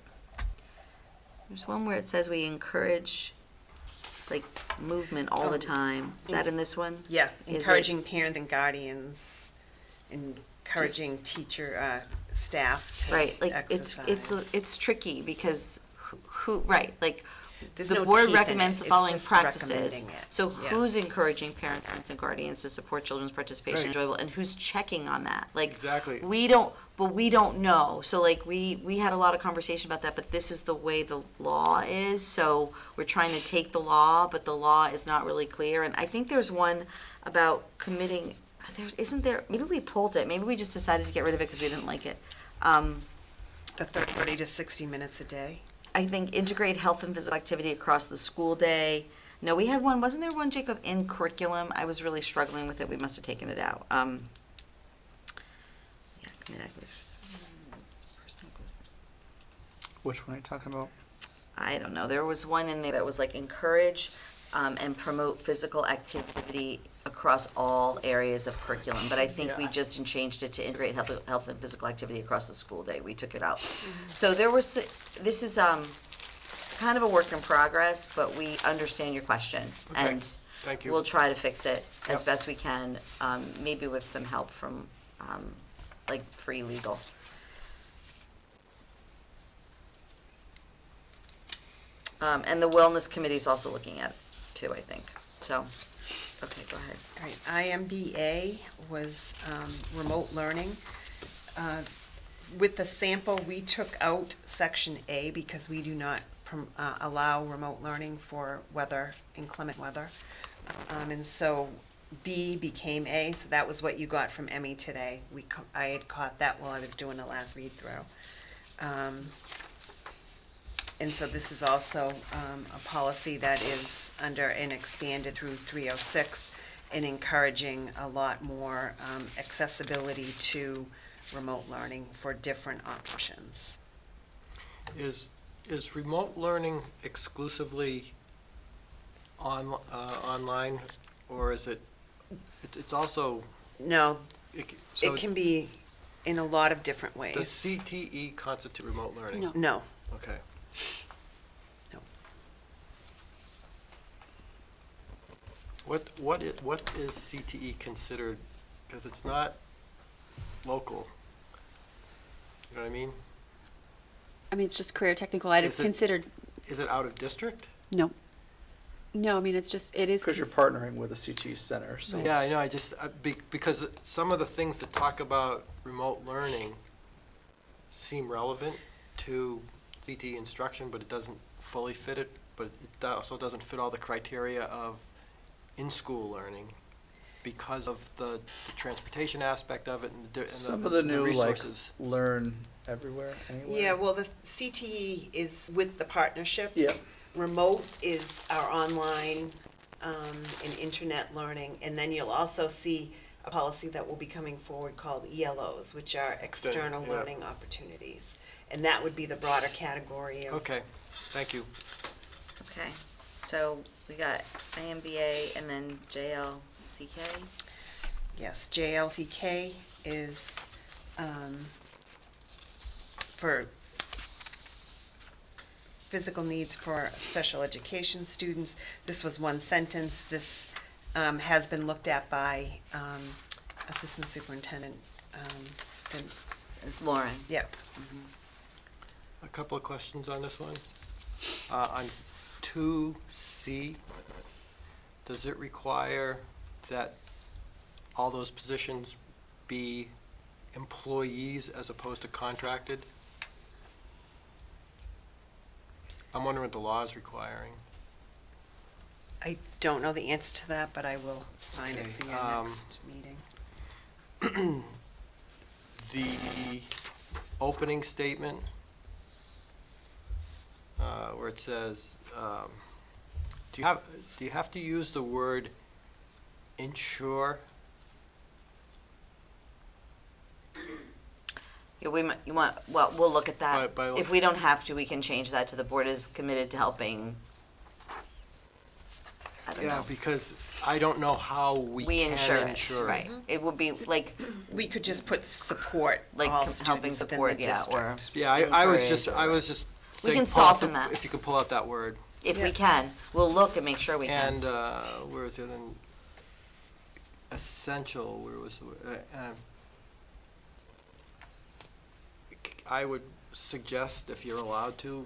There's one where it says we encourage, like, movement all the time. Is that in this one? Yeah, Is it- encouraging parents and guardians, encouraging teacher, staff to Right, like, exercise. it's tricky because right, like, There's the no board teeth in recommends it. the It's following just practices. recommending it. So Yeah. who's encouraging parents and guardians to support children's participation Right. enjoyable, and who's checking on that? Like, Exactly. we don't know. So like, we had a lot of conversation about that, but this is the way the law is. So we're trying to take the law, but the law is not really clear. And I think there's one about committing, isn't there, maybe we pulled it. Maybe we just decided to get rid of it because we didn't like it. The 30 to 60 minutes a day. I think integrate health and physical activity across the school day. No, we had one, wasn't there one, Jacob, in curriculum? I was really struggling with it, we must have taken it out. Yeah, commit active- Which one are you talking about? I don't know, there was one in there that was like encourage and promote physical activity across all areas of curriculum, but I think we Yeah. just changed it to integrate health and physical activity across the school day, we took it out. So there was, this is kind of a work in progress, but we understand your question. Okay, And thank you. we'll try to fix it as Yep. best we can, maybe with some help from, like, free legal. And the wellness committee is also looking at it too, I think. So, okay, go ahead. All right, IMBA was remote learning. With the sample, we took out section A because we do not allow remote learning for weather, inclement weather. And so B became A, so that was what you got from Emmy today. I had caught that while I was doing the last read-through. And so this is also a policy that is under and expanded through 306 and encouraging a lot more accessibility to remote learning for different options. Is remote learning exclusively online, or is it's also? No, So it can be in a lot of different ways. Does CTE constitute remote learning? No. No, Okay. no. What is CTE considered? Because it's not local. You know what I mean? I mean, it's just career technical ed. It's Is it- considered, Is it out of district? no. No, I mean, it's just, it is. Because you're partnering with a CT center, so. Yeah, I know, because some of the things that talk about remote learning seem relevant to CT instruction, but it doesn't fully fit it, but it also doesn't fit all the criteria of in-school learning because of the transportation aspect of it and Some the of the new, like, resources. learn everywhere, anywhere. Yeah, well, the CTE is with the partnerships. Yeah. Remote is our online and internet learning. And then you'll also see a policy that will be coming forward called ELOs, which are external yeah. learning opportunities. And that would be the broader category of. Okay, thank you. Okay, so we got IMBA and then JLCK. Yes, JLCK is for physical needs for special education students. This was one sentence. This has been looked at by Assistant Superintendent. Lauren. Yep. A couple of questions on this one. On 2C, does it require that all those positions be employees as opposed to contracted? I'm wondering what the law is requiring. I don't know the answer to that, but I will find it for your Okay, next meeting. The opening statement, where it says, do you have to use the word ensure? Yeah, well, we'll look at that. By If we don't have to, we can change that to the board is committed to helping. I don't Yeah, know. because I don't know how we We can insure it, insure. right. It would be like, We could just put support Like all helping students within support, the yeah, or- district. Yeah, I was Encourage just We saying, can pull out soften the- that. If you could pull out that word. if we Yeah. can, we'll look and make sure we can. And, where was the other, essential, where was the, I would suggest, if you're allowed to,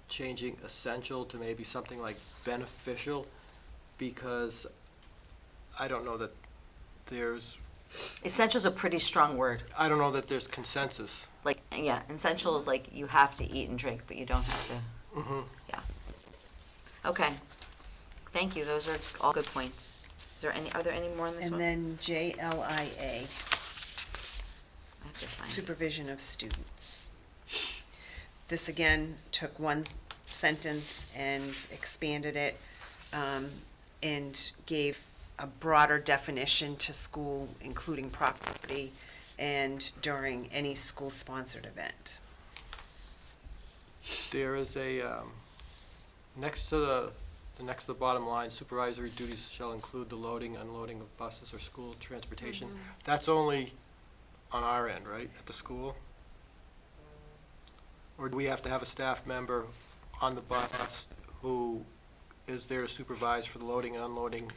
changing essential to maybe something like beneficial, because I don't know that there's, Essential's a pretty strong word. I don't know that there's consensus. Like, yeah, essential is like you have to eat and drink, but you don't have to. Mm-hmm. Yeah. Okay. Thank you. Those are all good points. Are there any more on this And one? then JLIA, I have to find it. supervision of students. This again took one sentence and expanded it, and gave a broader definition to school, including property and during any school-sponsored event. There is a, next to the bottom line, supervisory duties shall include the loading, unloading of buses or school transportation. That's only on our end, right, at the school? Or do we have to have a staff member on the bus who is there to supervise for the loading and unloading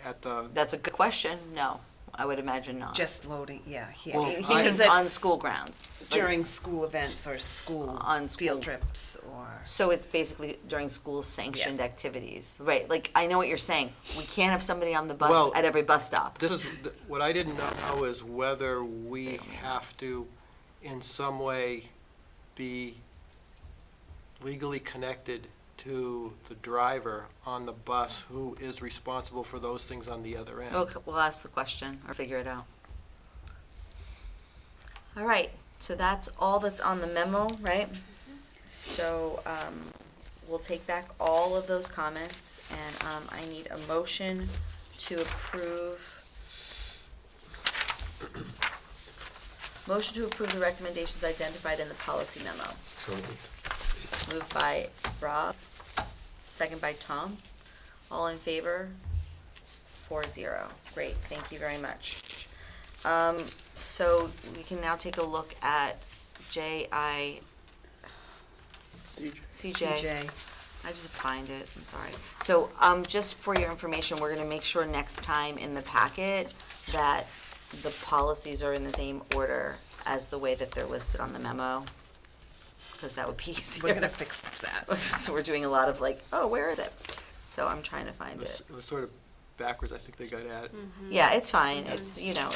at the? That's a good question. No, I would imagine not. Just loading, yeah. Well, He I- means on school grounds. Like, During school events or school On school. field trips or. So it's basically during school sanctioned activities, right? Like, I know what you're saying. We can't have somebody on the bus Well, at every bus stop. This is, what I didn't know is whether we have to, in some way, be legally connected to the driver on the bus who is responsible for those things on the other end. Okay, we'll ask the question or figure it out. All right, so that's all that's on the memo, right? So, we'll take back all of those comments and, I need a motion to approve. Motion to approve the recommendations identified in the policy memo. Moved by Rob, second by Tom. All in favor? 4-0. Great, thank you very much. So we can now take a look at CJ. CJ. I just find it, I'm sorry. So, just for your information, we're gonna make sure next time in the packet that the policies are in the same order as the way that they're listed on the memo. because that would be easier. We're gonna fix that. So we're doing a lot of like, oh, where is it? So I'm trying to find it. It was sort of backwards, I think they got at. Yeah, it's fine. It's, you know,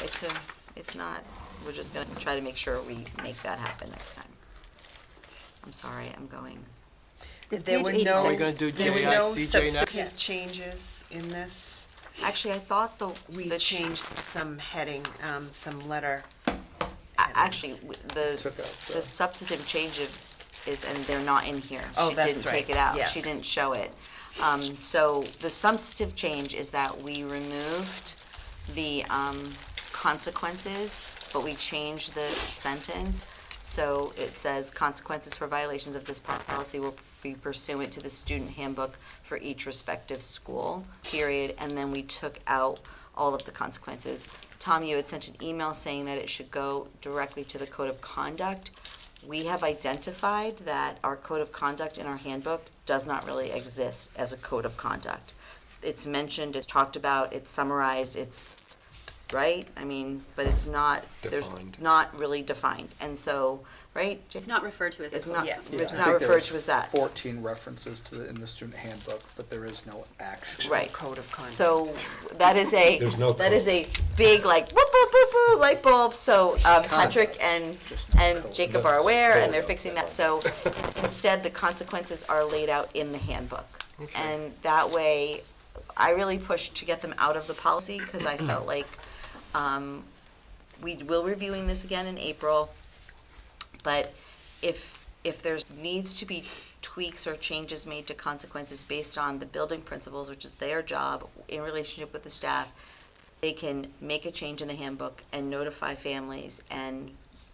it's not, we're just gonna try to make sure we make that happen next time. I'm sorry, I'm going. It's There page were 86. no, Are we gonna do there were no JICJ next? substantive changes in this. Actually, I thought We the changed some heading, some letter. Actually, Took out the substantive change is, and they're not in here. Oh, She that's didn't take right. it out. Yes. She didn't show it. So the substantive change is that we removed the consequences, but we changed the sentence. So it says consequences for violations of this policy will be pursuant to the student handbook for each respective school, period. And then we took out all of the consequences. Tom, you had sent an email saying that it should go directly to the code of conduct. We have identified that our code of conduct in our handbook does not really exist as a code of conduct. It's mentioned, it's talked about, it's summarized, it's, right? I mean, but it's not, there's Defined. not really defined. And so, right? It's not referred to as a It's code. not, Yeah. it's I not think there referred was to as that. 14 references to in the student handbook, but there is no actual. Right. Code of So that is a, There's no that is code. a big like whoop, whoop, whoop, whoop, light bulb. So Patrick and Jacob are aware and they're fixing that. So instead, the consequences are laid out in the handbook. And that way, I really pushed to get them out of the policy because I felt like we will reviewing this again in April. But if there's needs to be tweaks or changes made to consequences based on the building principals, which is their job in relationship with the staff, they can make a change in the handbook and notify families and,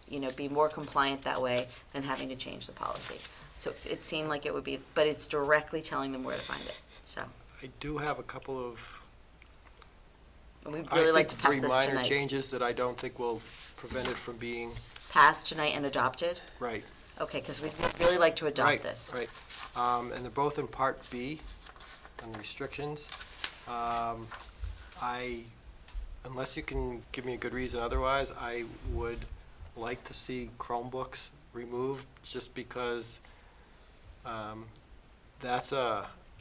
you know, be more compliant that way than having to change the policy. So it seemed like it would be, but it's directly telling them where to find it, so. I do have a couple of, And we'd I really like to think, pass very this minor tonight. changes that I don't think will prevent it from being Passed tonight and adopted? right. Okay, because we'd really like to adopt Right, this. Right, and they're both in Part B, on the restrictions. Unless you can give me a good reason otherwise, I would like to see Chromebooks removed, just because that's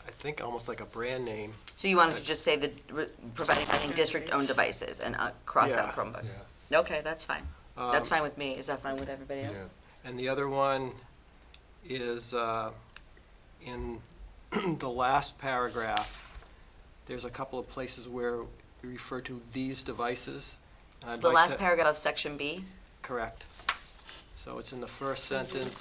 I think, almost like a brand name. So you wanted to just say providing district-owned devices and cross out Yeah. Chromebooks? Okay, that's fine. That's fine with me. Is that fine with everybody else? And the other one is in the last paragraph, there's a couple of places where we refer to these devices. And I'd The like last to- paragraph of section B? Correct. So it's in the first sentence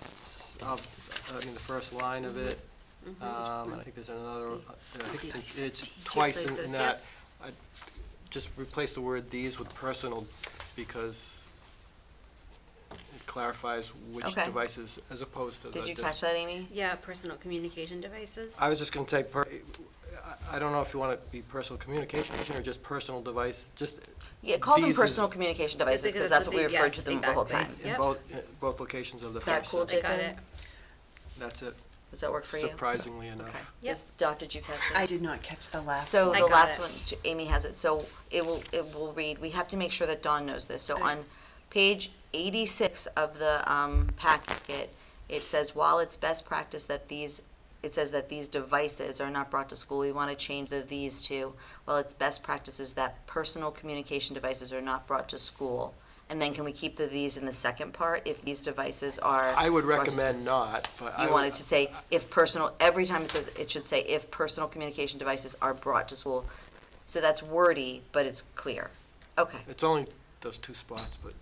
of, the first line of it. And I think there's another, I think it's twice in that. I'd just replace the word "these" with "personal," because it clarifies which Okay. devices as opposed to the. Did you catch that, Amy? Yeah, personal communication devices. I was just gonna say, I don't know if you want it to be personal communication or just personal device, just. Yeah, call them these is- personal communication devices, because that's what we referred to them the whole time. In Yep. both locations of the Is that first. cool, I got Jacob? it. That's it, Does that work for you? surprisingly enough. Okay. Yep. Dot, did you catch it? I did not catch the last So one. I the got last it. one, Amy has it, so it will read, we have to make sure that Dawn knows this. So on page 86 of the packet, it says, while it's best practice that it says that these devices are not brought to school, we want to change the "these" to, well, it's best practices that personal communication devices are not brought to school. And then can we keep the "these" in the second part, if these devices are? I would brought to school? recommend not, but I You would- wanted to say, if personal, every time it says, it should say, if personal communication devices are brought to school. So that's wordy, but it's clear. Okay, It's only those two spots, but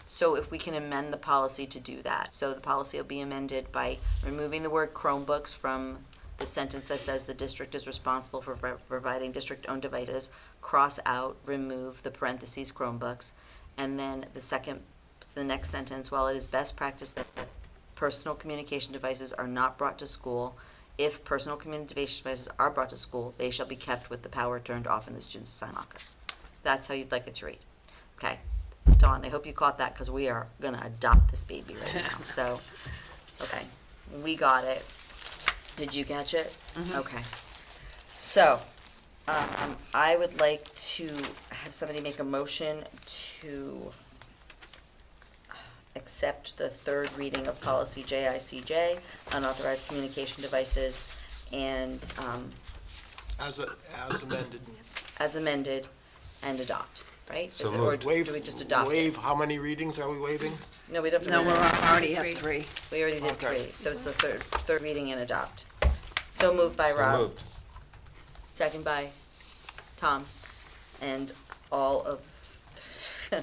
so if we can amend the policy to do that. So the policy will be amended by removing the word Chromebooks from the sentence that says the district is responsible for providing district-owned devices, cross out, remove the parentheses Chromebooks. And then the next sentence, while it is best practice that personal communication devices are not brought to school, if personal communication devices are brought to school, they shall be kept with the power turned off in the student's assigned locker. That's how you'd like it to read. Okay. Dawn, I hope you caught that, because we are going to adopt this baby right now. So, okay, we got it. Did you catch it? Okay. So, I would like to have somebody make a motion to accept the third reading of policy JICJ, unauthorized communication devices, and As amended. as amended, and adopt, right? So Is it- Or moved. do we just adopt it? Waive, how many readings are we waiving? No, we don't have to. No, read we're it. already at 3. We already did Okay. 3, so it's the third reading and adopt. So moved by So Rob. moved. Second by Tom, and all of,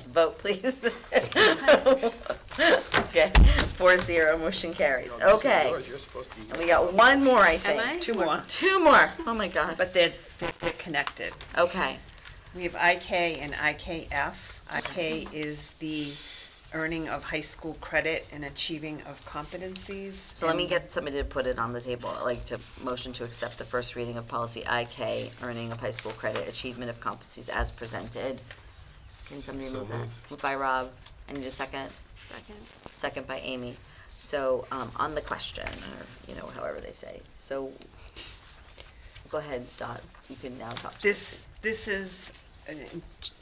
vote please. Okay, 4-0, motion carries. No, this is Okay, yours. You're supposed to be. and we got one more, I think. I? 2 more. 2 more, oh my God. But they're connected. Okay, We have IK and IKF. IK is the earning of high school credit and achieving of competencies. so let me And get somebody to put it on the table. I'd like to motion to accept the first reading of policy IK, earning of high school credit, achievement of competencies as presented. Can somebody So move that? moved. Moved by Rob. I need a second. Second. Second by Amy. So, on the question, or, however they say. So, go ahead, Dot. You can now talk. to This is,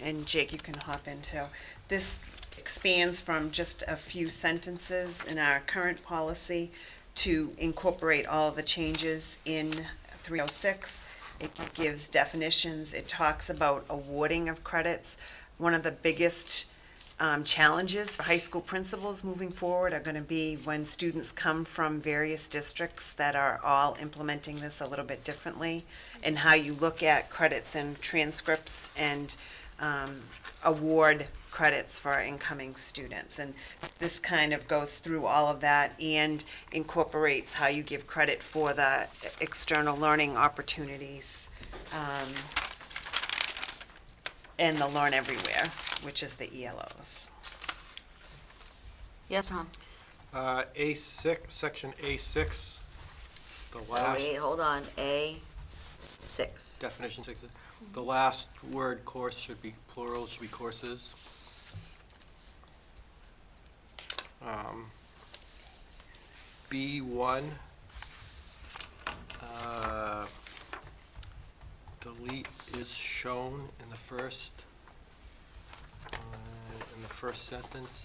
and Jake, you can hop in too. This expands from just a few sentences in our current policy to incorporate all the changes in 306. It gives definitions, it talks about awarding of credits. One of the biggest challenges for high school principals moving forward are going to be when students come from various districts that are all implementing this a little bit differently, and how you look at credits and transcripts and award credits for incoming students. And this kind of goes through all of that and incorporates how you give credit for the external learning opportunities and the Learn Everywhere, which is the ELOs. Yes, Tom? A6, section A6, the Oh, last, wait, hold on. A6. definition 6, the last word course should be plural, should be courses. B1, delete is shown in the first sentence.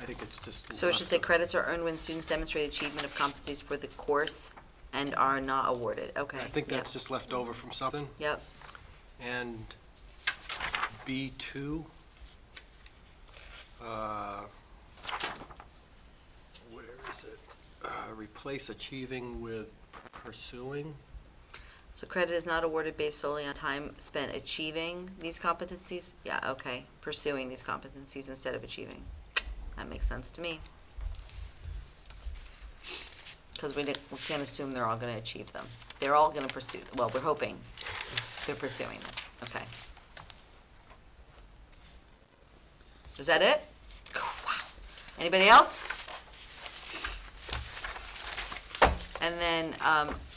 I think it's just. So it should say left. credits are earned when students demonstrate achievement of competencies for the course and are not awarded. Okay. I think yep, that's just left over from something. Yep. And B2, where is it? Replace achieving with pursuing. So credit is not awarded based solely on time spent achieving these competencies? Yeah, okay. Pursuing these competencies instead of achieving. That makes sense to me. Because we can't assume they're all going to achieve them. They're all going to pursue, well, we're hoping they're pursuing them. Okay. Is that it? Wow. Anybody else? And then,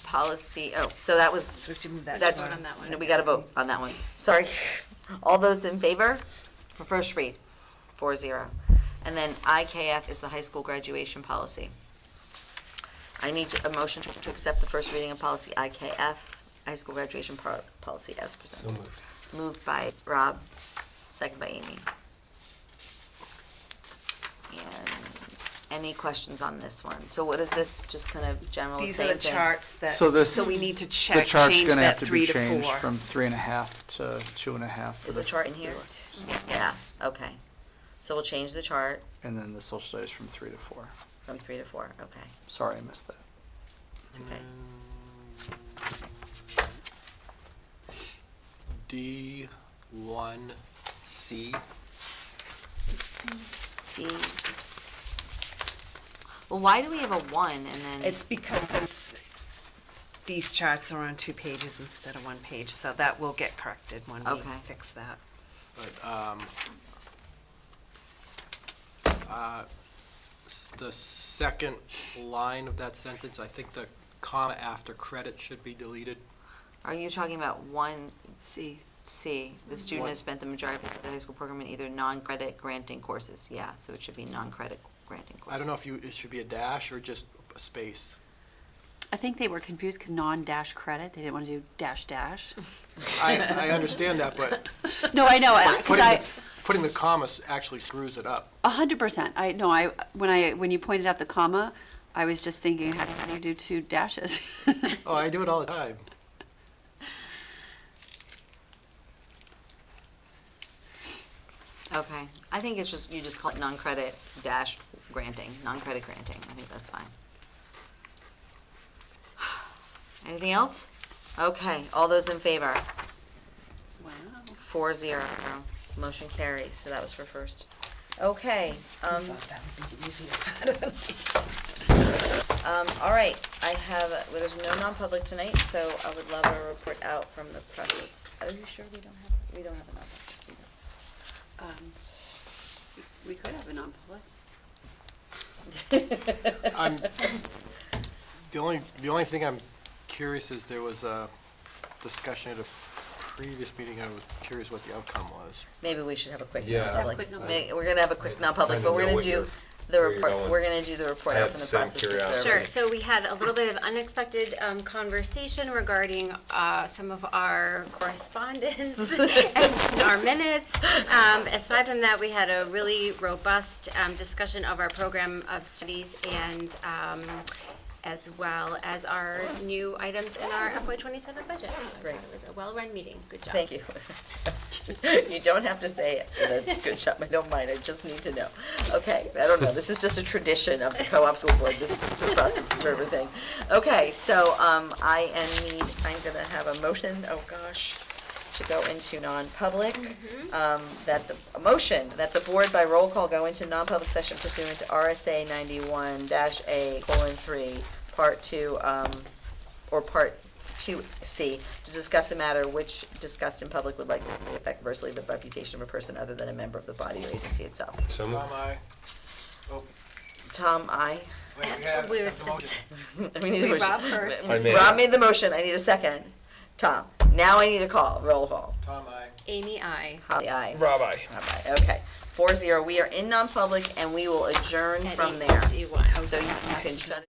policy, so that was. So we have to move that. That's, to- on that one. no, we gotta vote on that one. Sorry. All those in favor for first read? 4-0. And then IKF is the high school graduation policy. I need a motion to accept the first reading of policy IKF, high school graduation policy as So presented. moved. Moved by Rob, second by Amy. And any questions on this one? So what is this, just kind of general, These same are the thing? charts that, So this- so we need to The check, chart's change gonna have that to 3 be to changed 4. from 3.5 to 2.5. for Is the the chart in here? Yeah, okay. So we'll change the chart And then the social studies from 3 to 4. from 3 to 4, okay. Sorry, I missed that. It's okay. D1C. D. Well, why do we have a 1 and then? It's because these charts are on 2 pages instead of 1 page, so that will get corrected when we Okay. fix that. But the second line of that sentence, I think the comma after credit should be deleted. Are you talking about 1C? C, the student has spent the majority of the high school program in either non-credit granting courses. Yeah, so it should be non-credit granting courses. I don't know if it should be a dash or just a space. I think they were confused because non-dash credit. They didn't want to do dash dash. I understand that, but No, I know. Putting putting the commas actually screws it up. 100%. When you pointed out the comma, I was just thinking, how do you do 2 dashes? Oh, I do it all the time. Okay, I think it's just, you just call it non-credit dash granting, non-credit granting, I think that's fine. Anything else? Okay, all those in favor? Wow. 4-0, motion carries, so that was for first. Okay, all right, I have, well, there's no non-public tonight, so I would love a report out from the press. Are you sure we don't have a non-public? We could have a non-public. I'm, the only thing I'm curious is there was a discussion at a previous meeting. I was curious what the outcome was. Maybe we should have a quick Yeah. non-public. Quick non-public. We're gonna have a quick non-public, kinda but we're know gonna what do you're- the where you're report, going. we're gonna do the report I out have from the the same process curiosity. Sure, observer. so we had a little bit of unexpected conversation regarding some of our correspondence and our minutes. Aside from that, we had a really robust discussion of our program of studies and as well as our new items in our FY27 budget. So Great. It was a well-run meeting. Good job. Thank you. You don't have to say it. That's a good job. I don't mind. I just need to know. Okay, I don't know. This is just a tradition of the co-op school board, this process observer thing. Okay, so I'm gonna have a motion, oh gosh, to go into non-public. A motion that the board by roll call go into non-public session pursuant to RSA 91-A:3, Part 2, or Part 2C, to discuss a matter which discussed in public would likely affect adversely the reputation of a person other than a member of the body or agency itself. So Tom, aye. We were We need a motion. Rob first. I made Rob it. made the motion. I need a second. Tom, now I need a roll call. Tom, I. Amy, I. Holly, aye. Rob, I. Rob, aye. Okay. 4-0. We are in non-public and we will adjourn At from there. 8:51. So you can shut it.